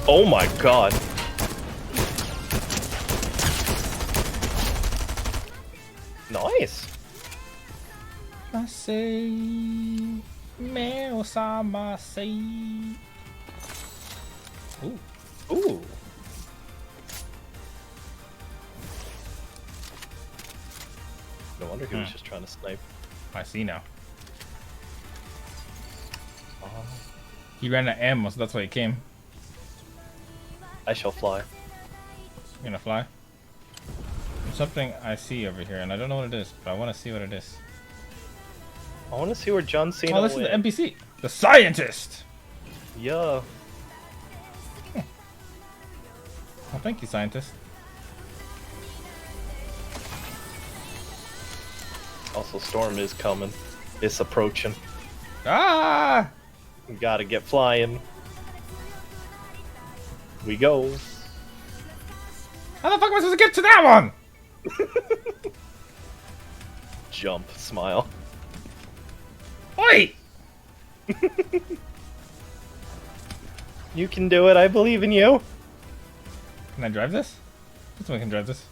Oh my god. Nice. I say, Meo-sama say. Ooh. Ooh. No wonder he was just trying to snipe. I see now. He ran out of ammo, so that's why he came. I shall fly. You're gonna fly? There's something I see over here, and I don't know what it is, but I want to see what it is. I want to see where John Cena Oh, this went. is the NPC. The scientist! Yeah. Oh, thank you, scientist. Also, storm is coming. It's approaching. Ah! We gotta get flying. We go. How the fuck am I supposed to get to that one? Jump. Smile. Oi! You can do it. I believe in you. Can I drive this? Someone can drive this.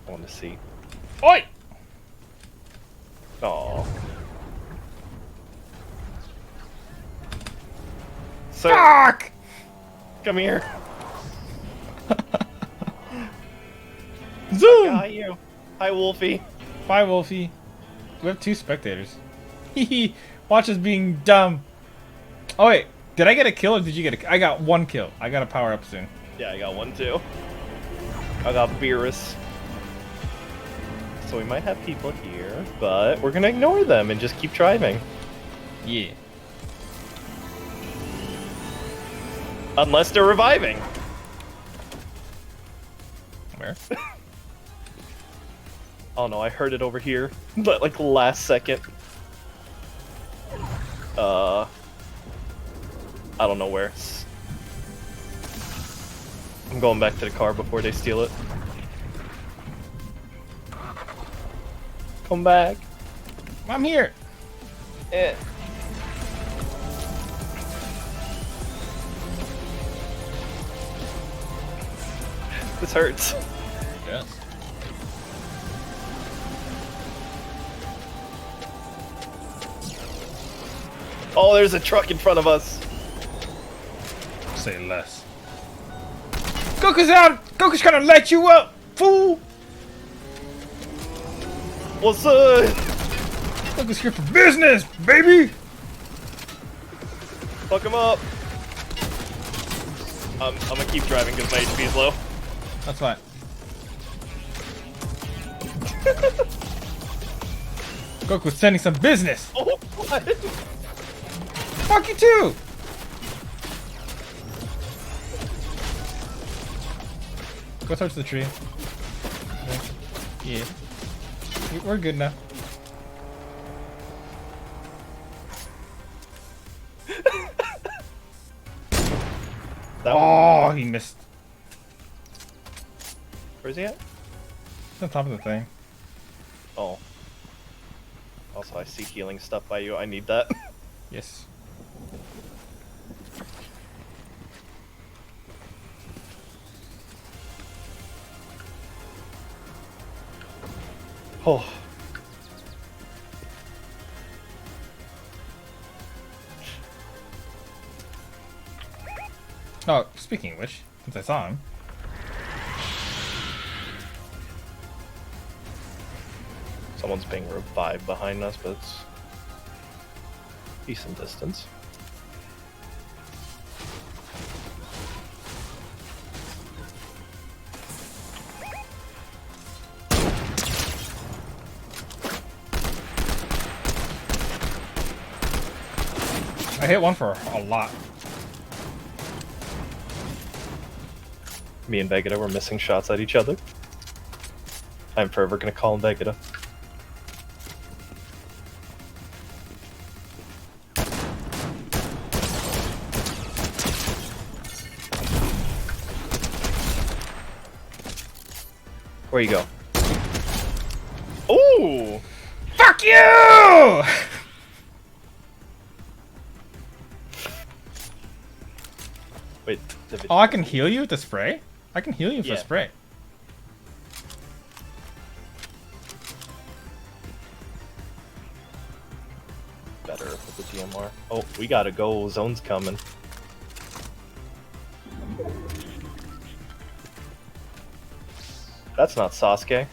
I want to see. Oi! Oh. Sir, Fuck! come here. Zoom! Hi, you. Hi, Wolfie. Bye, Wolfie. We have 2 spectators. Hehe. Watch us being dumb. Oh wait, did I get a kill or did you get a? I got 1 kill. I gotta power up soon. Yeah, I got one too. I got Beerus. So we might have people here, but we're gonna ignore them and just keep driving. Yeah. Unless they're reviving. Where? Oh no, I heard it over here. But like last second. I don't know where. I'm going back to the car before they steal it. Come back. I'm here. Eh. This hurts. Yes. Oh, there's a truck in front of us. Say less. Goku's out! Goku's gonna light you up, fool! What's up? Goku's here for business, baby! Fuck him up. I'm gonna keep driving because my HP is low. That's fine. Goku's sending some business! Oh, what? Fuck you too! Go touch the tree. Yeah. We're good now. Oh, he missed. Where's he at? He's on top of the thing. Oh. Also, I see healing stuff by you. I need that. Yes. Oh. Oh, speaking of which, since I saw him. Someone's being revived behind us, but it's decent distance. I hit one for a lot. Me and Vegeta were missing shots at each other. I'm forever gonna call him Vegeta. Where you go? Ooh! Fuck you! Wait, the Oh, I can heal you with the spray? I can heal you with Yeah. a spray. better with the GMR. Oh, we gotta go. Zone's coming. That's not Sasuke.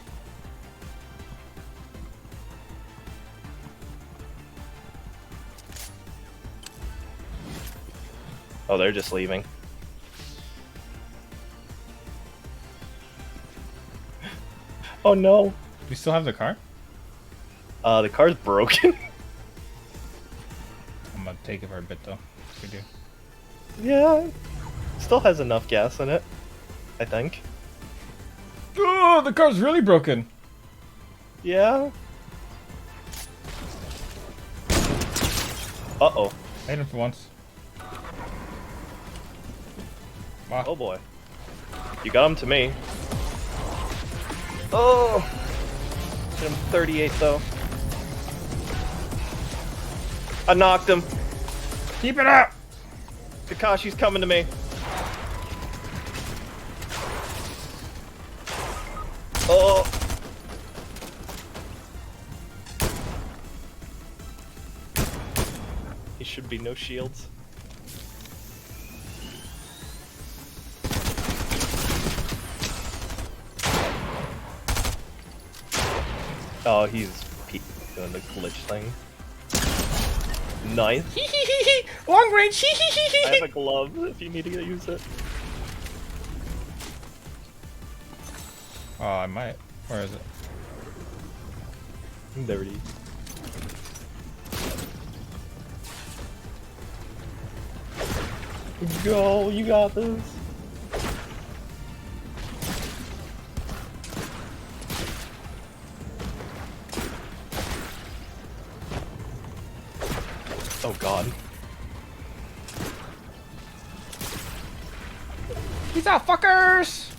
Oh, they're just leaving. Oh no. We still have the car? The car's broken. I'm gonna take it for a bit though. If we do. Yeah. Still has enough gas in it, I think. Oh, the car's really broken. Yeah. Uh-oh. Hit him for once. Wow. Oh boy. You got him to me. Oh! Hit him 38 though. I knocked him. Keep it up! Kakashi's coming to me. Oh! He should be no shields. Oh, he's doing the glitch thing. Nice. Long range. I have a glove if you need to use it. Oh, I might. Where is it? There it is. Go, you got this. Oh god. Peace out, fuckers!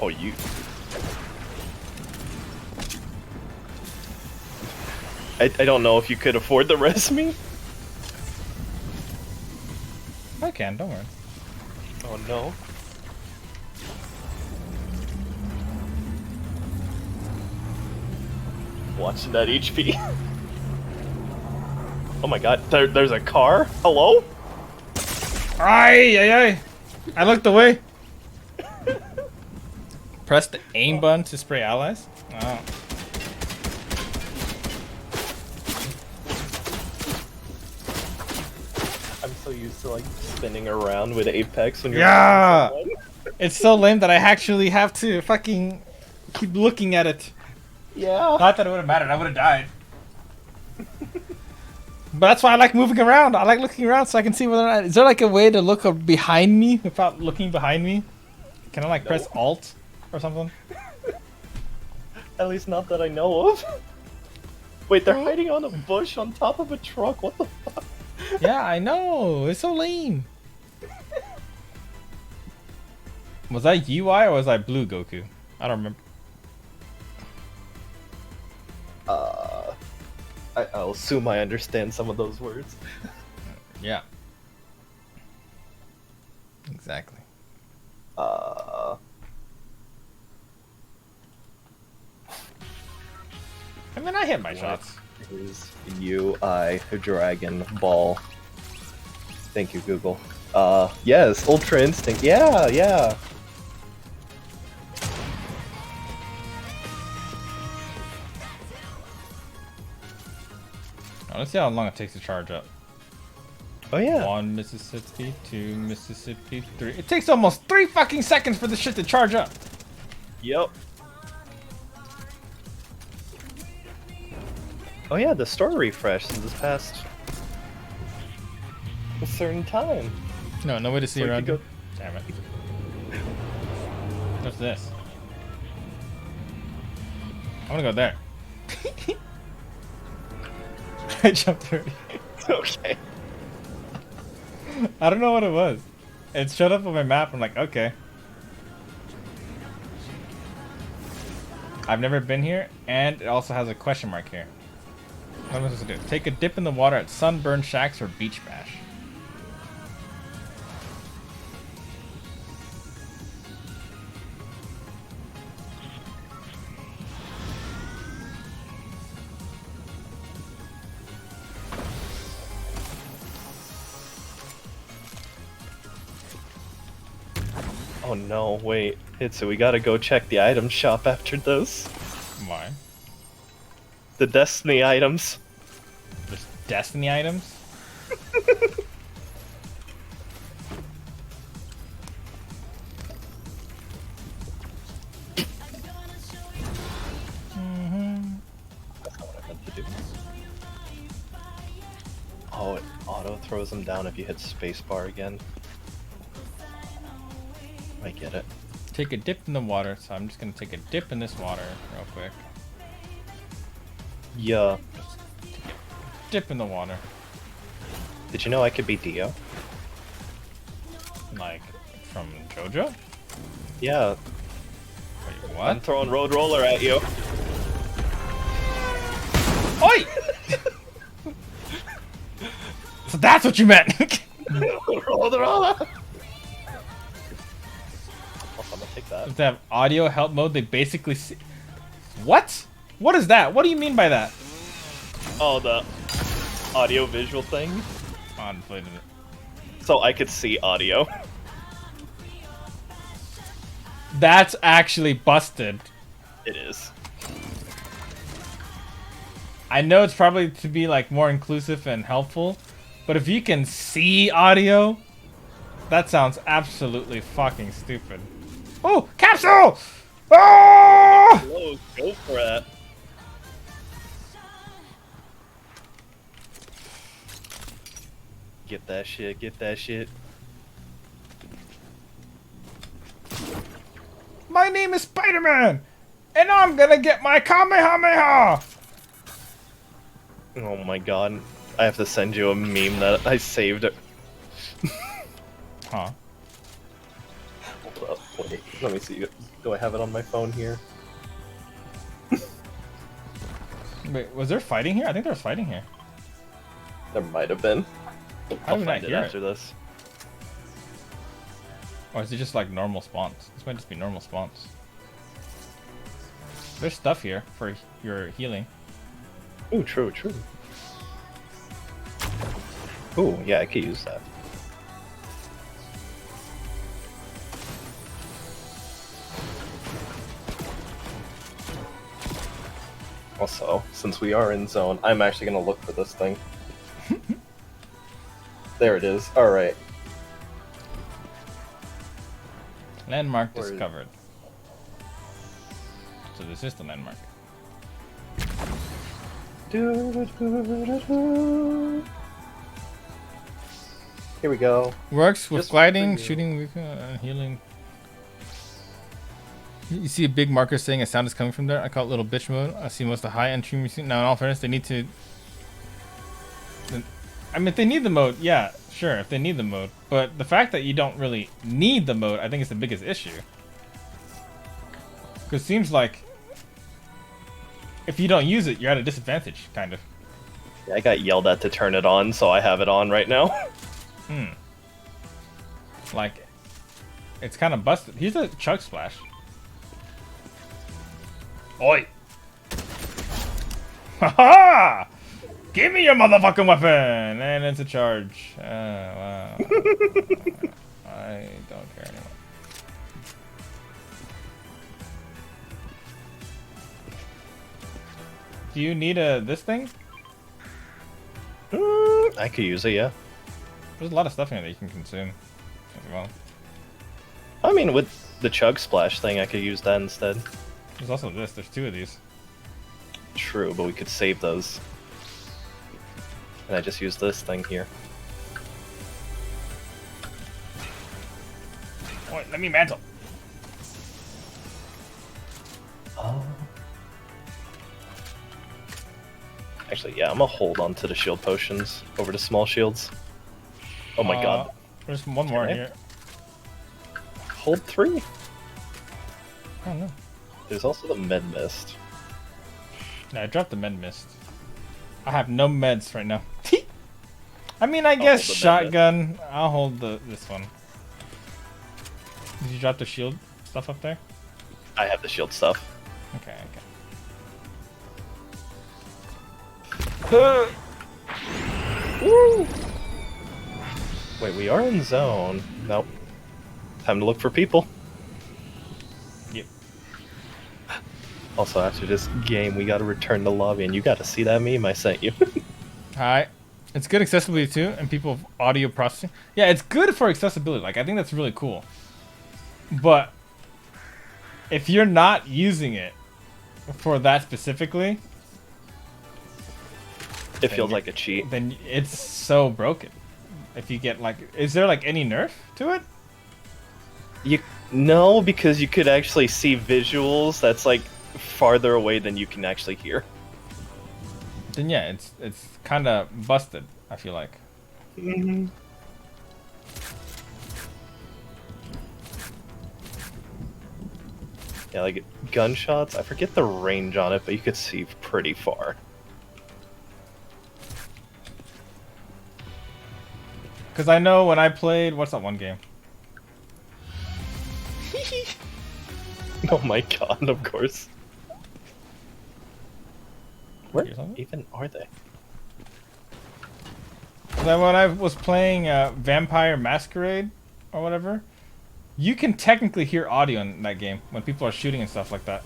Oh, you. I don't know if you could afford the res me. I can, don't worry. Oh no. Watching that HP. Oh my god, there's a car? Hello? Ay. I looked away. Press the aim button to spray allies? Oh. I'm so used to like spinning around with Apex when you're Yeah! fighting someone. It's so lame that I actually have to fucking keep looking at it. Yeah. Not that it would have mattered, I would have died. But that's why I like moving around. I like looking around so I can see whether or not... Is there like a way to look behind me without looking behind me? Can I like press Alt or something? At least not that I know of. Wait, they're hiding on a bush on top of a truck. What the fuck? Yeah, I know. It's so lame. Was I UI or was I blue Goku? I don't remember. I'll assume I understand some of those words. Yeah. Exactly. I mean, I hit my shots. Is UI Dragon Ball. Thank you, Google. Yes, Ultra Instinct. Yeah. Oh, let's see how long it takes to charge up. Oh yeah. 1 Mississippi, 2 Mississippi, 3. It takes almost 3 fucking seconds for this shit to charge up. Yep. Oh yeah, the store refresh this past a certain time. No way to see Where'd around. you go? Damn it. What's this? I'm gonna go there. I jumped already. Okay. I don't know what it was. It showed up on my map. I'm like, okay. I've never been here, and it also has a question mark here. What am I supposed to do? Take a dip in the water at Sunburn Shacks or Beach Bash? Oh no, wait. Hitsu, we gotta go check the item shop after this. Why? The Destiny items. There's Destiny items? That's not what I meant to do. Oh, it auto throws them down if you hit spacebar again. I get it. Take a dip in the water, so I'm just gonna take a dip in this water real quick. Yeah. Dip in the water. Did you know I could be Dio? Like, from JoJo? Yeah. Wait, I'm what? throwing Road Roller at you. Oi! So that's what you meant! Road Roller! I'm gonna take that. If they have audio help mode, they basically see... What? What is that? What do you mean by that? Oh, the audio visual thing? Oh, I inflated it. So I could see audio. That's actually busted. It is. I know it's probably to be like more inclusive and helpful, but if you can see audio, that sounds absolutely fucking stupid. Oh, capsule! Oh! Whoa, go for it. Get that shit, get that shit. My name is Spider-Man, and I'm gonna get my Kamehameha! Oh my god. I have to send you a meme that I saved it. Huh. Hold up, wait, let me see. Do I have it on my phone here? Wait, was there fighting here? I think there was fighting here. There might have been. How I'll did I find it hear after it? this. Or is it just like normal spawns? This might just be normal spawns. There's stuff here for your healing. Ooh, true, true. Ooh, yeah, I could use that. Also, since we are in zone, I'm actually gonna look for this thing. There it is. Alright. Landmark Where is- discovered. So this is the landmark. Here we go. Works with Just gliding, for you. shooting, healing. You see a big marker saying a sound is coming from there. I call it little bitch mode. I see most of the high entry music. Now, in all fairness, they need to. I mean, if they need the mode, yeah, sure, if they need the mode. But the fact that you don't really need the mode, I think is the biggest issue. Because it seems like if you don't use it, you're at a disadvantage, kind of. Yeah, I got yelled at to turn it on, so I have it on right now. Like, it's kind of busted. Here's a chug splash. Oi! Haha! Give me your motherfucking weapon! And it's a charge. Wow. I don't care anymore. Do you need this thing? I could use it, yeah. There's a lot of stuff in here that you can consume as well. I mean, with the chug splash thing, I could use that instead. There's also this. There's two of these. True, but we could save those. And I just use this thing here. Oi, let me mantle. Actually, yeah, I'm gonna hold on to the shield potions over the small shields. Oh my god. There's one more Okay. here. Hold 3? Oh no. There's also the med mist. No, I dropped the med mist. I have no meds right now. I mean, I guess hold the med shotgun. I'll hold this one. Did you drop the shield stuff up there? I have the shield stuff. Okay, okay. Woo! Wait, we are in zone. Nope. Time to look for people. Also, after this game, we gotta return to lobby, and you gotta see that meme I sent you. Hi. It's good accessibility too, and people audio processing. Yeah, it's good for accessibility. Like I think that's really cool. But if you're not using it for that specifically, It feels like a cheat. then it's so broken. If you get like, is there like any nerf to it? No, because you could actually see visuals that's like farther away than you can actually hear. Then yeah, it's kind of busted. I feel like. Mm-hmm. Yeah, like gunshots. I forget the range on it, but you could see pretty far. Because I know when I played, what's that one game? Oh my god! Of course. Where Hear something? even are they? Then when I was playing Vampire Masquerade or whatever, you can technically hear audio in that game when people are shooting and stuff like that,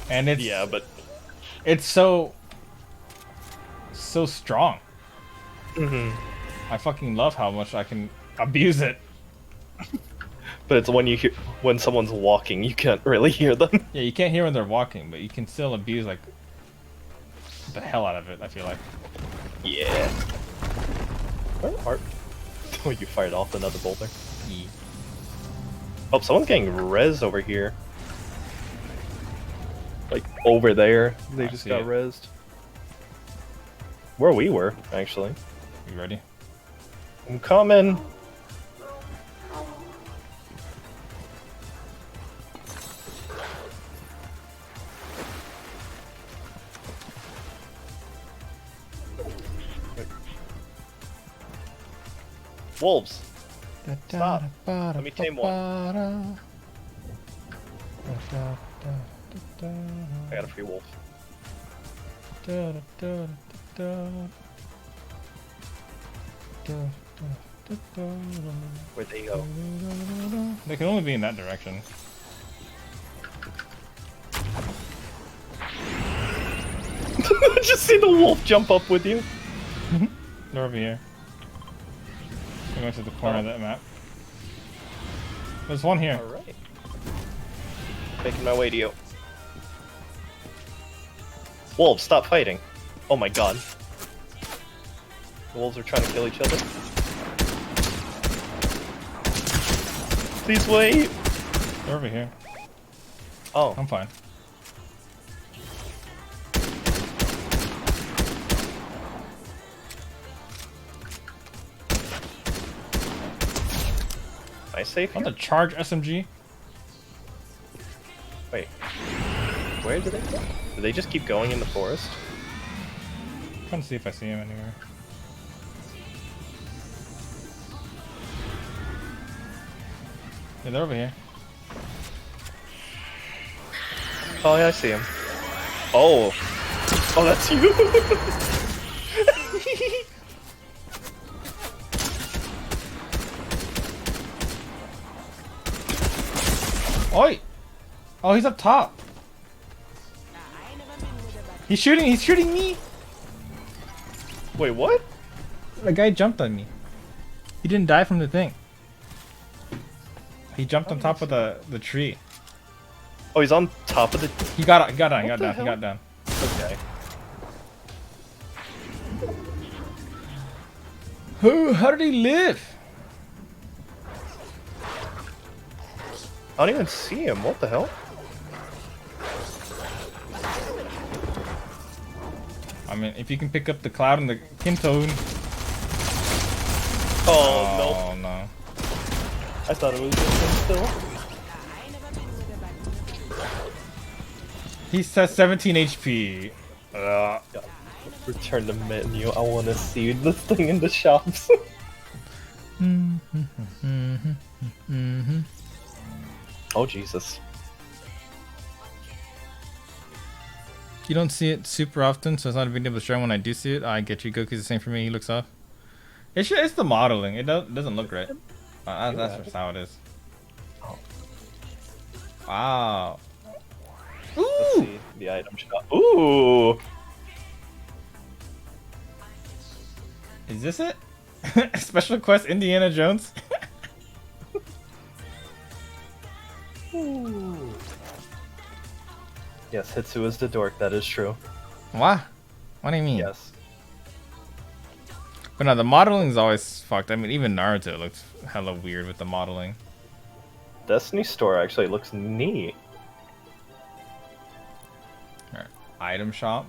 and it's Yeah, but it's so strong. mm-hmm. I fucking love how much I can abuse it. But it's when you hear when someone's walking, you can't really hear them. Yeah, you can't hear when they're walking, but you can still abuse like the hell out of it. I feel like. Yeah. Where are? Oh, you fired off another boulder. Yeah. Oh, someone's getting rezzed over here. Like over there, they I just see got it. rezzed. Where we were, actually. You ready? I'm coming. Wolves. Stop. Let me tame one. I got a free wolf. Where'd they go? They can only be in that direction. Just see the wolf jump up with you. They're over here. I'm going to the corner of that map. There's one here. Alright. Making my way to you. Wolves, stop fighting. Oh my god. The wolves are trying to kill each other. Please wait. They're over here. Oh. I'm fine. Am I safe On here? the charge SMG. Wait. Where did they go? Do they just keep going in the forest? Trying to see if I see him anywhere. Yeah, they're over here. Oh yeah, I see him. Oh. Oh, that's you. Oi! Oh, he's up top. He's shooting me! Wait, what? The guy jumped on me. He didn't die from the thing. He jumped on top of the tree. Oh, he's on top of the... He got down, he got What the down, he hell? got down. Okay. How did he live? I don't even see him. What the hell? I mean, if you can pick up the cloud and the Kintone. Oh, no. no. I thought it was just him still. He says 17 HP. God. Return to menu. I want to see this thing in the shops. Oh, Jesus. You don't see it super often, so it's not a big deal to show when I do see it. I get you. Goku's the same for me. He looks off. It's the modeling. It doesn't look right. That's just how it is. Oh. Wow. Let's see the item shop. Ooh! Is this it? Special quest Indiana Jones? Ooh. Yes, Hitsu is the dork, that is true. What? What do you mean? Yes. But no, the modeling's always fucked. I mean, even Naruto looks hella weird with the modeling. Destiny store actually looks neat. Alright. Item shop.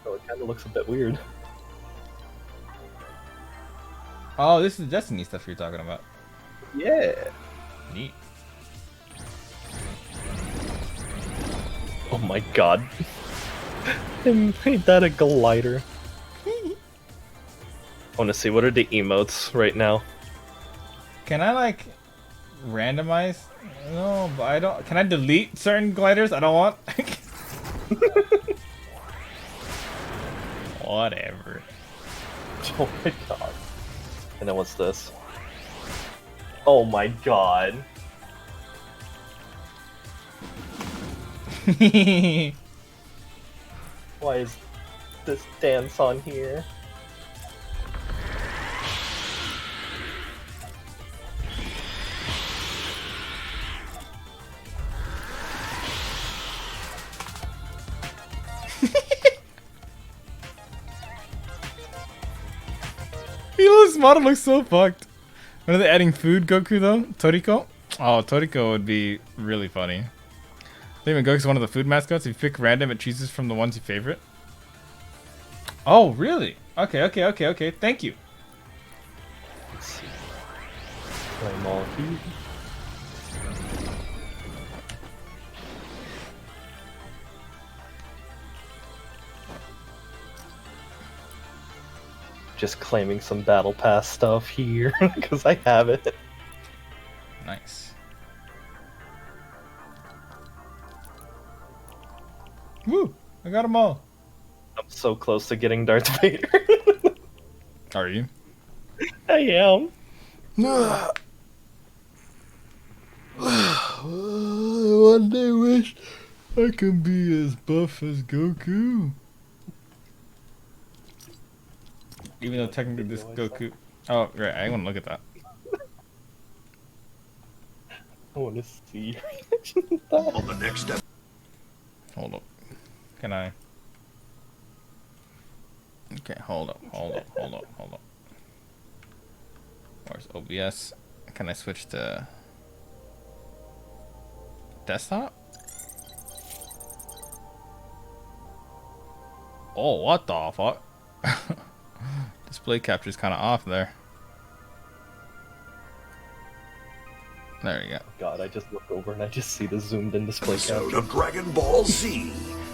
So it kind of looks a bit weird. Oh, this is Destiny stuff you're talking about. Yeah. Neat. Oh my god. They made that a glider. I want to see, what are the emotes right now? Can I, like, randomize? No, but I don't. Can I delete certain gliders I don't want? Whatever. Oh my god. And then what's this? Oh my god. Why is this dance on here? This model looks so fucked. When are they adding food Goku though? Toriko? Oh, Toriko would be really funny. I think when Goku's one of the food mascots, if you pick random, it chooses from the ones you favorite. Oh, really? Okay. Thank you. Let's see. Flame all here. Just claiming some battle pass stuff here because I have it. Nice. Woo! I got them all. I'm so close to getting Darth Vader. Are you? I am. One day wish I could be as buff as Goku. Even though technically this Goku... Oh, right, I want to look at that. I want to see. On the next step. Hold up. Can I... Okay, hold up. Where's OBS? Can I switch to... desktop? Oh, what the fuck? Display capture is kind of off there. There you go. God, I just look over and I just see the zoomed in display Episode capture. of Dragon Ball Z.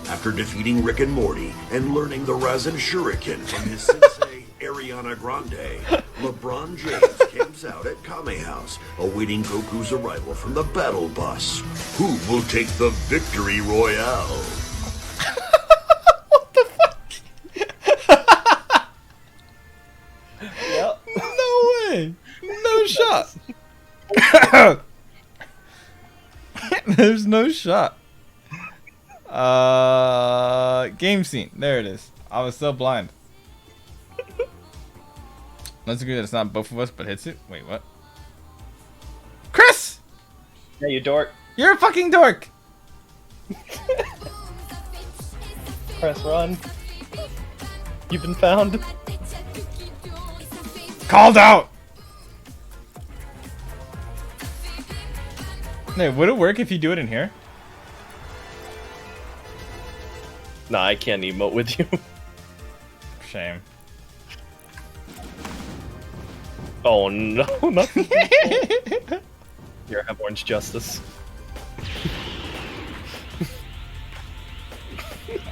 After defeating Rick and Morty and learning the Rasen Shuriken from his sensei Ariana Grande, LeBron James camps out at Kame House, awaiting Goku's arrival from the battle bus. Who will take the victory royale? Yep. No way! No shot! There's no shot. Game scene. There it is. I was so blind. Let's agree that it's not both of us, but Hitsu. Wait, what? Chris! Yeah, you dork. You're a fucking dork! Press run. You've been found. Called out! Hey, would it work if you do it in here? Nah, I can't emote with you. Shame. Oh no, nothing. Here, have orange justice.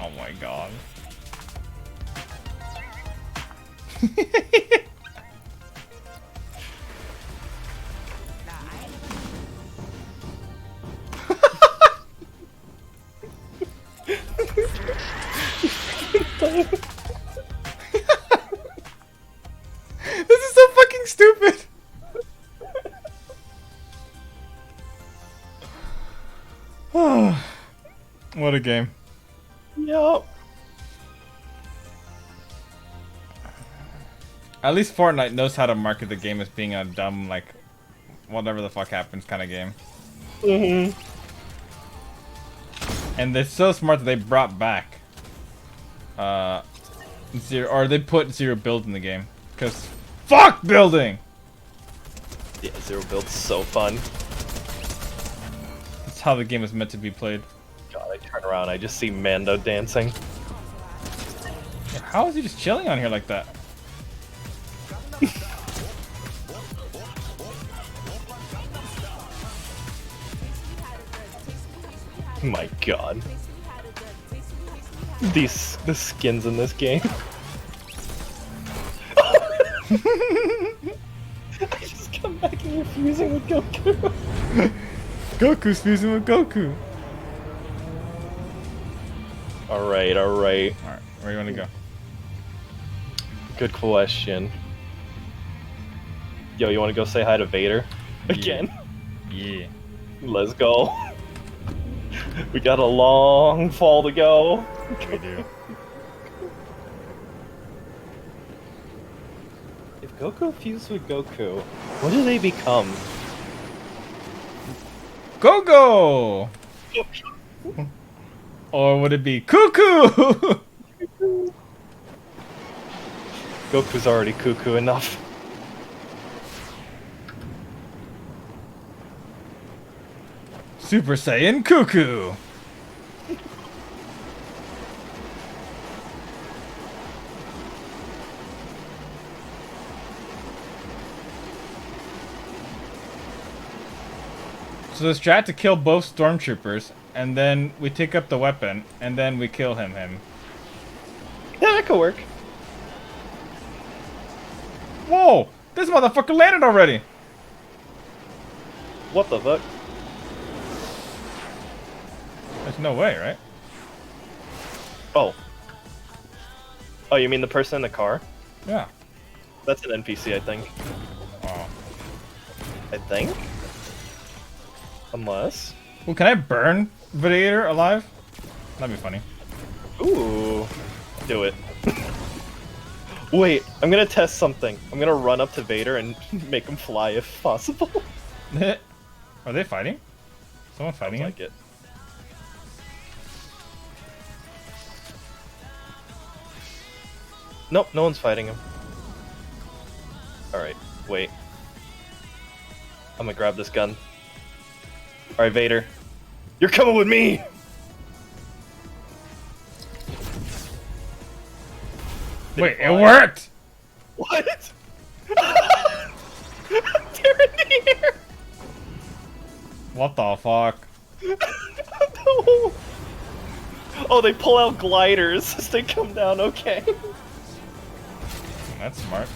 Oh my god. This is so fucking stupid. What a game. Yup. At least Fortnite knows how to market the game as being a dumb, like, whatever the fuck happens kind of game. Mm-hmm. And they're so smart that they brought back they put zero build in the game. Because fuck building! Yeah, zero build's so fun. That's how the game is meant to be played. God, I turn around, I just see Mando dancing. How is he just chilling on here like that? My God. The skins in this game. I just come back and you're fusing with Goku. Goku's fusing with Goku. Alright. Alright, where do you want to go? Good question. Yo, you want to go say hi to Vader? Again? Yeah. Let's go. We got a long fall to go. We do. If Goku fused with Goku, what do they become? Go-Go! Or would it be Cuckoo? Goku's already cuckoo enough. Super Saiyan Cuckoo! So the strat to kill both stormtroopers, and then we take up the weapon, and then we kill him. Yeah, that could work. Whoa! This motherfucker landed already! What the fuck? There's no way, right? Oh. Oh, you mean the person in the car? Yeah. That's an NPC, I think. Oh. I think? Unless... Well, can I burn Vader alive? That'd be funny. Ooh. Do it. Wait, I'm gonna test something. I'm gonna run up to Vader and make him fly if possible. Are they fighting? Someone fighting him? Like it. Nope, no one's fighting him. Alright, wait. I'm gonna grab this gun. Alright, Vader. You're coming with me! Wait, it worked! What? They're in the air! What the fuck? No. Oh, they pull out gliders as they come down, okay. That's smart.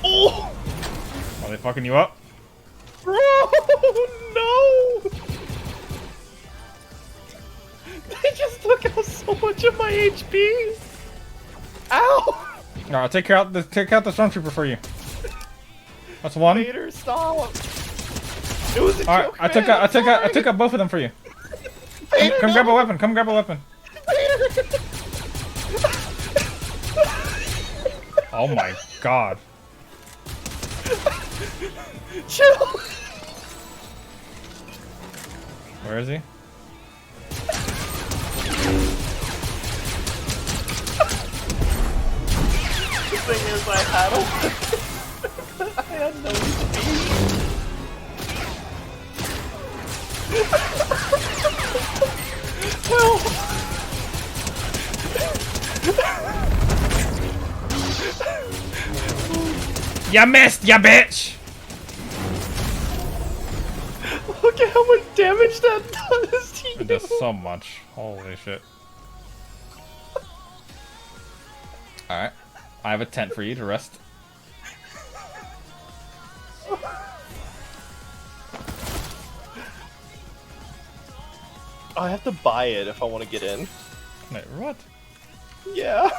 Oh! Are they fucking you up? Bro, no! They just took out so much of my HP! Ow! No, I'll take out the stormtrooper for you. That's one. Vader, stop! It was a Alright, joke, I took man, out I took out both of them for you. Vader, Come no! grab a weapon, come grab a weapon. Vader! Oh my god. Chill! Where is he? The thing is, I had him. I had no HP. Well... Ya missed, ya bitch! Look at how much damage that does to you. It does so much. Holy shit. Alright. I have a tent for you to rest. I have to buy it if I want to get in. Wait, what? Yeah.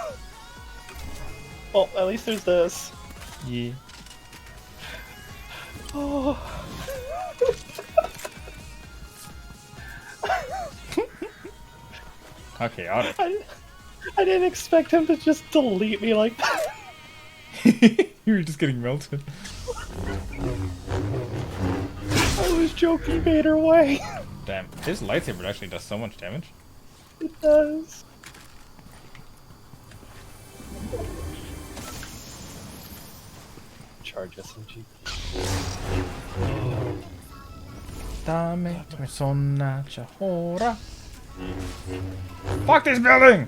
Well, at least there's this. Yeah. Oh. How chaotic. I didn't expect him to just delete me like that. You were just getting melted. I was joking Vader way. Damn, his lightsaber actually does so much damage. It does. Charge SMG. Dame persona chahora. Fuck this building!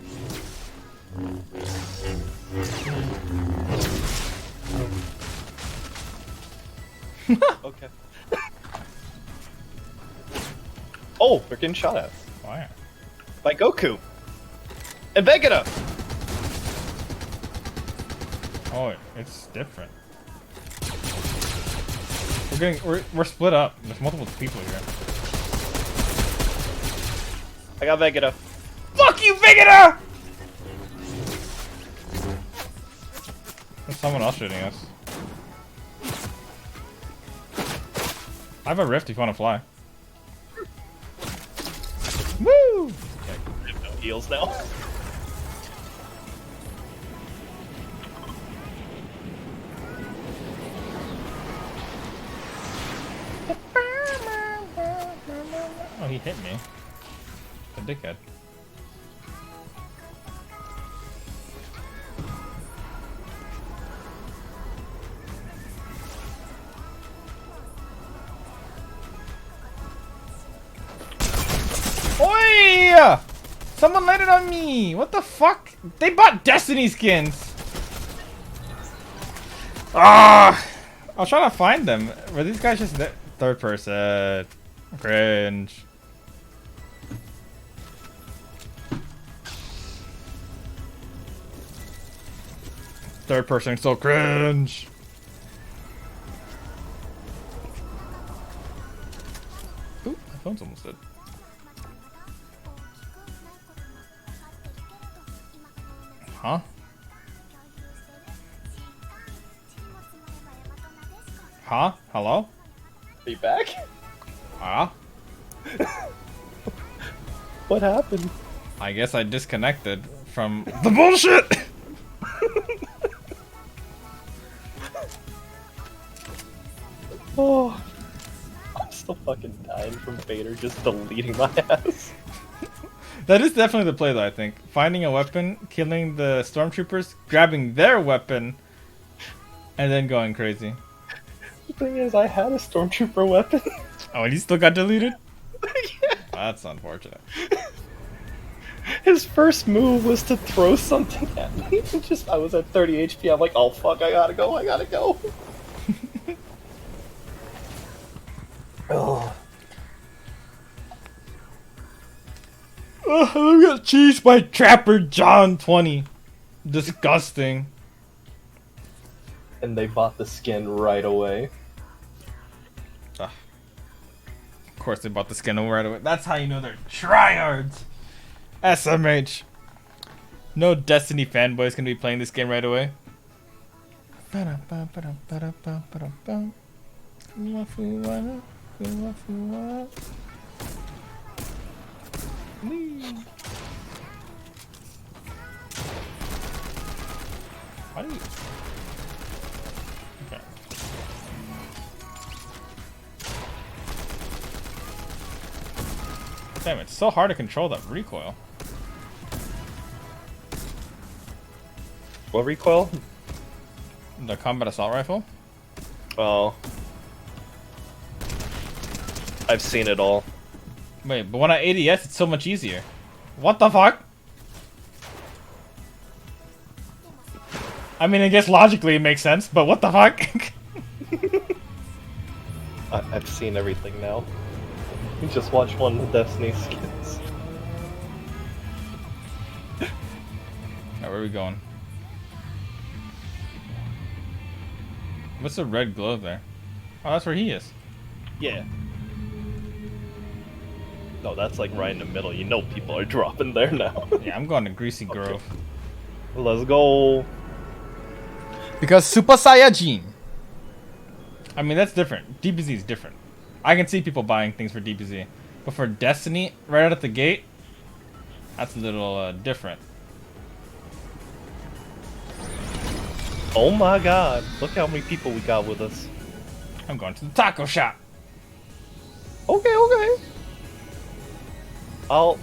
Okay. Oh, we're getting shot at. Why? By Goku. And Vegeta! Oh, it's different. We're split up. There's multiple people here. I got Vegeta. Fuck you, Vegeta! There's someone else shooting us. I have a rift if you want to fly. Woo! I have no heals now. Oh, he hit me. A dickhead. Oi! Someone landed on me! What the fuck? They bought Destiny skins! Ah! I was trying to find them. Were these guys just third person? Cringe. Third person, so cringe. Ooh, my phone's almost dead. Huh? Huh? Hello? Are you back? Huh? What happened? I guess I disconnected from the bullshit! Oh, I'm still fucking dying from Vader just deleting my ass. That is definitely the play though, I think. Finding a weapon, killing the stormtroopers, grabbing their weapon, and then going crazy. The thing is, I had a stormtrooper weapon. Oh, and he still got deleted? Yeah. That's unfortunate. His first move was to throw something at me. I was at 30 HP. I'm like, oh fuck, I gotta go, I gotta go. Oh. I got cheesed by Trapper John 20. Disgusting. And they bought the skin right away. Of course they bought the skin right away. That's how you know they're tryhards. SMH. No Destiny fanboys gonna be playing this game right away. Why do you... Okay. Damn, it's so hard to control that recoil. What recoil? The combat assault rifle? Oh. I've seen it all. Wait, but when I ADS, it's so much easier. What the fuck? I mean, I guess logically it makes sense, but what the fuck? I've seen everything now. You just watch one of the Destiny skins. Alright, where are we going? What's the red glove there? Oh, that's where he is. Yeah. No, that's like right in the middle. You know people are dropping there now. Yeah, I'm going to Greasy Grove. Let's go. Because Super Saiyajin. I mean, that's different. DBZ is different. I can see people buying things for DBZ. But for Destiny, right out of the gate, That's a little different. Oh my god, look how many people we got with us. I'm going to the taco shop. Okay, okay. I'll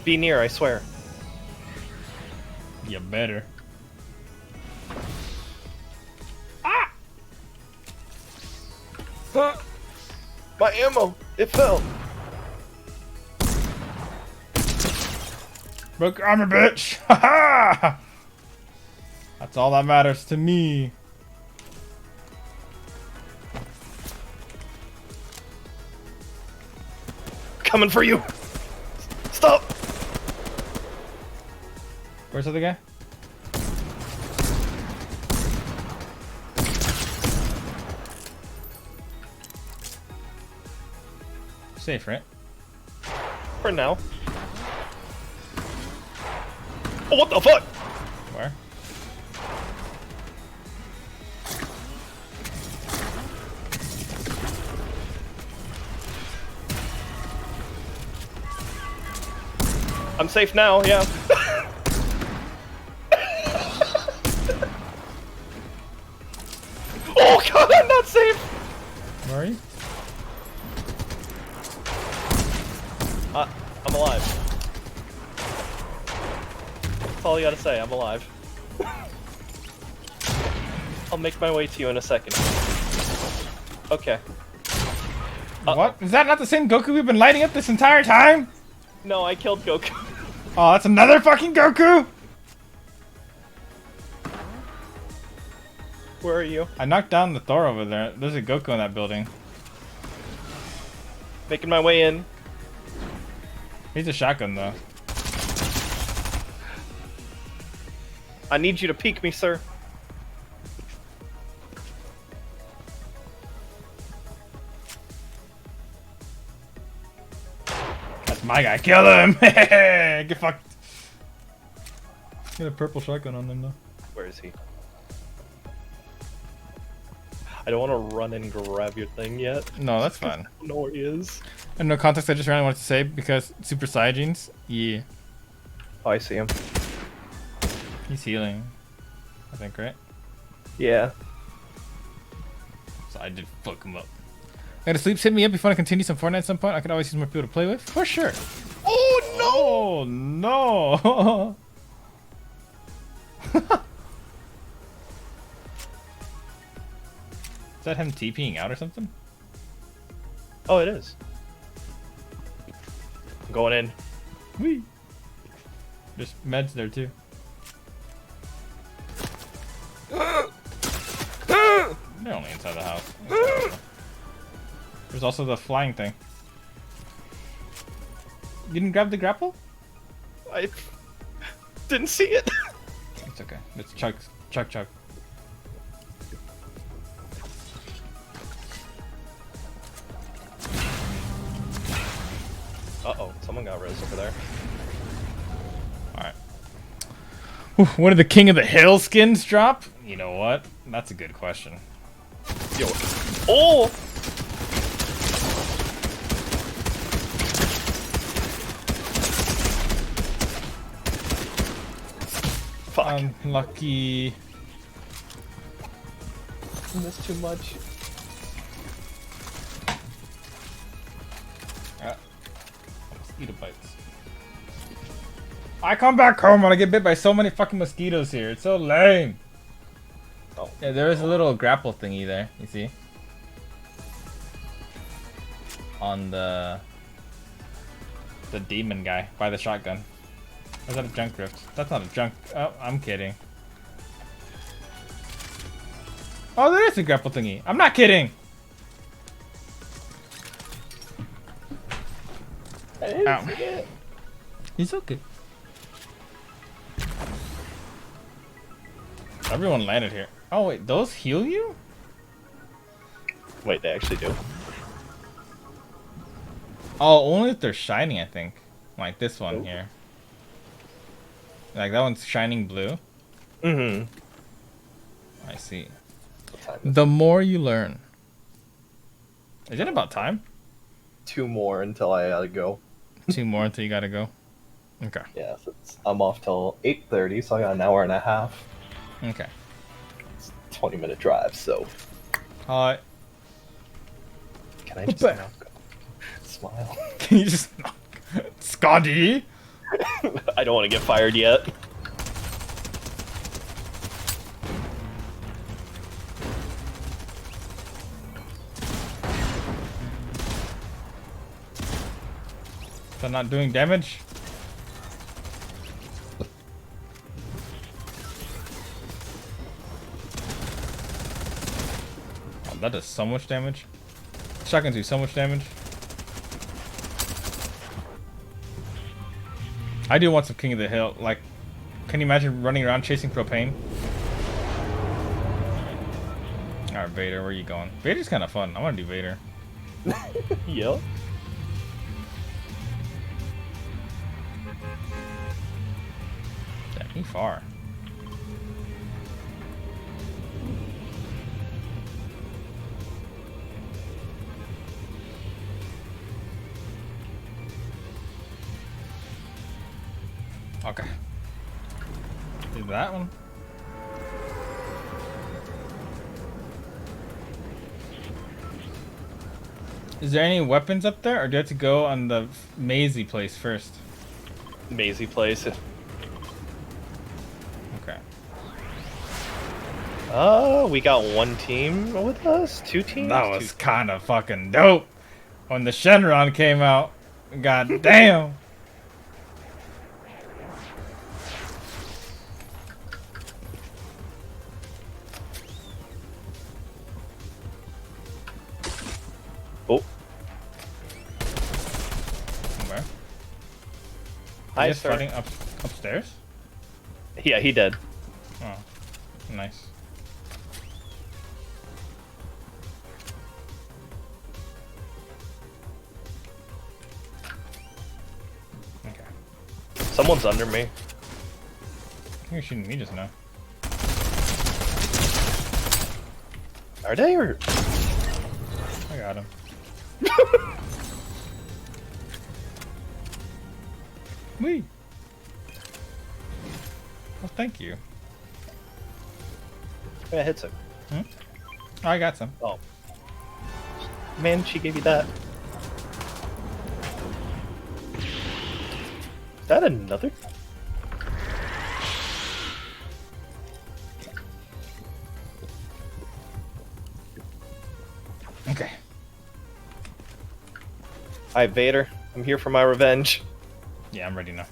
be near, I swear. You better. My ammo, it fell. Broke your armor, bitch! Ha! That's all that matters to me. Coming for you. Stop. Where's the other guy? Safe, right? For now. Oh, what the fuck? Where? I'm safe now, yeah. Oh god, I'm not safe! Where are you? I'm alive. That's all you gotta say, I'm alive. I'll make my way to you in a second. Okay. What? Is that not the same Goku we've been lighting up this entire time? No, I killed Goku. Oh, that's another fucking Goku! Where are you? I knocked down the Thor over there. There's a Goku in that building. Making my way in. He's a shotgun, though. I need you to peek me, sir. That's my guy. Kill him! Get fucked. Got a purple shotgun on them, though. Where is he? I don't want to run and grab your thing yet. No, that's fine. I don't know where he is. And no context, I just really wanted to say because Super Saiyajins, yeah. Oh, I see him. He's healing. I think, right? Yeah. So I did fuck him up. I gotta sleep, hit me up if you want to continue some Fortnite at some point. I could always use more people to play with. For sure. Oh no! Oh no! Is that him TPing out or something? Oh, it is. I'm going in. Whee! There's meds there too. They're only inside the house. There's also the flying thing. You didn't grab the grapple? I didn't see it. It's okay. It's chug. Uh-oh, someone got Rose over there. Alright. When did the King of the Hill skins drop? You know what? That's a good question. Yo. Oh! Fuck. Unlucky. I missed too much. Mosquito bites. I come back home and I get bit by so many fucking mosquitoes here. It's so lame. Oh. Yeah, there is a little grapple thingy there. You see? On the demon guy by the shotgun. Or is that a junk rift? That's not a junk. Oh, I'm kidding. Oh, there is a grapple thingy. I'm not kidding. I didn't Ow. see it. He's okay. Everyone landed here. Oh wait, those heal you? Wait, they actually do. Oh, only if they're shining, I think. Like this one Oh. here. Like that one's shining blue. Mm-hmm. I see. The more you learn. Is it about time? 2 more until I gotta go. 2 more until you gotta go. Okay. Yeah, so I'm off till 8:30, so I got an hour and a half. Okay. It's a 20-minute drive, so Hi. can I just But- not go? Smile? Can you just knock? Scotty? I don't want to get fired yet. Is that not doing damage? Oh, that does so much damage. Shotguns do so much damage. I do want some King of the Hill. Like, can you imagine running around chasing propane? Alright, Vader, where are you going? Vader's kind of fun. I want to do Vader. Yep. Damn, he far. Okay. Do that one. Is there any weapons up there, or do I have to go on the mazy place first? Mazy place. Okay. We got one team with us? Two teams? That was kind of fucking dope when the Shenron came out. God damn. Oh, Where? hi, Just sir. fighting upstairs? Yeah, he did. Oh, nice. Okay. Someone's under me. You're shooting me just now. Are they or? I got him. Wee. Well, thank you. Yeah, Hitsuga. Oh, I got some. Oh. Man, she gave you that. Is that another? Okay. Hi, Vader. I'm here for my revenge. Yeah, I'm ready now.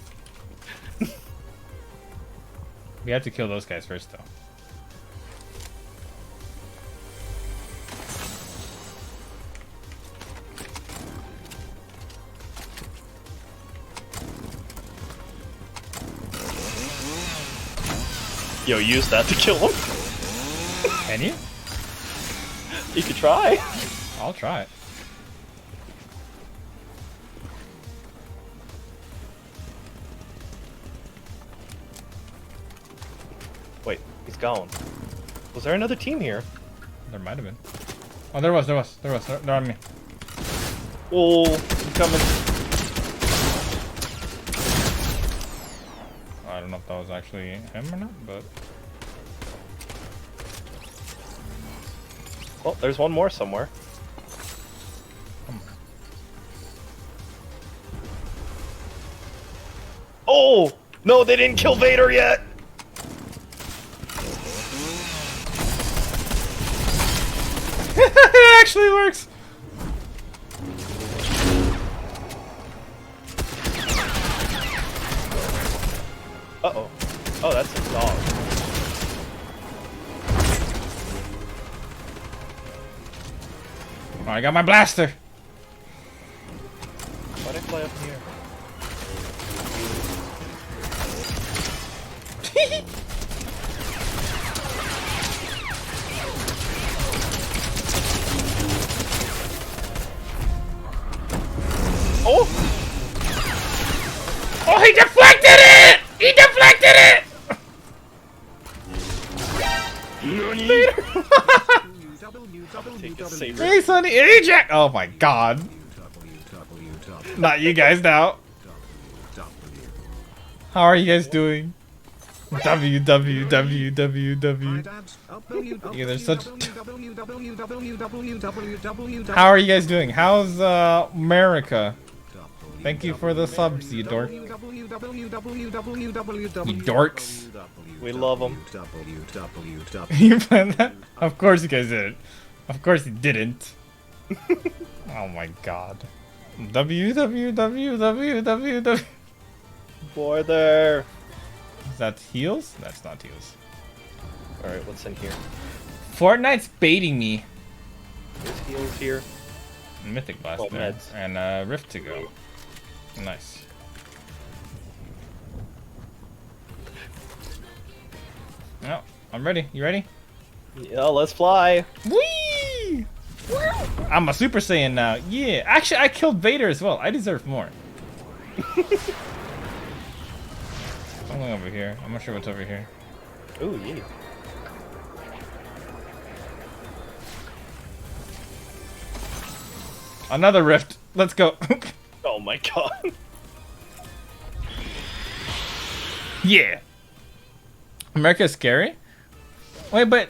We have to kill those guys first, though. Yo, use that to kill him. Can you? You could try. I'll try it. Wait, he's gone. Was there another team here? There might have been. Oh, there was. They're on me. Oh, I'm coming. I don't know if that was actually him or not, but... Well, there's one more somewhere. Oh! No, they didn't kill Vader yet! It actually works! Uh-oh. Oh, that's a dog. Oh, I got my blaster! Why'd I fly up here? Oh! Oh, he deflected it! He deflected it! Take a saber. Hey, Sonny, eject! Oh my god. Not you guys now. How are you guys doing? www. Yeah, there's such. How are you guys doing? How's America? Thank you for the subs, you dork. You dorks. We love them. You planned that? Of course you guys didn't. Of course you didn't. Oh my god. www. Border. Is that heals? That's not heals. Alright, what's in here? Fortnite's baiting me. There's heals here. Mythic Blast Oh, there. meds. And Rift to go. Nice. No, I'm ready. You ready? Yeah, let's fly. Whee! I'm a Super Saiyan now. Yeah. Actually, I killed Vader as well. I deserve more. Something over here. I'm not sure what's over here. Ooh, yeah. Another rift. Let's go. Oh my god. Yeah. America's scary? Wait, but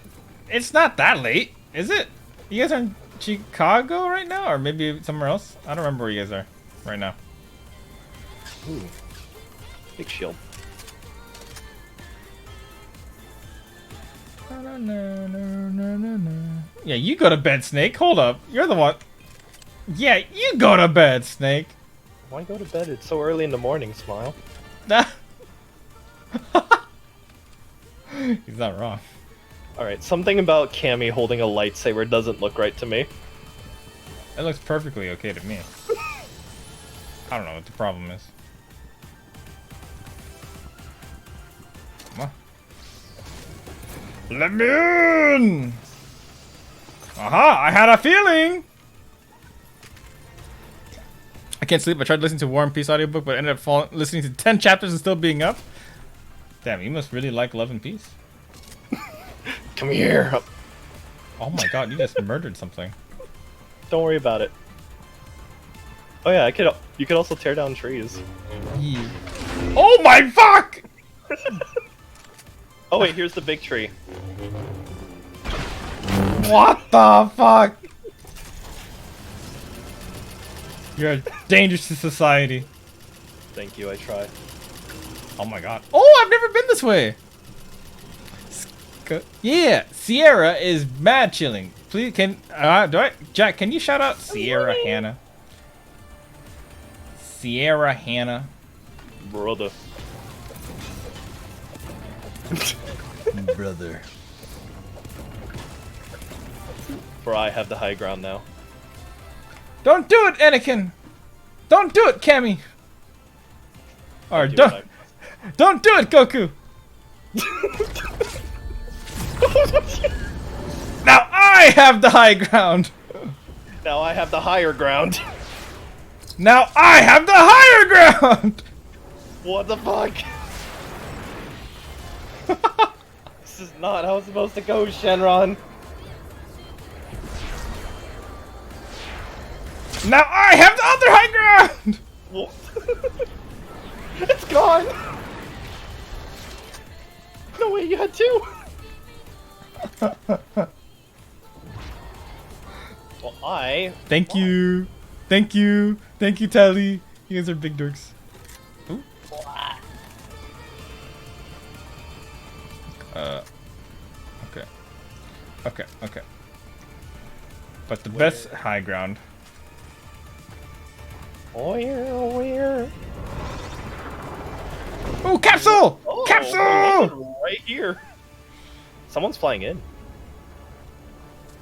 it's not that late, is it? You guys are in Chicago right now? Or maybe somewhere else? I don't remember where you guys are right now. Ooh. Big shield. Yeah, you go to bed, Snake. Hold up. You're the one. Yeah, you go to bed, Snake. Why go to bed? It's so early in the morning, Smile. He's not wrong. Alright, something about Cammy holding a lightsaber doesn't look right to me. It looks perfectly okay to me. I don't know what the problem is. Come on. Let me in! Aha! I had a feeling! I can't sleep. I tried listening to War and Peace audiobook, but ended up listening to 10 chapters and still being up. Damn, you must really like Love and Peace. Come here. Oh my god, you just murdered something. Don't worry about it. Oh yeah, you could also tear down trees. Yeah. Oh my fuck! Oh wait, here's the big tree. What the fuck? You're dangerous to society. Thank you, I tried. Oh my god. Oh, I've never been this way. Yeah, Sierra is mad chilling. Please, Jack, can you shout out Sierra Hannah? Sierra Hannah. Brother. Brother. For I have the high ground now. Don't do it, Anakin! Don't do it, Cammy! Or don't do it, Goku! Now I have the high ground! Now I have the higher ground. Now I have the higher ground! What the fuck? This is not how it's supposed to go, Shenron. Now I have the other high ground! It's gone! No way, you had two! Well, Thank you. Thank you. Thank you, Tally. You guys are big dorks. Ooh. Okay. Okay, okay. But the best high ground. Oh yeah. Oh, capsule! Oh, Capsule! right here. Someone's flying in.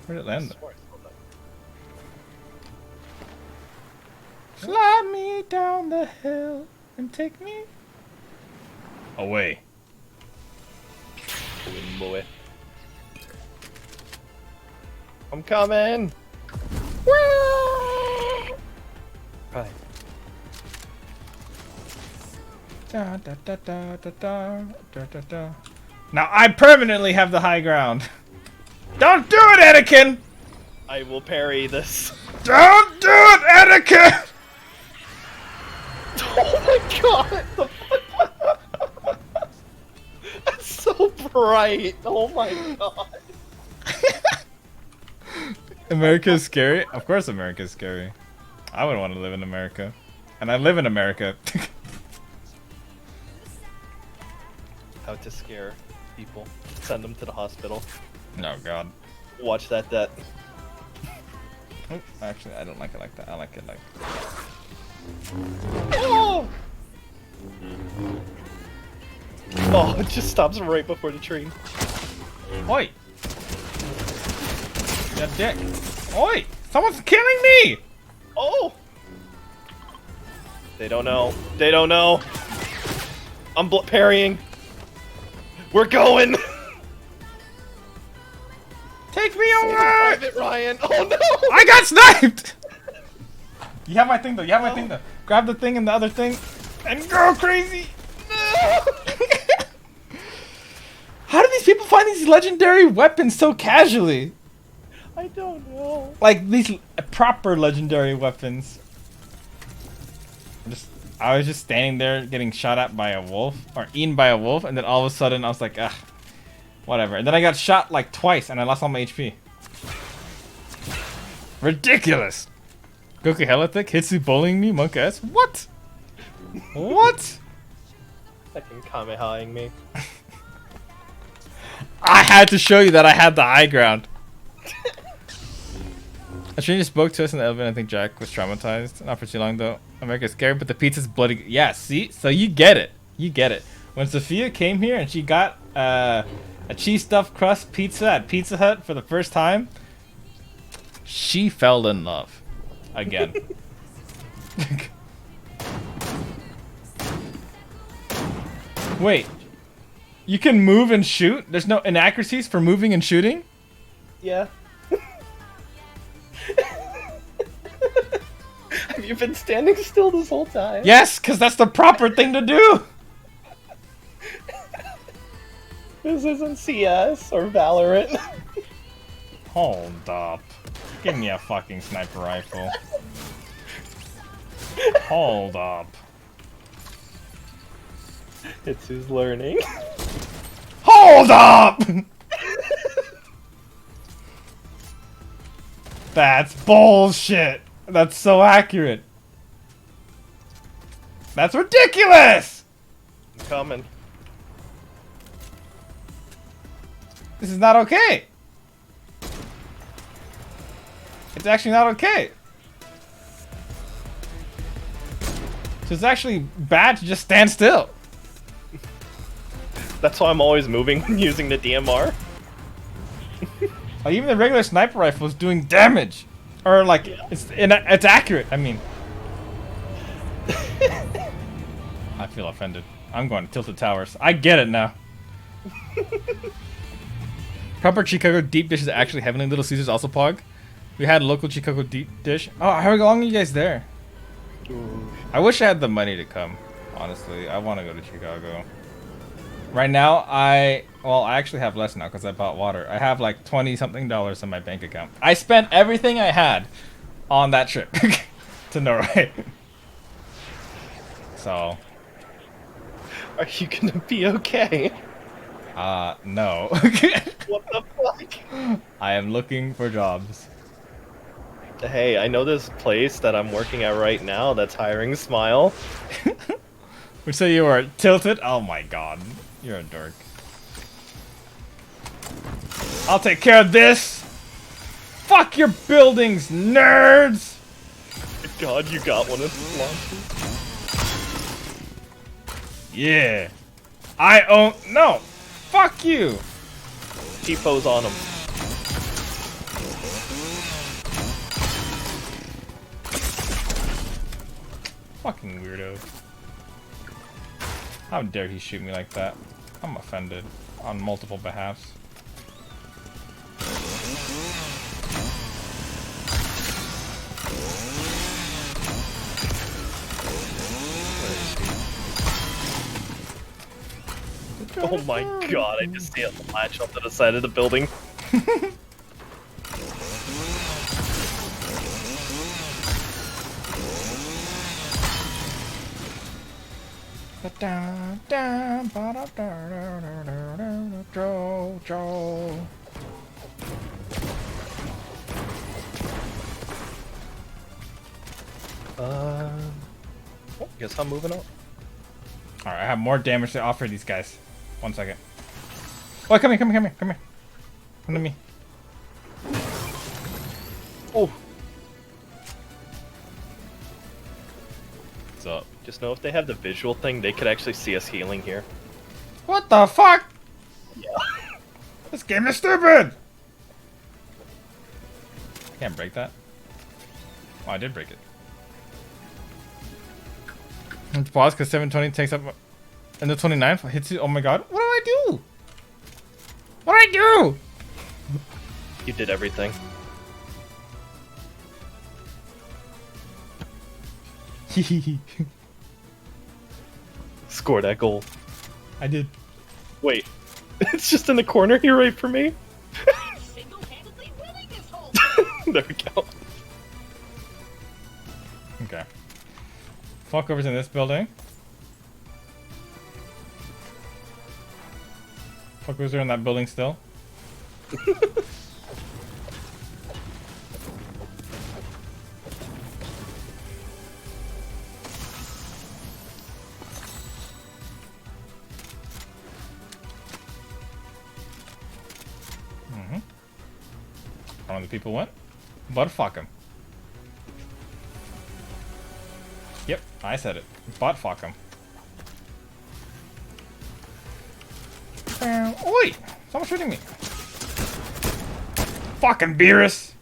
Where did it land? Slide me down the hill and take me away. Boy. I'm coming. Right. Da, da, da, da, da, da, da, da, da. Now I permanently have the high ground. Don't do it, Anakin! I will parry this. Don't do it, Anakin! Oh my god! Right. Oh my god. America is scary? Of course America is scary. I would want to live in America. And I live in America. How to scare people. Send them to the hospital. Oh god. Watch that debt. Oh, actually, I don't like it like that. I like it like... Oh! Oh, it just stops right before the train. Oi! That dick. Oi! Someone's killing me! Oh! They don't know. They don't know. I'm parrying. We're going! Take me over! Private Ryan. Oh no! I got sniped! You have my thing though, you have my thing though. Grab the thing and the other thing and go crazy! No! How do these people find these legendary weapons so casually? I don't know. Like these proper legendary weapons. I was just standing there getting shot at by a wolf, or eaten by a wolf, and then all of a sudden I was like, ugh, whatever. And then I got shot like twice and I lost all my HP. Ridiculous! Goku hella thick, Hitsu bullying me, Monk S. What? What? Fucking Kamehaing me. I had to show you that I had the high ground. A stranger spoke to us in the elevator. I think Jack was traumatized. Not for too long though. America's scared, but the pizza's bloody. Yeah, see? So you get it. You get it. When Sophia came here and she got a cheese stuffed crust pizza at Pizza Hut for the first time, she fell in love. Again. Wait. You can move and shoot? There's no inaccuracies for moving and shooting? Yeah. Have you been standing still this whole time? Yes, because that's the proper thing to do. This isn't CS or Valorant. Hold up. Give me a fucking sniper rifle. Hold up. It's who's learning. Hold up! That's bullshit. That's so accurate. That's ridiculous! I'm coming. This is not okay. It's actually not okay. So it's actually bad to just stand still. That's why I'm always moving when using the DMR. Like, even the regular sniper rifle is doing damage. Or like, it's accurate, I mean. I feel offended. I'm going to Tilted Towers. I get it now. Proper Chicago deep dish is actually heavenly. Little Caesars also pog. We had a local Chicago deep dish. Oh, how long are you guys there? I wish I had the money to come. Honestly, I want to go to Chicago. Right now, I actually have less now because I bought water. I have like $20-something in my bank account. I spent everything I had on that trip to Norway. So. Are you gonna be okay? No. What the fuck? I am looking for jobs. Hey, I know this place that I'm working at right now that's hiring Smile. Would say you were tilted? Oh my god. You're a dork. I'll take care of this! Fuck your buildings, nerds! God, you got one of these launchers. Yeah. I own... No! Fuck you! T-pose on him. Fucking weirdo. How dare he shoot me like that? I'm offended. On multiple behalves. Oh my god, I just see it latch up to the side of the building. Guess I'm moving on. Alright, I have more damage to offer these guys. 1 second. Oh, come here, come here, come here, come here. Come to me. Oh. What's up? Just know if they have the visual thing, they could actually see us healing here. What the fuck? Yeah. This game is stupid! I can't break that. Oh, I did break it. Let's pause because 720 takes up. And the 29th hits you. Oh my god. What do I do? What do I do? You did everything. Score that goal. I did. Wait. It's just in the corner here right for me? Single-handedly winning this whole There we go. Okay. Fuckovers in this building. Fuckers are in that building still. One of the people went, but fuck him. Yep, I said it. Butt fuck him. Oi! Someone's shooting me. Fucking Beerus!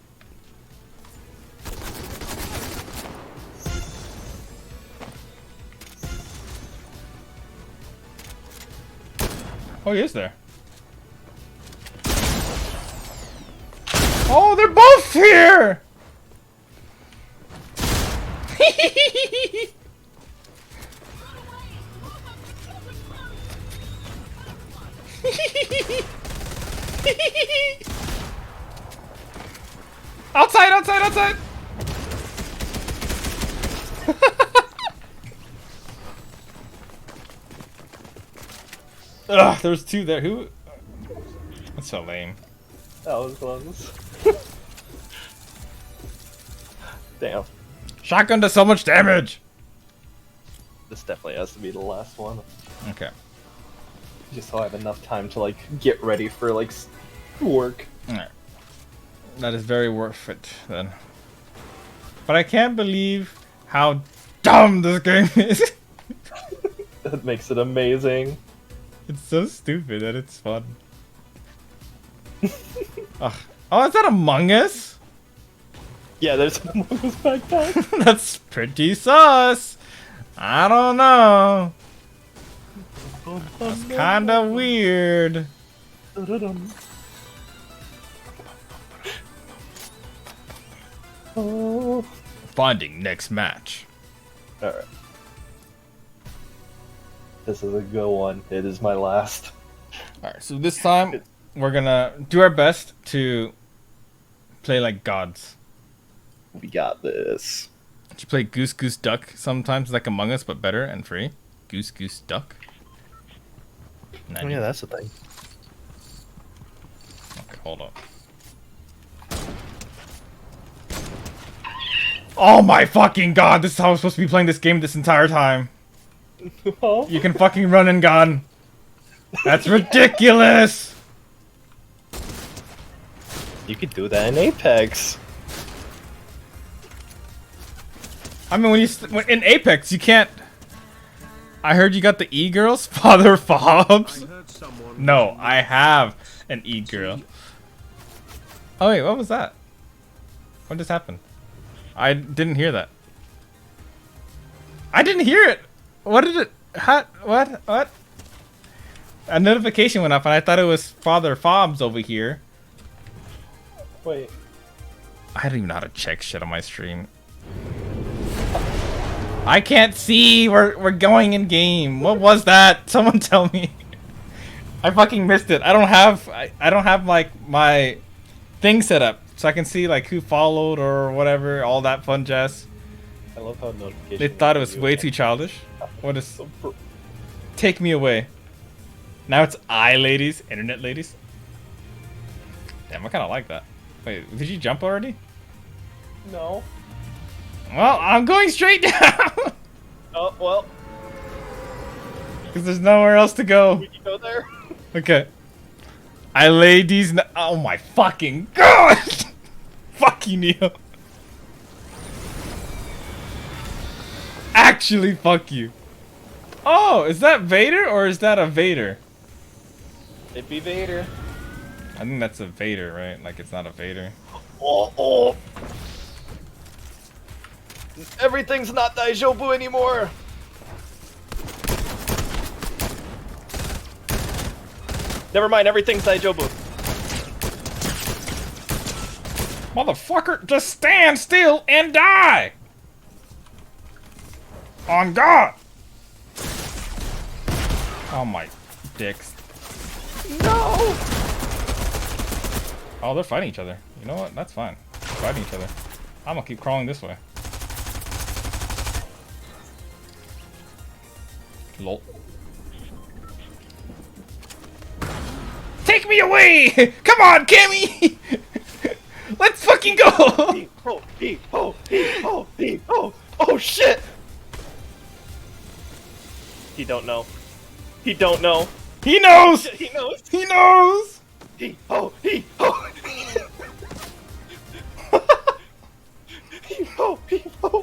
Oh, he is there. Oh, they're both here! Outside, outside, outside! Ugh, there's two there. Who? That's so lame. That was close. Damn. Shotgun does so much damage! This definitely has to be the last one. Okay. Just so I have enough time to, like, get ready for, like, work. Alright. That is very worth it, then. But I can't believe how dumb this game is. That makes it amazing. It's so stupid that it's fun. Ugh. Oh, is that Among Us? Yeah, there's an Among Us backpack. That's pretty sus. I don't know. That's kinda weird. Oh. Bonding next match. Alright. This is a good one. It is my last. Alright, so this time we're gonna do our best to play like gods. We got this. You play Goose Goose Duck sometimes, like Among Us, but better and free. Goose Goose Duck. Oh yeah, that's the thing. Okay, hold up. Oh my fucking god, this is how I'm supposed to be playing this game this entire time. Oh. You can fucking run and gun. That's ridiculous! You could do that in Apex. I mean, when in Apex, you can't... I heard you got the E-girls? Father Fobs? No, I have an E-girl. Oh wait, what was that? What just happened? I didn't hear that. I didn't hear it! What did it... What? What? A notification went up and I thought it was Father Fobs over here. Wait. I don't even know how to check shit on my stream. I can't see. We're going in game. What was that? Someone tell me. I fucking missed it. I don't have like my thing set up so I can see like who followed or whatever, all that fun jazz. I love how notifications. They thought it was way too childish. What is? Take me away. Now it's I ladies, internet ladies. Damn, I kind of like that. Wait, did you jump already? No. Well, I'm going straight down. Oh, well. Because there's nowhere else to go. We can go there. Okay. I ladies. Oh my fucking god! Fuck you, Neo. Actually, fuck you. Oh, is that Vader or is that a Vader? It'd be Vader. I think that's a Vader, right? Like it's not a Vader. Oh. Everything's not Daijobu anymore. Never mind, everything's Daijobu. Motherfucker, just stand still and die! On God! Oh my dicks. No! Oh, they're fighting each other. You know what? That's fine. They're fighting each other. I'm gonna keep crawling this way. Lol. Take me away! Come on, Cammy! Let's fucking go! Oh shit! He don't know. He don't know. He knows! He knows. He knows! Oh.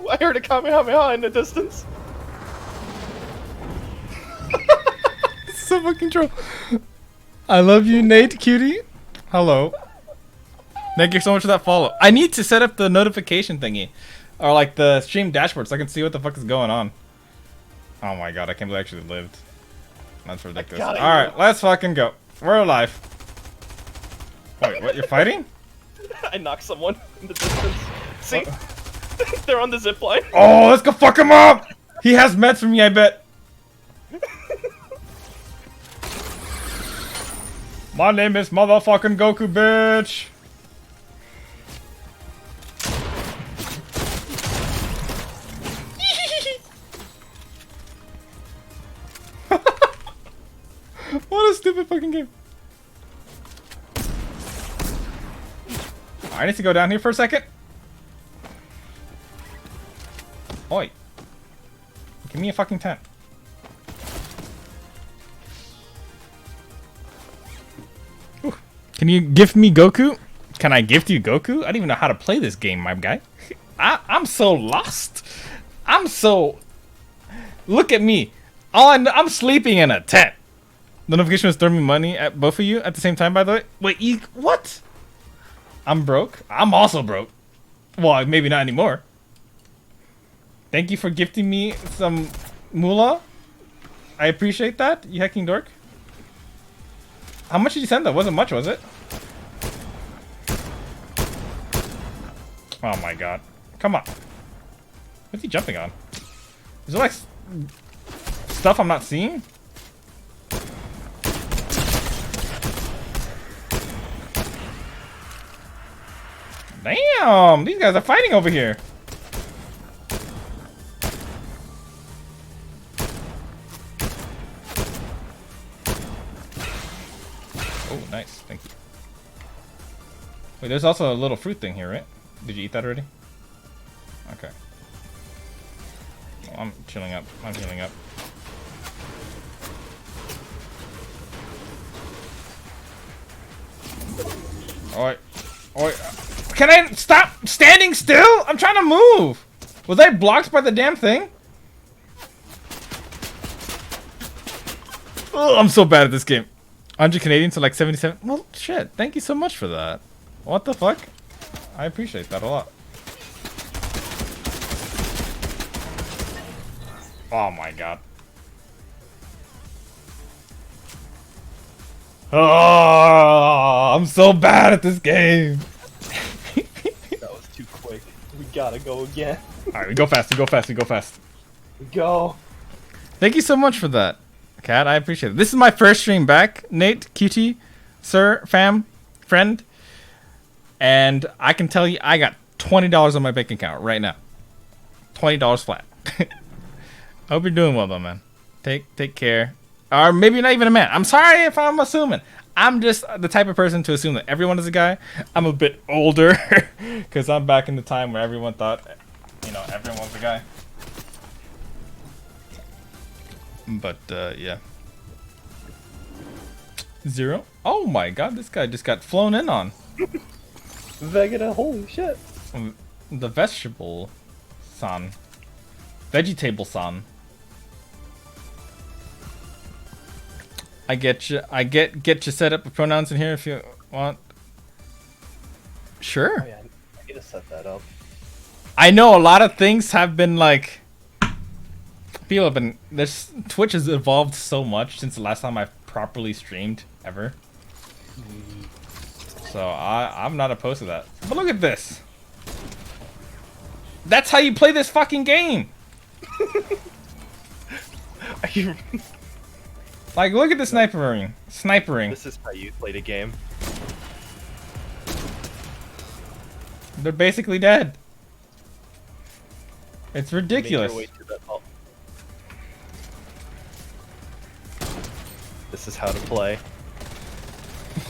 I heard a Kamehameha in the distance. This is so fucking troll. I love you, Nate, cutie. Hello. Thank you so much for that follow. I need to set up the notification thingy. Or like the stream dashboard so I can see what the fuck is going on. Oh my god, I can't believe I actually lived. That's ridiculous. Alright, let's fucking go. We're alive. Wait, what? You're fighting? I knocked someone in the distance. See? They're on the zip line. Oh, let's go fuck him up! He has meds for me, I bet. My name is motherfucking Goku, bitch. What a stupid fucking game. I need to go down here for a second. Oi. Give me a fucking tent. Ooh. Can you gift me Goku? Can I gift you Goku? I don't even know how to play this game, my guy. I'm so lost. I'm so... Look at me. I'm sleeping in a tent. The notification was throwing me money at both of you at the same time, by the way. Wait, what? I'm broke. I'm also broke. Well, maybe not anymore. Thank you for gifting me some moolah. I appreciate that, you hacking dork. How much did you send though? Wasn't much, was it? Oh my god. Come on. What's he jumping on? Is there like stuff I'm not seeing? Damn! These guys are fighting over here. Oh, nice. Thank you. Wait, there's also a little fruit thing here, right? Did you eat that already? Okay. Well, I'm chilling up. I'm healing up. Alright. Alright. Can I stop standing still? I'm trying to move. Was I blocked by the damn thing? Oh, I'm so bad at this game. 100 Canadian to like 77. Well, shit. Thank you so much for that. What the fuck? I appreciate that a lot. Oh my god. Oh, I'm so bad at this game. That was too quick. We gotta go again. Alright, we go fast, we go fast, we go fast. Go. Thank you so much for that, Kat. I appreciate it. This is my first stream back, Nate, QT, sir, fam, friend. And I can tell you, I got $20 on my bank account right now. $20 flat. I hope you're doing well, though, man. Take care. Or maybe not even a man. I'm sorry if I'm assuming. I'm just the type of person to assume that everyone is a guy. I'm a bit older because I'm back in the time where everyone thought, you know, everyone was a guy. But yeah. 0. Oh my god, this guy just got flown in on. Vegeta, holy shit. The vegetable san. Vegetable san. I get you. I get you set up with pronouns in here if you want. Sure. Oh, yeah, I need to set that up. I know a lot of things have been like. People have been. This Twitch has evolved so much since the last time I properly streamed ever. So I'm not opposed to that. But look at this. That's how you play this fucking game. Are you... Like, look at the snipering. Snipering. This is how you play the game. They're basically dead. It's ridiculous. Make your way to that vault. This is how to play.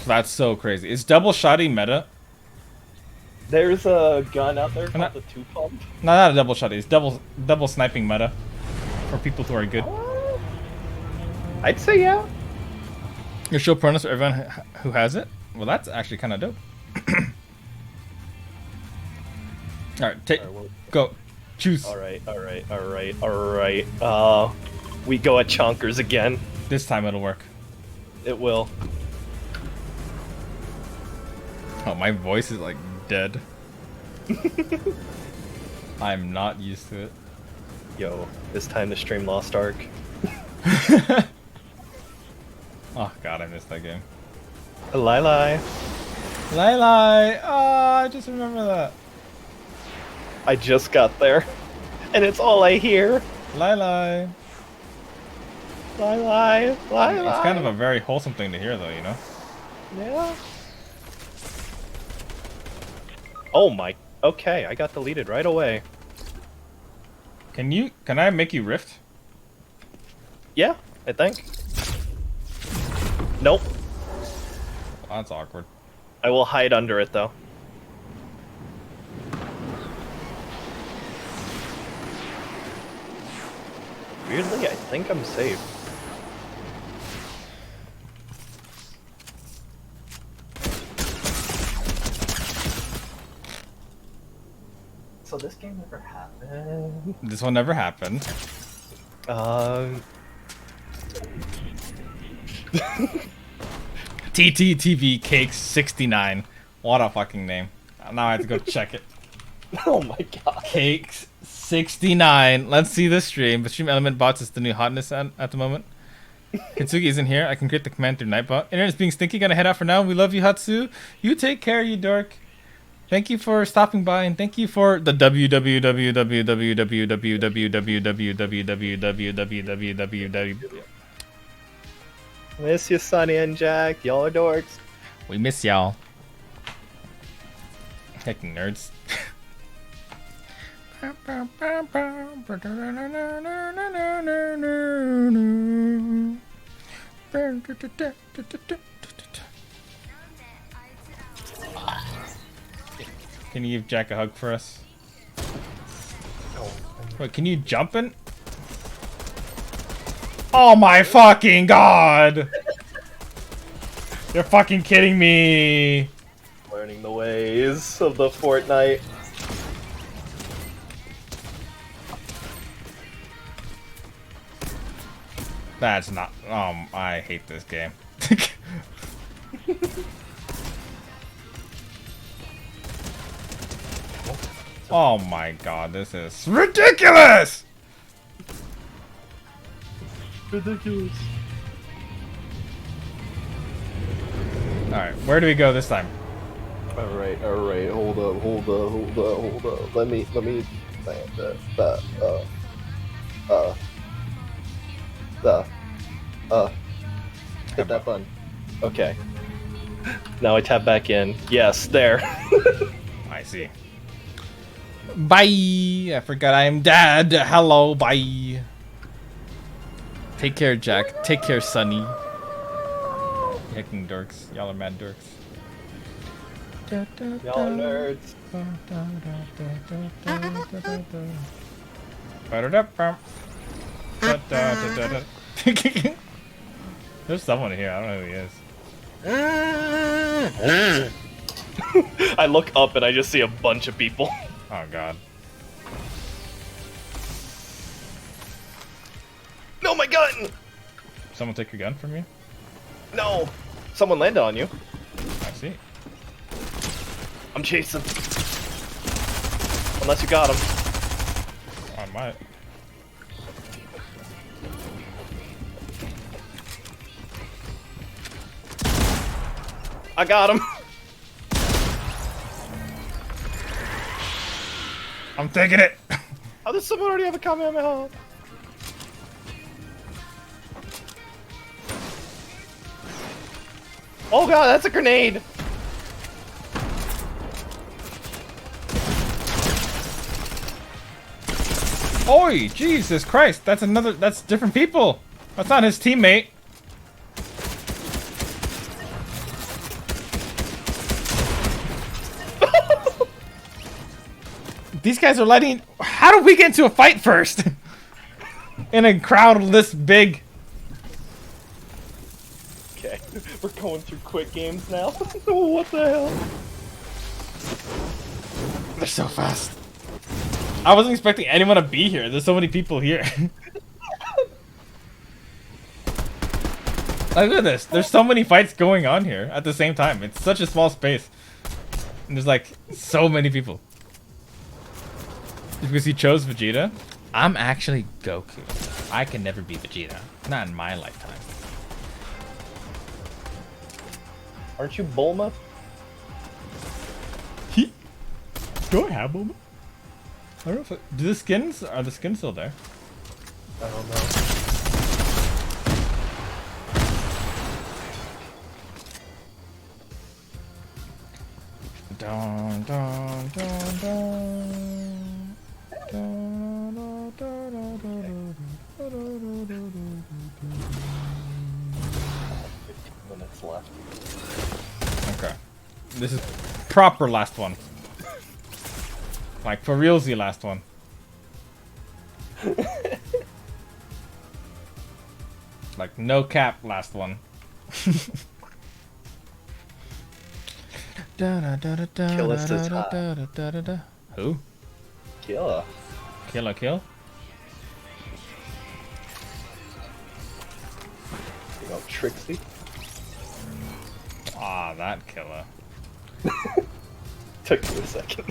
That's so crazy. Is double shotty meta? There's a gun out there Can called I- the two-pump. No, not a double shotty. It's double sniping meta for people who are good. I'd say yeah. You show pronouns for everyone who has it. Well, that's actually kind of dope. All right, take go, choose. Alright. We go at chonkers again. This time it'll work. It will. Oh, my voice is like dead. I'm not used to it. Yo, it's time to stream Lost Ark. Oh god, I missed that game. Lili. Lili! Oh, I just remember that. I just got there. And it's all I hear. Lili. Lili. It's kind of a very wholesome thing to hear, though, you know? Yeah. Oh my... Okay, I got deleted right away. Can I make you rift? Yeah, I think. Nope. Oh, that's awkward. I will hide under it, though. Weirdly, I think I'm safe. So this game never happened. This one never happened. TTTV Cakes 69. What a fucking name. Now I have to go check it. Oh my god. Cakes 69. Let's see the stream. The stream element bots is the new hotness at the moment. Hitsuga isn't here. I can create the command through Nightbot. Internet's being stinky. Gotta head out for now. We love you, Hatsu. You take care, you dork. Thank you for stopping by, and thank you for the www. Miss you, Sonny and Jack. Y'all are dorks. We miss y'all. Hecking nerds. Can you give Jack a hug for us? Wait, can you jump in? Oh my fucking god! You're fucking kidding me! Learning the ways of the Fortnite. That's not. I hate this game. Oh my god, this is ridiculous! Ridiculous. Alright, where do we go this time? Alright, hold up. Let me hit that button. Okay. Now I tap back in. Yes, there. I see. Bye! I forgot I am dead. Hello, bye. Take care, Jack. Take care, Sonny. Hecking dorks. Y'all are mad dorks. Y'all are nerds. There's someone here. I don't know who he is. I look up and I just see a bunch of people. Oh god. No, my gun! Someone take your gun from you? No! Someone landed on you. I see. I'm chasing. Unless you got him. I might. I got him. I'm taking it! How does someone already have a Kamehameha? Oh god, that's a grenade! Oi! Jesus Christ! That's different people! That's not his teammate! These guys are letting... How did we get into a fight first? In a crowd this big. Okay, we're going through quick games now. What the hell? They're so fast. I wasn't expecting anyone to be here. There's so many people here. Look at this. There's so many fights going on here at the same time. It's such a small space. And there's like so many people. Just because he chose Vegeta? I'm actually Goku. I can never be Vegeta. Not in my lifetime. Aren't you Bulma? Do I have Bulma? I don't know if do the skins, are the skins still there? I don't know. Dun, dun, dun, dun. Dun, dun, dun, dun, dun, dun, dun, dun, dun. 15 minutes left. Okay. This is proper last one. Like for realsy last one. Like no cap last one. Killa says hi. Who? Killa. Kill or kill? You know, Trixie. Ah, that killer. Took you a second.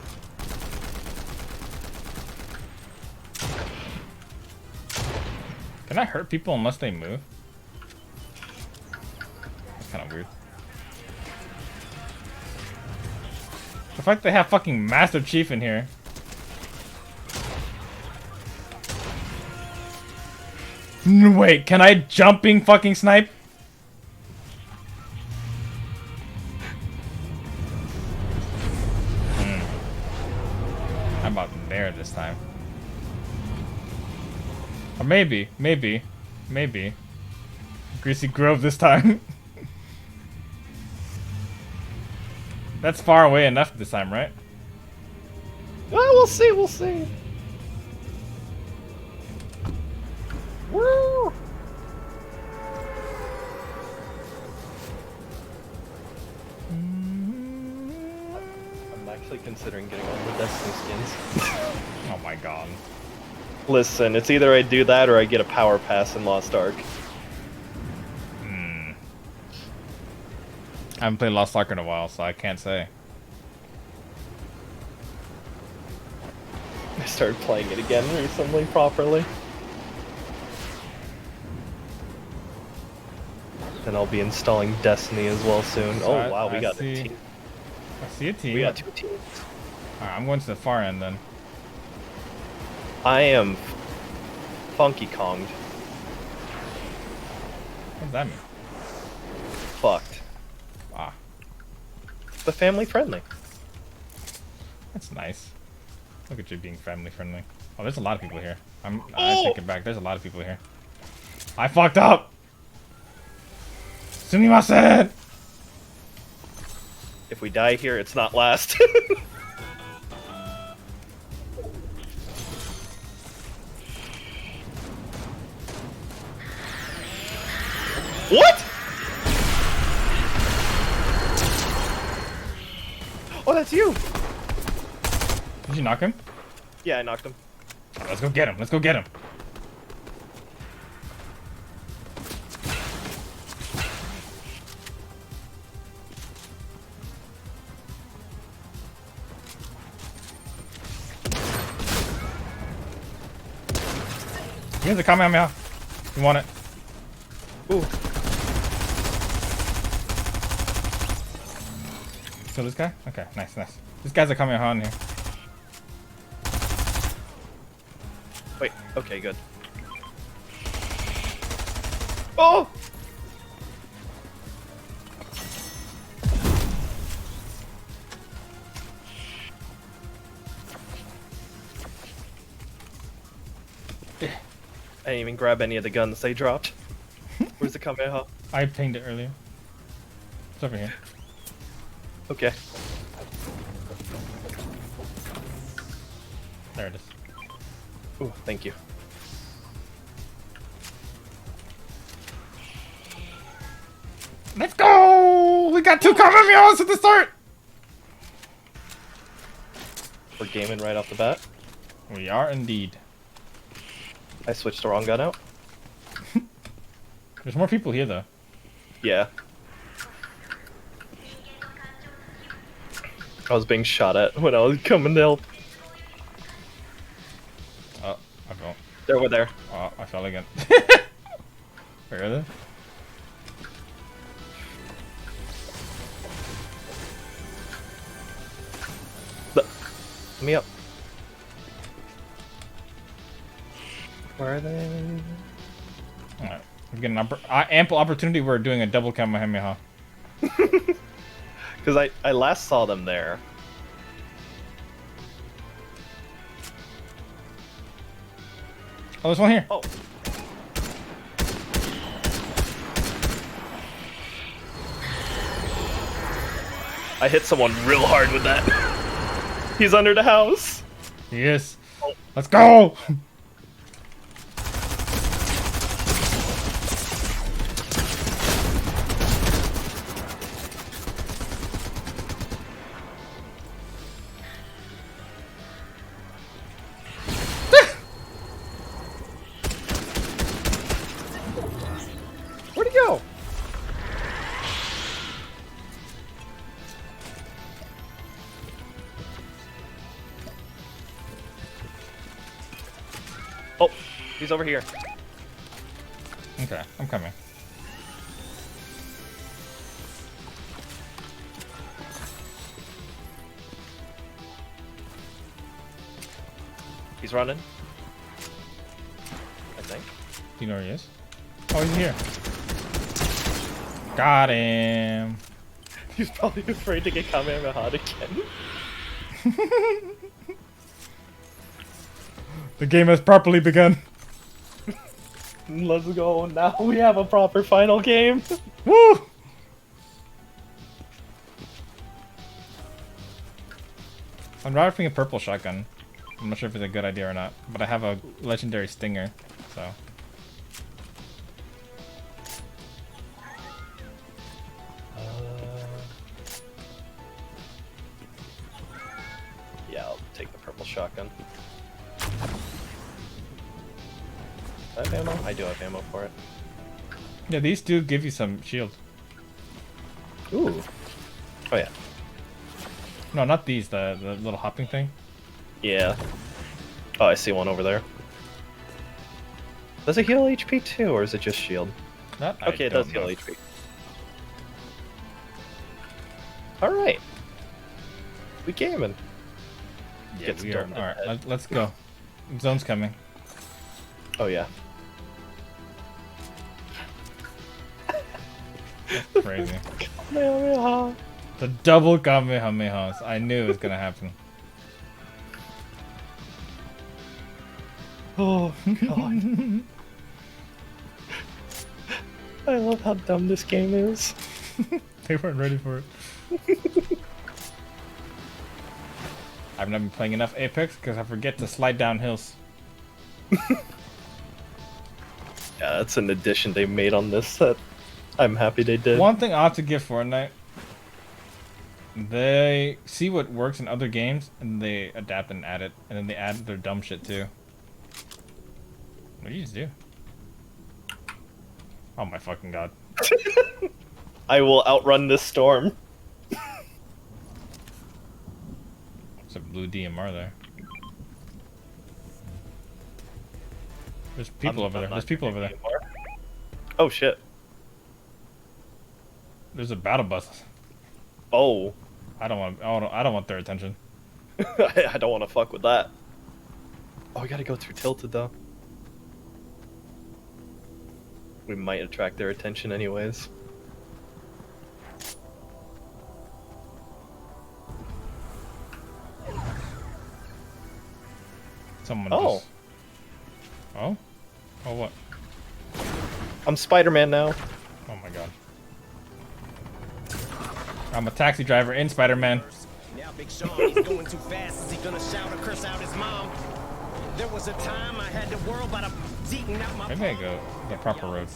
Can I hurt people unless they move? That's kind of weird. The fact they have fucking Master Chief in here. Wait, can I jumping fucking snipe? How about there this time? Or maybe. Greasy Grove this time. That's far away enough this time, right? Well, we'll see. Woo! I'm actually considering getting all the Destiny skins. Oh my god. Listen, it's either I do that or I get a power pass in Lost Ark. I haven't played Lost Ark in a while, so I can't say. I started playing it again recently properly. And I'll be installing Destiny as well soon. So Oh wow, we got a team. I see a team. We got 2 teams. Alright, I'm going to the far end then. I am Funky Konged. What does that mean? Fucked. Ah, The family friendly. that's nice. Look at you being family friendly. Oh, there's a lot of people here. I take it back. There's a lot of people here. I fucked up. Sumimasen. If we die here, it's not last. What? Oh, that's you! Did you knock him? Yeah, I knocked him. Let's go get him. Let's go get him. Here's the Kamehameha. You want it? Ooh. So this guy? Okay, nice, nice. This guy's a Kamehameha in here. Wait, okay, good. Oh! I didn't even grab any of the guns they dropped. Where's the Kamehameha? I pinged it earlier. It's over here. Okay. There it is. Ooh, thank you. Let's go! We got 2 Kamehamehas at the start! We're gaming right off the bat. We are indeed. I switched the wrong gun out. There's more people here though. Yeah. I was being shot at when I was coming to help. Oh, I fell. They're over there. Oh, I fell again. Where are they? Let me up. Where are they? Alright. We've got an ample opportunity. We're doing a double Kamehameha. Because I last saw them there. Oh, there's one here. Oh. I hit someone real hard with that. He's under the house. Yes. Let's go! Where'd he go? Oh, he's over here. Okay, I'm coming. He's running. I think. Do you know where he is? Oh, he's here. Got him. He's probably afraid to get Kamehameha again. The game has properly begun. Let's go. Now we have a proper final game. Woo! I'm driving a purple shotgun. I'm not sure if it's a good idea or not, but I have a legendary stinger, so. Yeah, I'll take the purple shotgun. Do I have ammo? I do have ammo for it. Yeah, these do give you some shield. Ooh. Oh yeah. No, not these, the little hopping thing. Yeah. Oh, I see one over there. Does it heal HP too, or is it just shield? That I Okay, it does don't heal know. HP. Alright. We gaming. Yeah, Gets we are. done in the Alright, head. let's go. Zone's coming. Oh yeah. Crazy. Kamehameha. The double Kamehamehas. I knew it was gonna happen. Oh god. I love how dumb this game is. They weren't ready for it. I've never been playing enough Apex because I forget to slide down hills. Yeah, that's an addition they made on this set. I'm happy they did. One thing I have to give Fortnite, they see what works in other games and they adapt and add it, and then they add their dumb shit too. What do you just do? Oh my fucking god. I will outrun this storm. It's a blue DMR there. There's people over there. There's people over there. Anymore. Oh shit. There's a battle bus. Oh. I don't want their attention. I don't want to fuck with that. Oh, we gotta go through Tilted though. We might attract their attention anyways. Someone Oh. just... Oh? Oh what? I'm Spider-Man now. Oh my god. I'm a taxi driver in Spider-Man. Now Big Sean, he's going too fast. Is he gonna shout or curse out his mom? There was a time I had the world by the eating out my Maybe I go the proper road.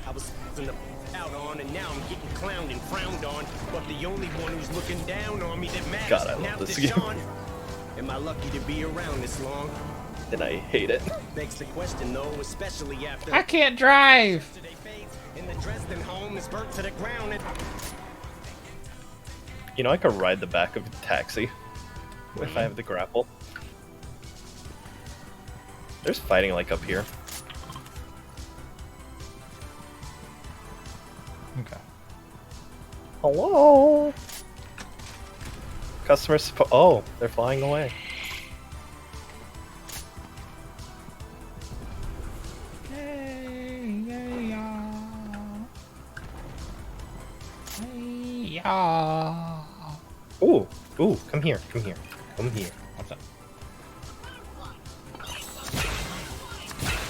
I was in the out on, and now I'm getting clowned and frowned on. But the only one who's looking down on me that matters God, I love now this is game. Sean. Am I lucky to be around this long? And I hate it. Begs the question though, especially after I can't drive! yesterday fades and the Dresden home is burnt to the ground. And You know, I could ride the back of a taxi if I have the grapple. There's fighting like up here. Okay. Hello? Customers oh, they're flying away. Ooh, ooh, come here, come here, come here. What's up?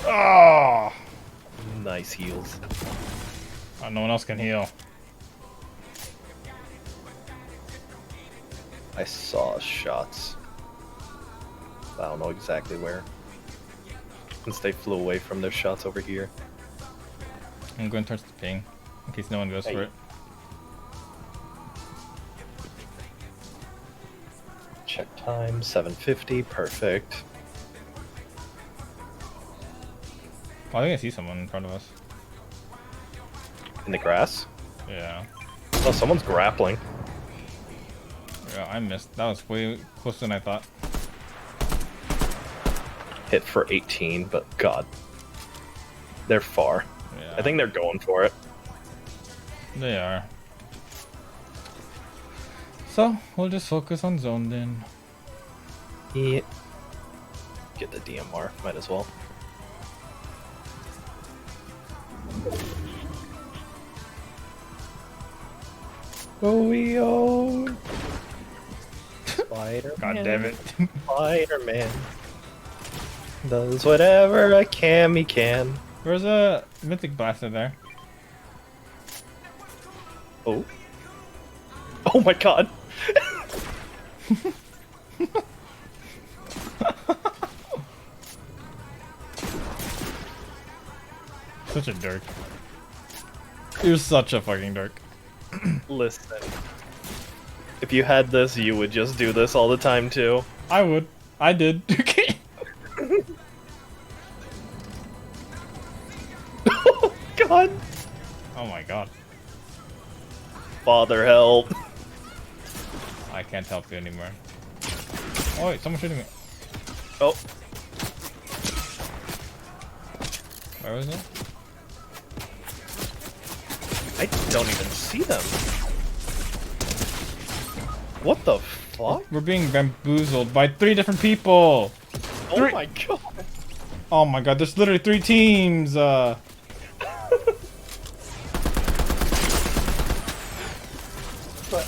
Oh! Nice heals. Oh, no one else can heal. I saw shots. I don't know exactly where. Since they flew away from their shots over here. I'm going towards the ping, in case no one goes Hey. for it. Check time, 7:50, perfect. Oh, I think I see someone in front of us. In the grass? Yeah. Oh, someone's grappling. Yeah, I missed. That was way closer than I thought. Hit for 18, but god. They're far. Yeah. I think they're going for it. They are. So, we'll just focus on zone then. Yeah. Get the DMR, might as well. Oh, Spider-Man. God damn it. Spider-Man does whatever a cammy can. There's a mythic blaster there. Oh. Oh my god. Such a dork. You're such a fucking dork. Listen. If you had this, you would just do this all the time too. I would. I did. Oh god. Oh my god. Father help. I can't help you anymore. Oh wait, someone's shooting me. Oh. Where was it? I don't even see them. What the fuck? We're being bamboozled by 3 different people. Oh Three- my god. Oh my god, there's literally 3 teams. But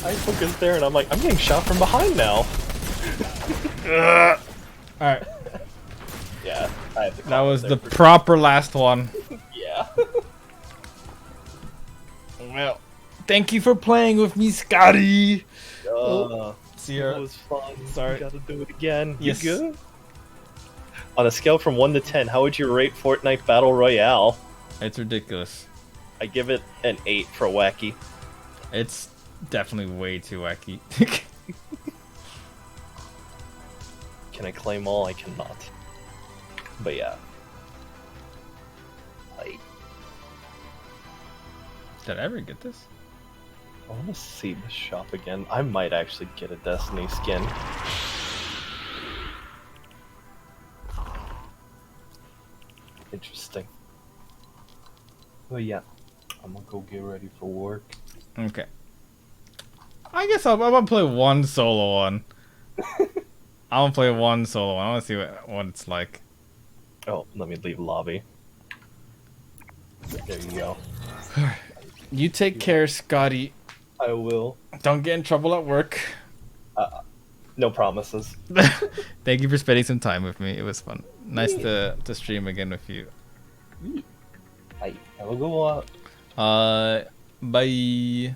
I focused there and I'm like, I'm getting shot from behind now. Alright, Yeah, I had to that call was it the there proper last one. yeah. Thank you for playing with me, Scotty. See It ya. was fun. Sorry. You gotta do it again. Yes. You good? On a scale from 1 to 10, how would you rate Fortnite Battle Royale? It's ridiculous. I give it an 8 for wacky. It's definitely way too wacky. Can I claim all? I cannot. But yeah. Did I ever get this? I want to see the shop again. I might actually get a Destiny skin. Interesting. But yeah, I'm gonna go get ready for work. Okay. I guess I'm gonna play one solo one. I'm gonna play one solo one. I wanna see what it's like. Oh, let me leave lobby. There you go. You take care, Scotty. I will. Don't get in trouble at work. No promises. Thank you for spending some time with me. It was fun. Nice to stream again with you. I will go out. Bye.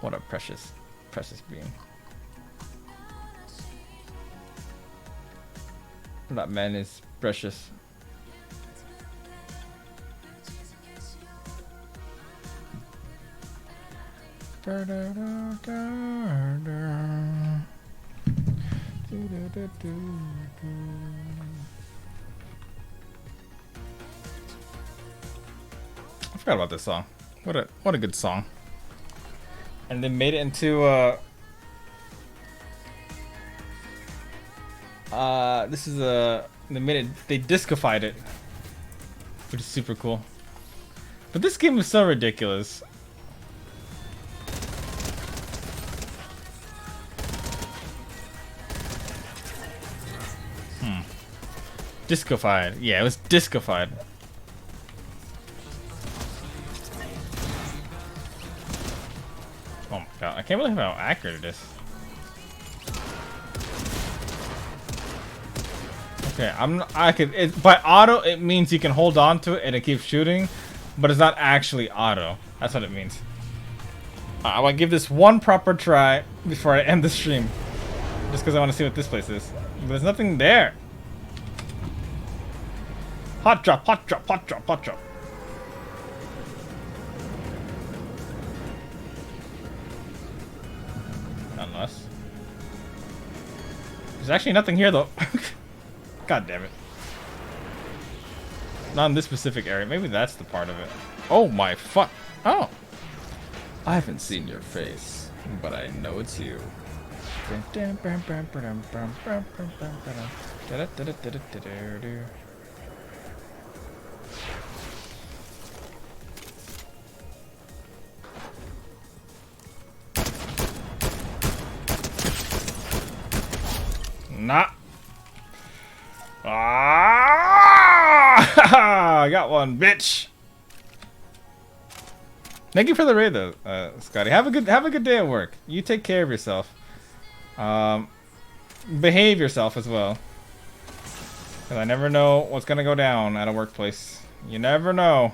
What a precious being. That man is precious. I forgot about this song. What a good song. And they made it into they discified it, which is super cool. But this game is so ridiculous. Discified. Yeah, it was discified. Oh my god, I can't believe how accurate it is. Okay, by auto it means you can hold on to it and it keeps shooting, but it's not actually auto. That's what it means. I want to give this one proper try before I end the stream, just because I want to see what this place is. But there's nothing there. Hot drop, hot drop, hot drop, hot drop. Unless there's actually nothing here though. God damn it. Not in this specific area. Maybe that's the part of it. Oh my fuck. Oh. I haven't seen your face, but I know it's you. Nah. Ah! I got one, bitch. Thank you for the raid, though, Scotty. Have a good day at work. You take care of yourself. Behave yourself as well. Cause I never know what's gonna go down at a workplace. You never know.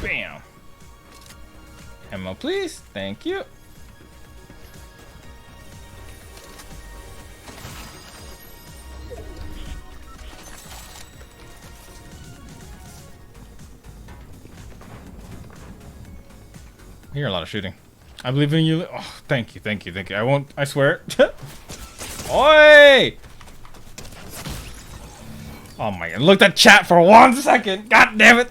Bam. Ammo, please. Thank you. I hear a lot of shooting. I believe in you. Oh, thank you, thank you, thank you. I won't. I swear. Oi! Oh my god! Look at chat for 1 second. God damn it!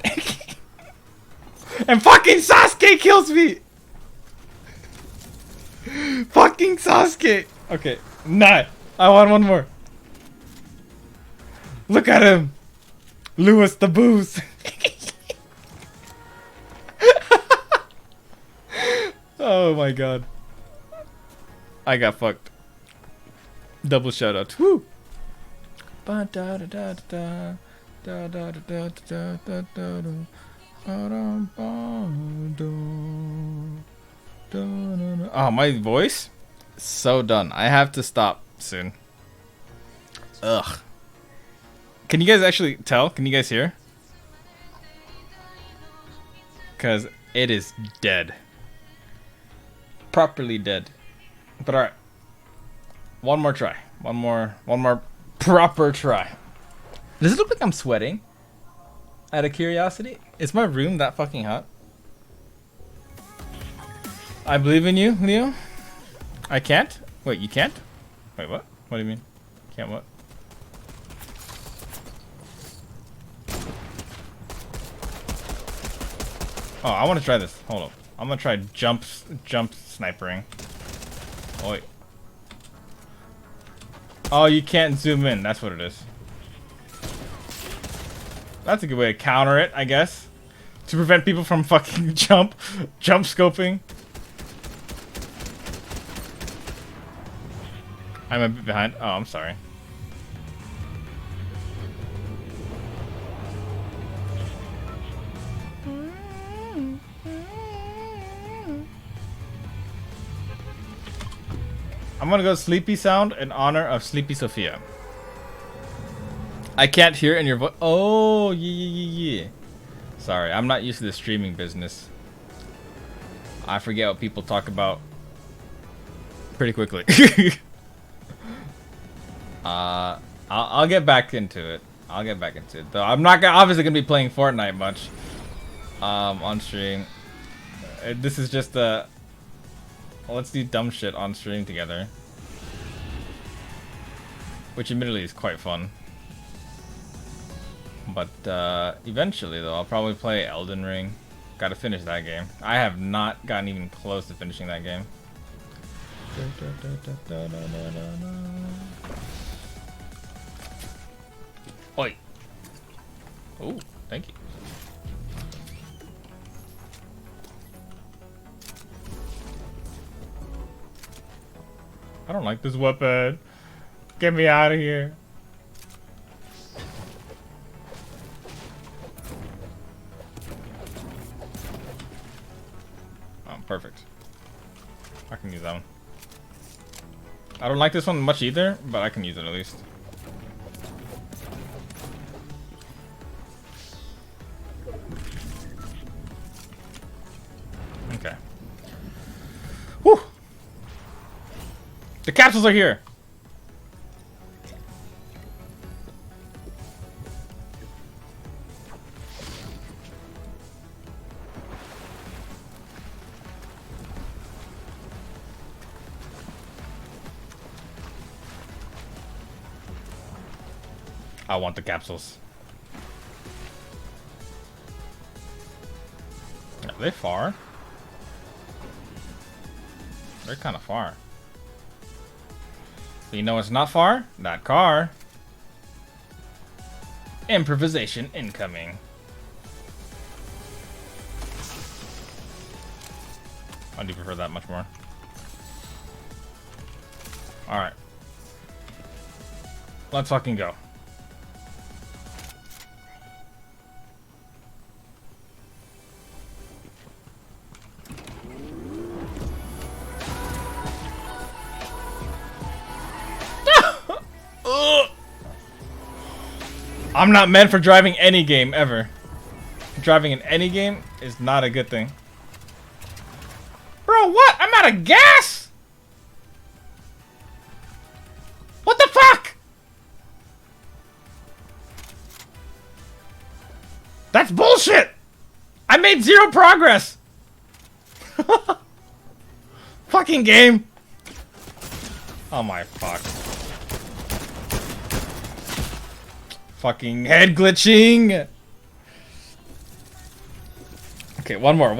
And fucking Sasuke kills me. Fucking Sasuke. Okay, nah. I want one more. Look at him, Lewis the Booze. Oh my god. I got fucked. Double shout out. Woo! Oh, my voice? So done. I have to stop soon. Ugh. Can you guys actually tell? Can you guys hear? Because it is dead. Properly dead. But alright. One more try. One more proper try. Does it look like I'm sweating? Out of curiosity? Is my room that fucking hot? I believe in you, Leo. I can't? Wait, you can't? Wait, what? What do you mean? Can't what? Oh, I want to try this. Hold up. I'm gonna try jump snipering. Oh, wait. Oh, you can't zoom in. That's what it is. That's a good way to counter it, I guess. To prevent people from fucking jump scoping. I'm a bit behind. Oh, I'm sorry. I'm gonna go Sleepy Sound in honor of Sleepy Sophia. I can't hear it in your voice. Oh, yeah. Sorry, I'm not used to the streaming business. I forget what people talk about pretty quickly. I'll get back into it. Though I'm not obviously gonna be playing Fortnite much on stream. This is just let's do dumb shit on stream together, which admittedly is quite fun. But eventually, though, I'll probably play Elden Ring. Gotta finish that game. I have not gotten even close to finishing that game. Oi! Oh, thank you. I don't like this weapon. Get me out of here. Oh, perfect. I can use that one. I don't like this one much either, but I can use it at least. Okay. Whew! The capsules are here! I want the capsules. Are they far? They're kind of far. But you know what's not far? That car. Improvisation incoming. I do prefer that much more. Alright. Let's fucking go. I'm not meant for driving any game ever. Driving in any game is not a good thing. Bro, what? I'm out of gas? What the fuck? That's bullshit. I made 0 progress. Fucking game. Oh my fuck. Fucking head glitching. Okay, one more.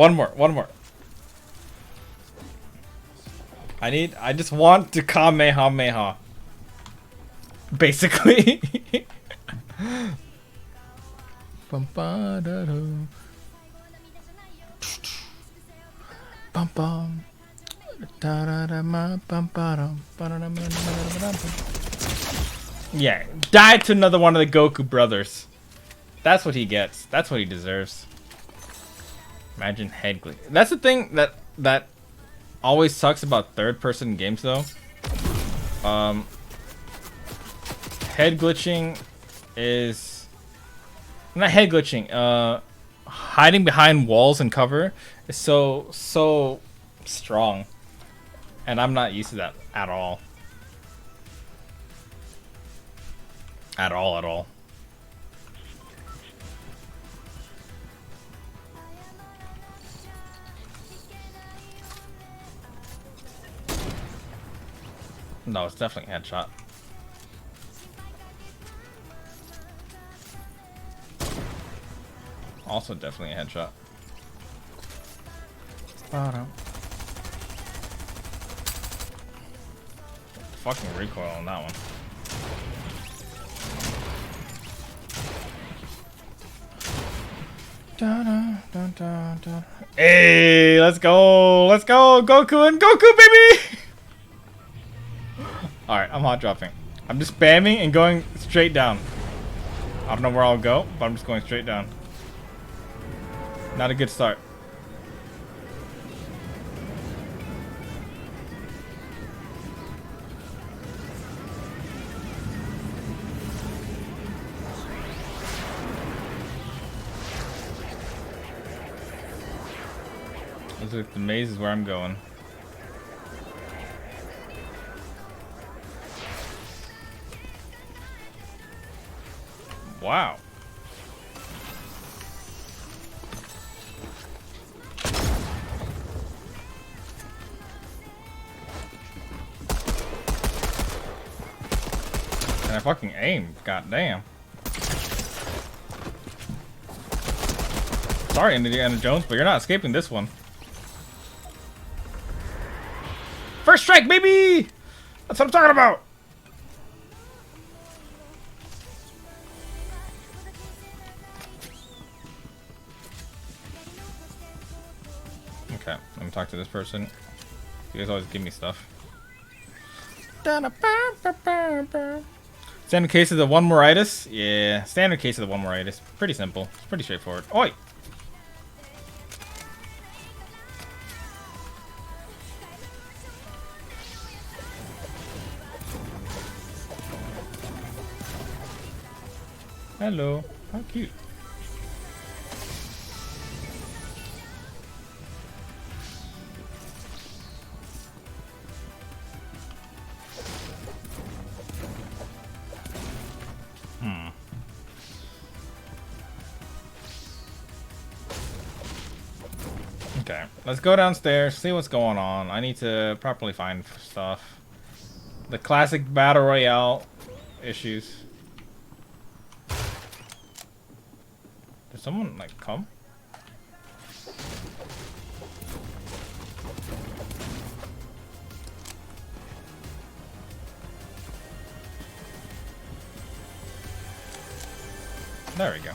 I just want to Kamehameha. Basically. Bum ba da do. Bum bum. Da da da ma bum ba dum. Ba da da ma da da da. Yeah, die to another one of the Goku brothers. That's what he gets. That's what he deserves. Imagine head glitch. That's the thing that always sucks about third-person games, though. Head glitching is not head glitching. Hiding behind walls and cover is so strong, and I'm not used to that at all. At all. No, it's definitely a headshot. Also definitely a headshot. Fucking recoil on that one. Hey, let's go, Goku and Goku, baby! Alright, I'm hot dropping. I'm just spamming and going straight down. I don't know where I'll go, but I'm just going straight down. Not a good start. Looks like the maze is where I'm going. Wow. And I fucking aim. God damn. Sorry, Indiana Jones, but you're not escaping this one. First strike, baby! That's what I'm talking about! Okay, let me talk to this person. You guys always give me stuff. Standard case of the one moritis? Yeah, standard case of the one moritis. Pretty simple. It's pretty straightforward. Oi! Hello. How cute. Okay, let's go downstairs, see what's going on. I need to properly find stuff. The classic battle royale issues. Did someone like come? There we go.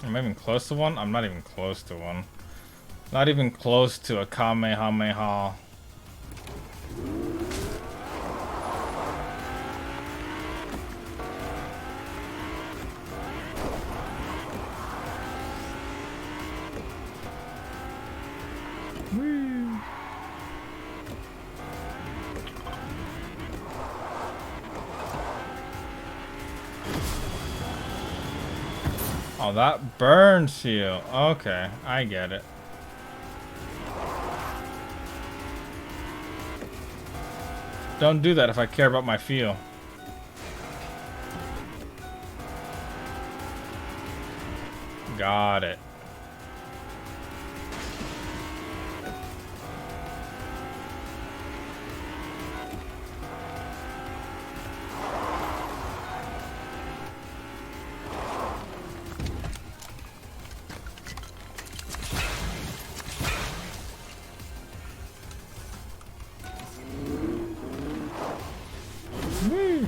Am I even close to one? I'm not even close to one. Not even close to a Kamehameha. Woo. Oh, that burns you. Okay, I get it. Don't do that if I care about my feel. Got it. Woo.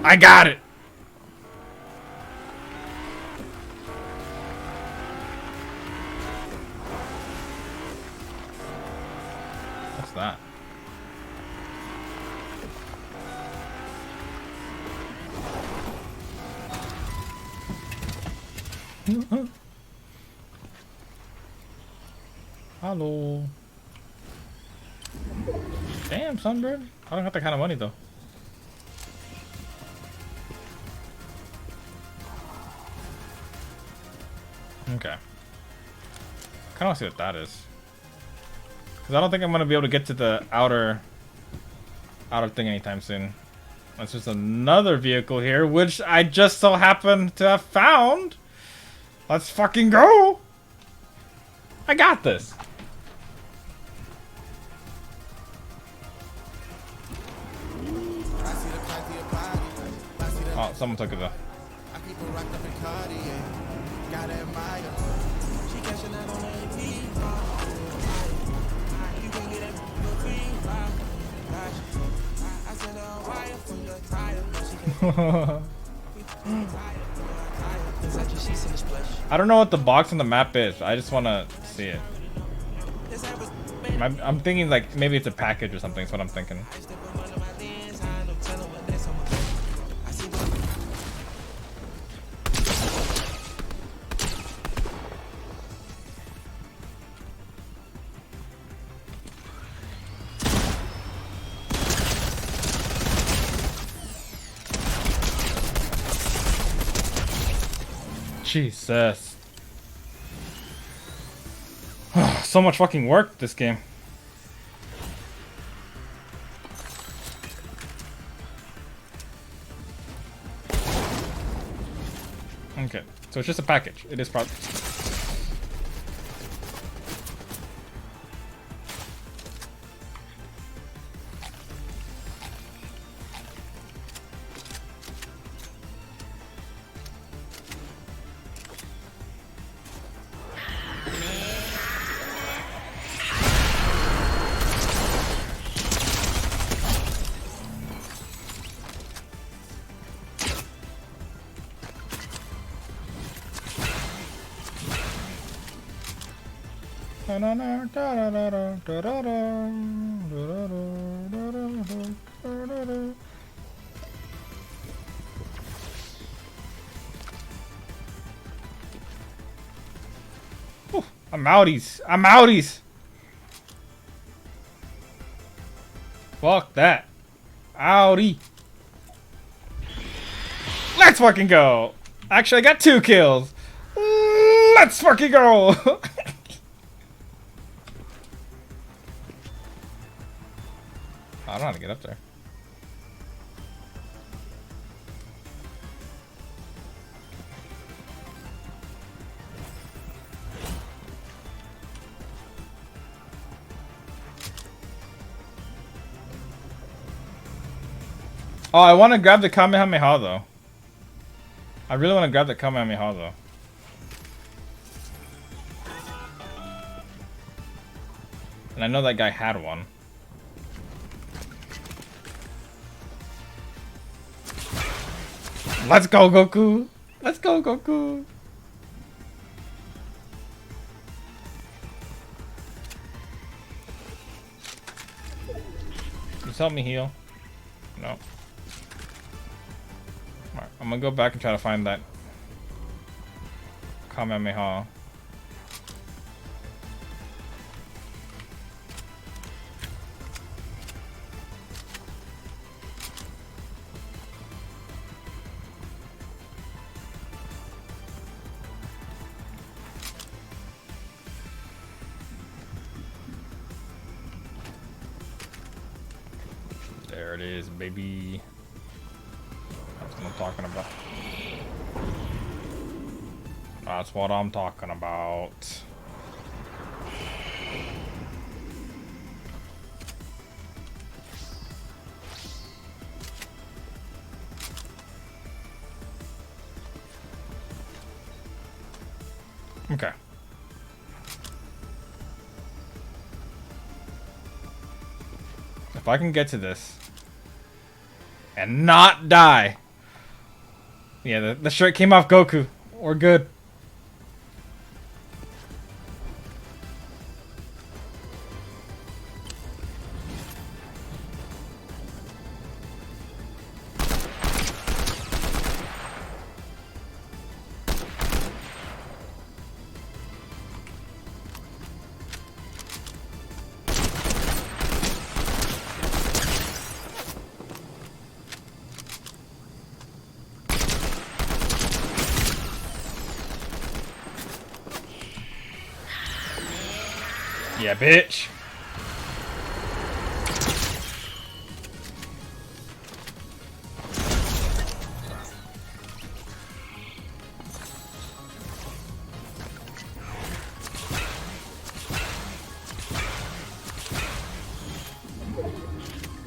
I got it. What's that? Hello. Damn, Sunbird. I don't have that kind of money though. Okay. Kind of want to see what that is. Because I don't think I'm going to be able to get to the outer thing anytime soon. That's just another vehicle here, which I just so happen to have found. Let's fucking go. I got this. Oh, someone took it though. I don't know what the box on the map is. I just want to see it. I'm thinking like maybe it's a package or something. That's what I'm thinking. Jesus. So much fucking work, this game. Okay, so it's just a package. It is probably... Ooh, I'm outies. I'm outies. Fuck that. Outie. Let's fucking go. Actually, I got 2 kills. Let's fucking go. I don't know how to get up there. Oh, I want to grab the Kamehameha though. I really want to grab the Kamehameha though. And I know that guy had one. Let's go, Goku! Let's go, Goku! Just help me heal. No. Alright, I'm gonna go back and try to find that Kamehameha. There it is, baby. That's what I'm talking about. That's what I'm talking about. Okay. If I can get to this and not die, Yeah, the shirt came off Goku. We're good. Yeah, bitch.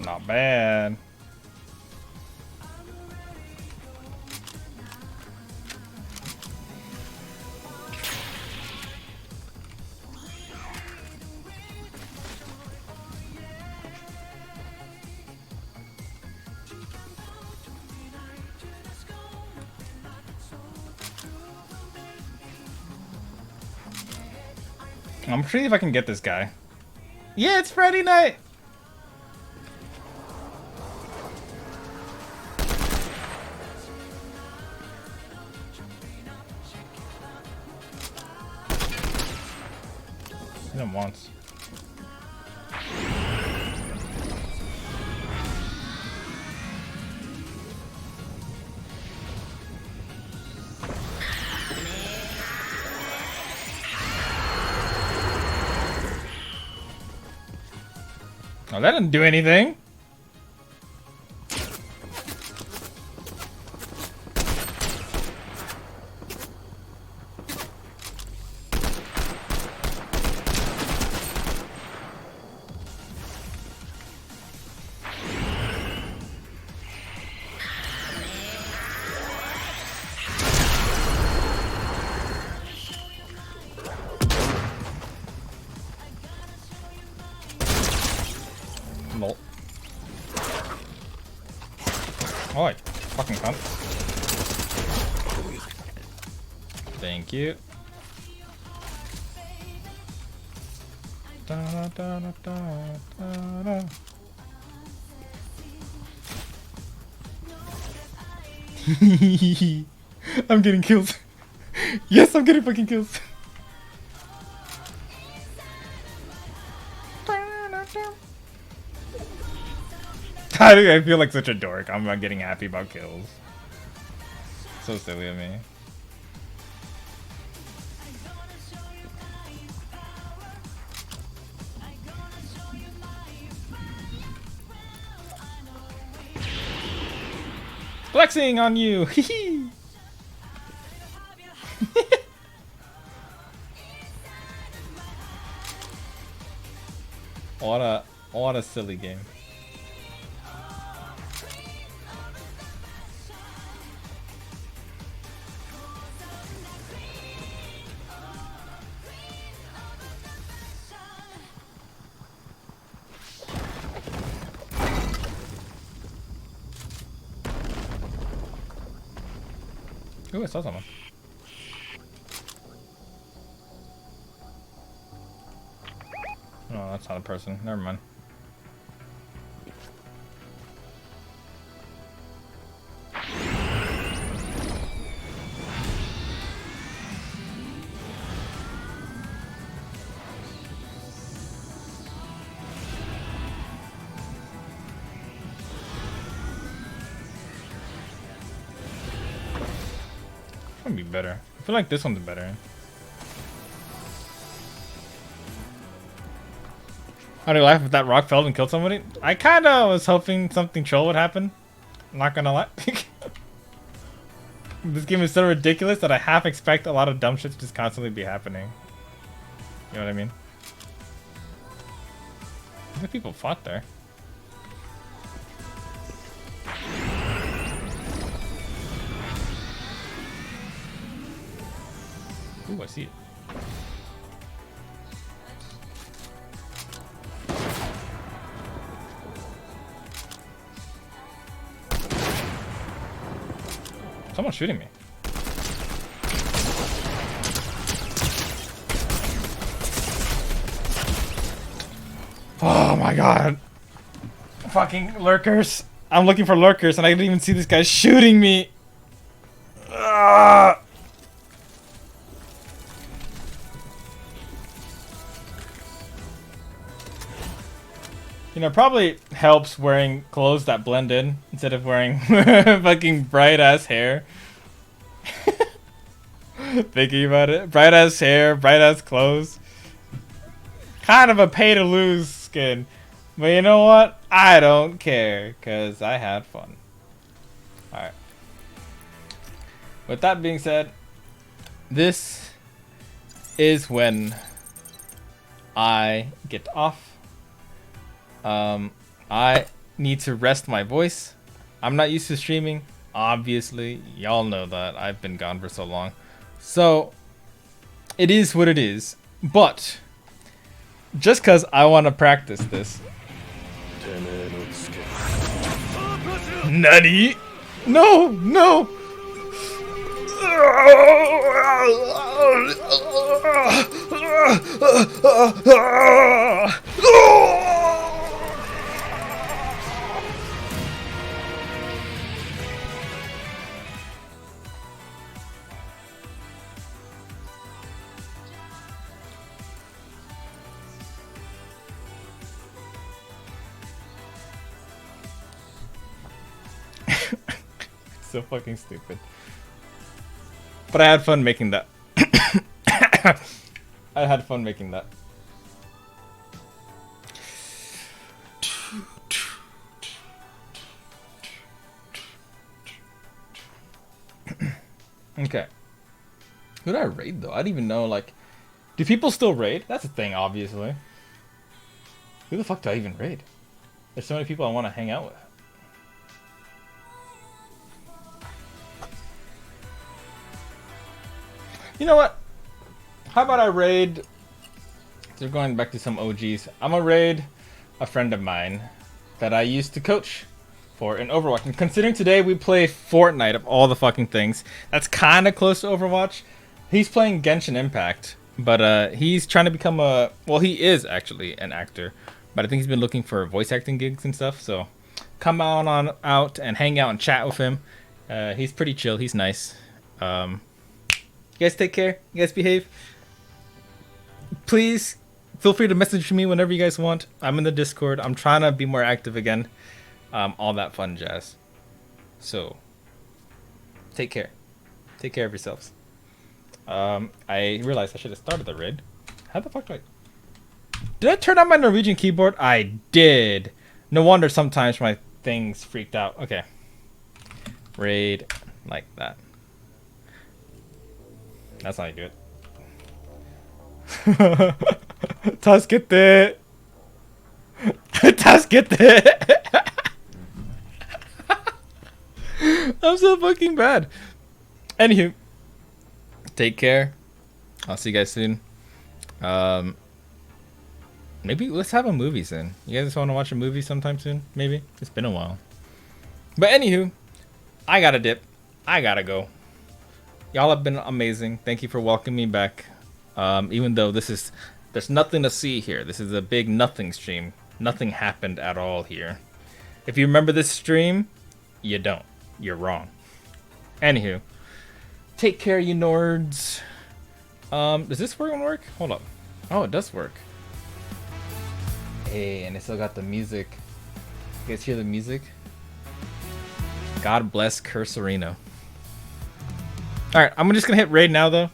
Not bad. I'm sure if I can get this guy. Yeah, it's Friday night. Hit him once. Oh, that didn't do anything. Lol. Oh, I fucking cunt. Thank you. Da, da, da, da, da, da. I'm getting kills. Yes, I'm getting fucking kills. I feel like such a dork. I'm not getting happy about kills. So silly of me. Flexing on you. What a silly game. Ooh, I saw someone. Oh, that's not a person. Never mind. Would be better. I feel like this one's better. How do you laugh if that rock fell and killed somebody? I kinda was hoping something troll would happen. I'm not gonna lie. This game is so ridiculous that I half expect a lot of dumb shit to just constantly be happening. You know what I mean? How many people fought there? Ooh, I see it. Someone's shooting me. Oh my god. Fucking lurkers. I'm looking for lurkers and I didn't even see this guy shooting me. Ah. You know, probably helps wearing clothes that blend in instead of wearing fucking bright ass hair. Thinking about it. Bright ass hair, bright ass clothes. Kind of a pay to lose skin. But you know what? I don't care because I had fun. Alright. With that being said, this is when I get off. I need to rest my voice. I'm not used to streaming, obviously. Y'all know that. I've been gone for so long. So, it is what it is. But, just because I want to practice this. Nani? No, no! So fucking stupid. But I had fun making that. I had fun making that. Okay. Who did I raid though? I don't even know, like... Do people still raid? That's a thing, obviously. Who the fuck do I even raid? There's so many people I want to hang out with. You know what? How about I raid... So going back to some OGs. I'm gonna raid a friend of mine that I used to coach for in Overwatch. And considering today we play Fortnite of all the fucking things, that's kind of close to Overwatch. He's playing Genshin Impact, but he's trying to become a... Well, he is actually an actor, but I think he's been looking for voice acting gigs and stuff. So come on out and hang out and chat with him. He's pretty chill. He's nice. You guys take care. You guys behave. Please feel free to message me whenever you guys want. I'm in the Discord. I'm trying to be more active again. All that fun jazz. So, take care. Take care of yourselves. I realized I should have started the raid. How the fuck do I... Did I turn on my Norwegian keyboard? I did. No wonder sometimes my things freaked out. Okay. Raid like that. That's not good. Tasukete. Tasukete. I'm so fucking bad. Anywho, take care. I'll see you guys soon. Maybe let's have a movie soon. You guys want to watch a movie sometime soon? Maybe. It's been a while. But anywho, I gotta dip. I gotta go. Y'all have been amazing. Thank you for welcoming me back. Even though there's nothing to see here. This is a big nothing stream. Nothing happened at all here. If you remember this stream, you don't. You're wrong. Anywho, take care, you nerds. Does this work? Hold up. Oh, it does work. Hey, and it still got the music. You guys hear the music? God bless Cursorino. Alright, I'm just gonna hit raid now though.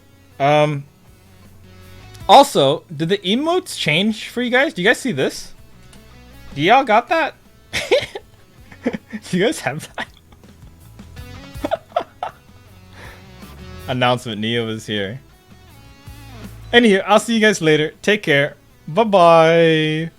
Also, did the emotes change for you guys? Do you guys see this? Do y'all got that? Do you guys have that? Announcement, Neo is here. Anywho, I'll see you guys later. Take care. Bye-bye.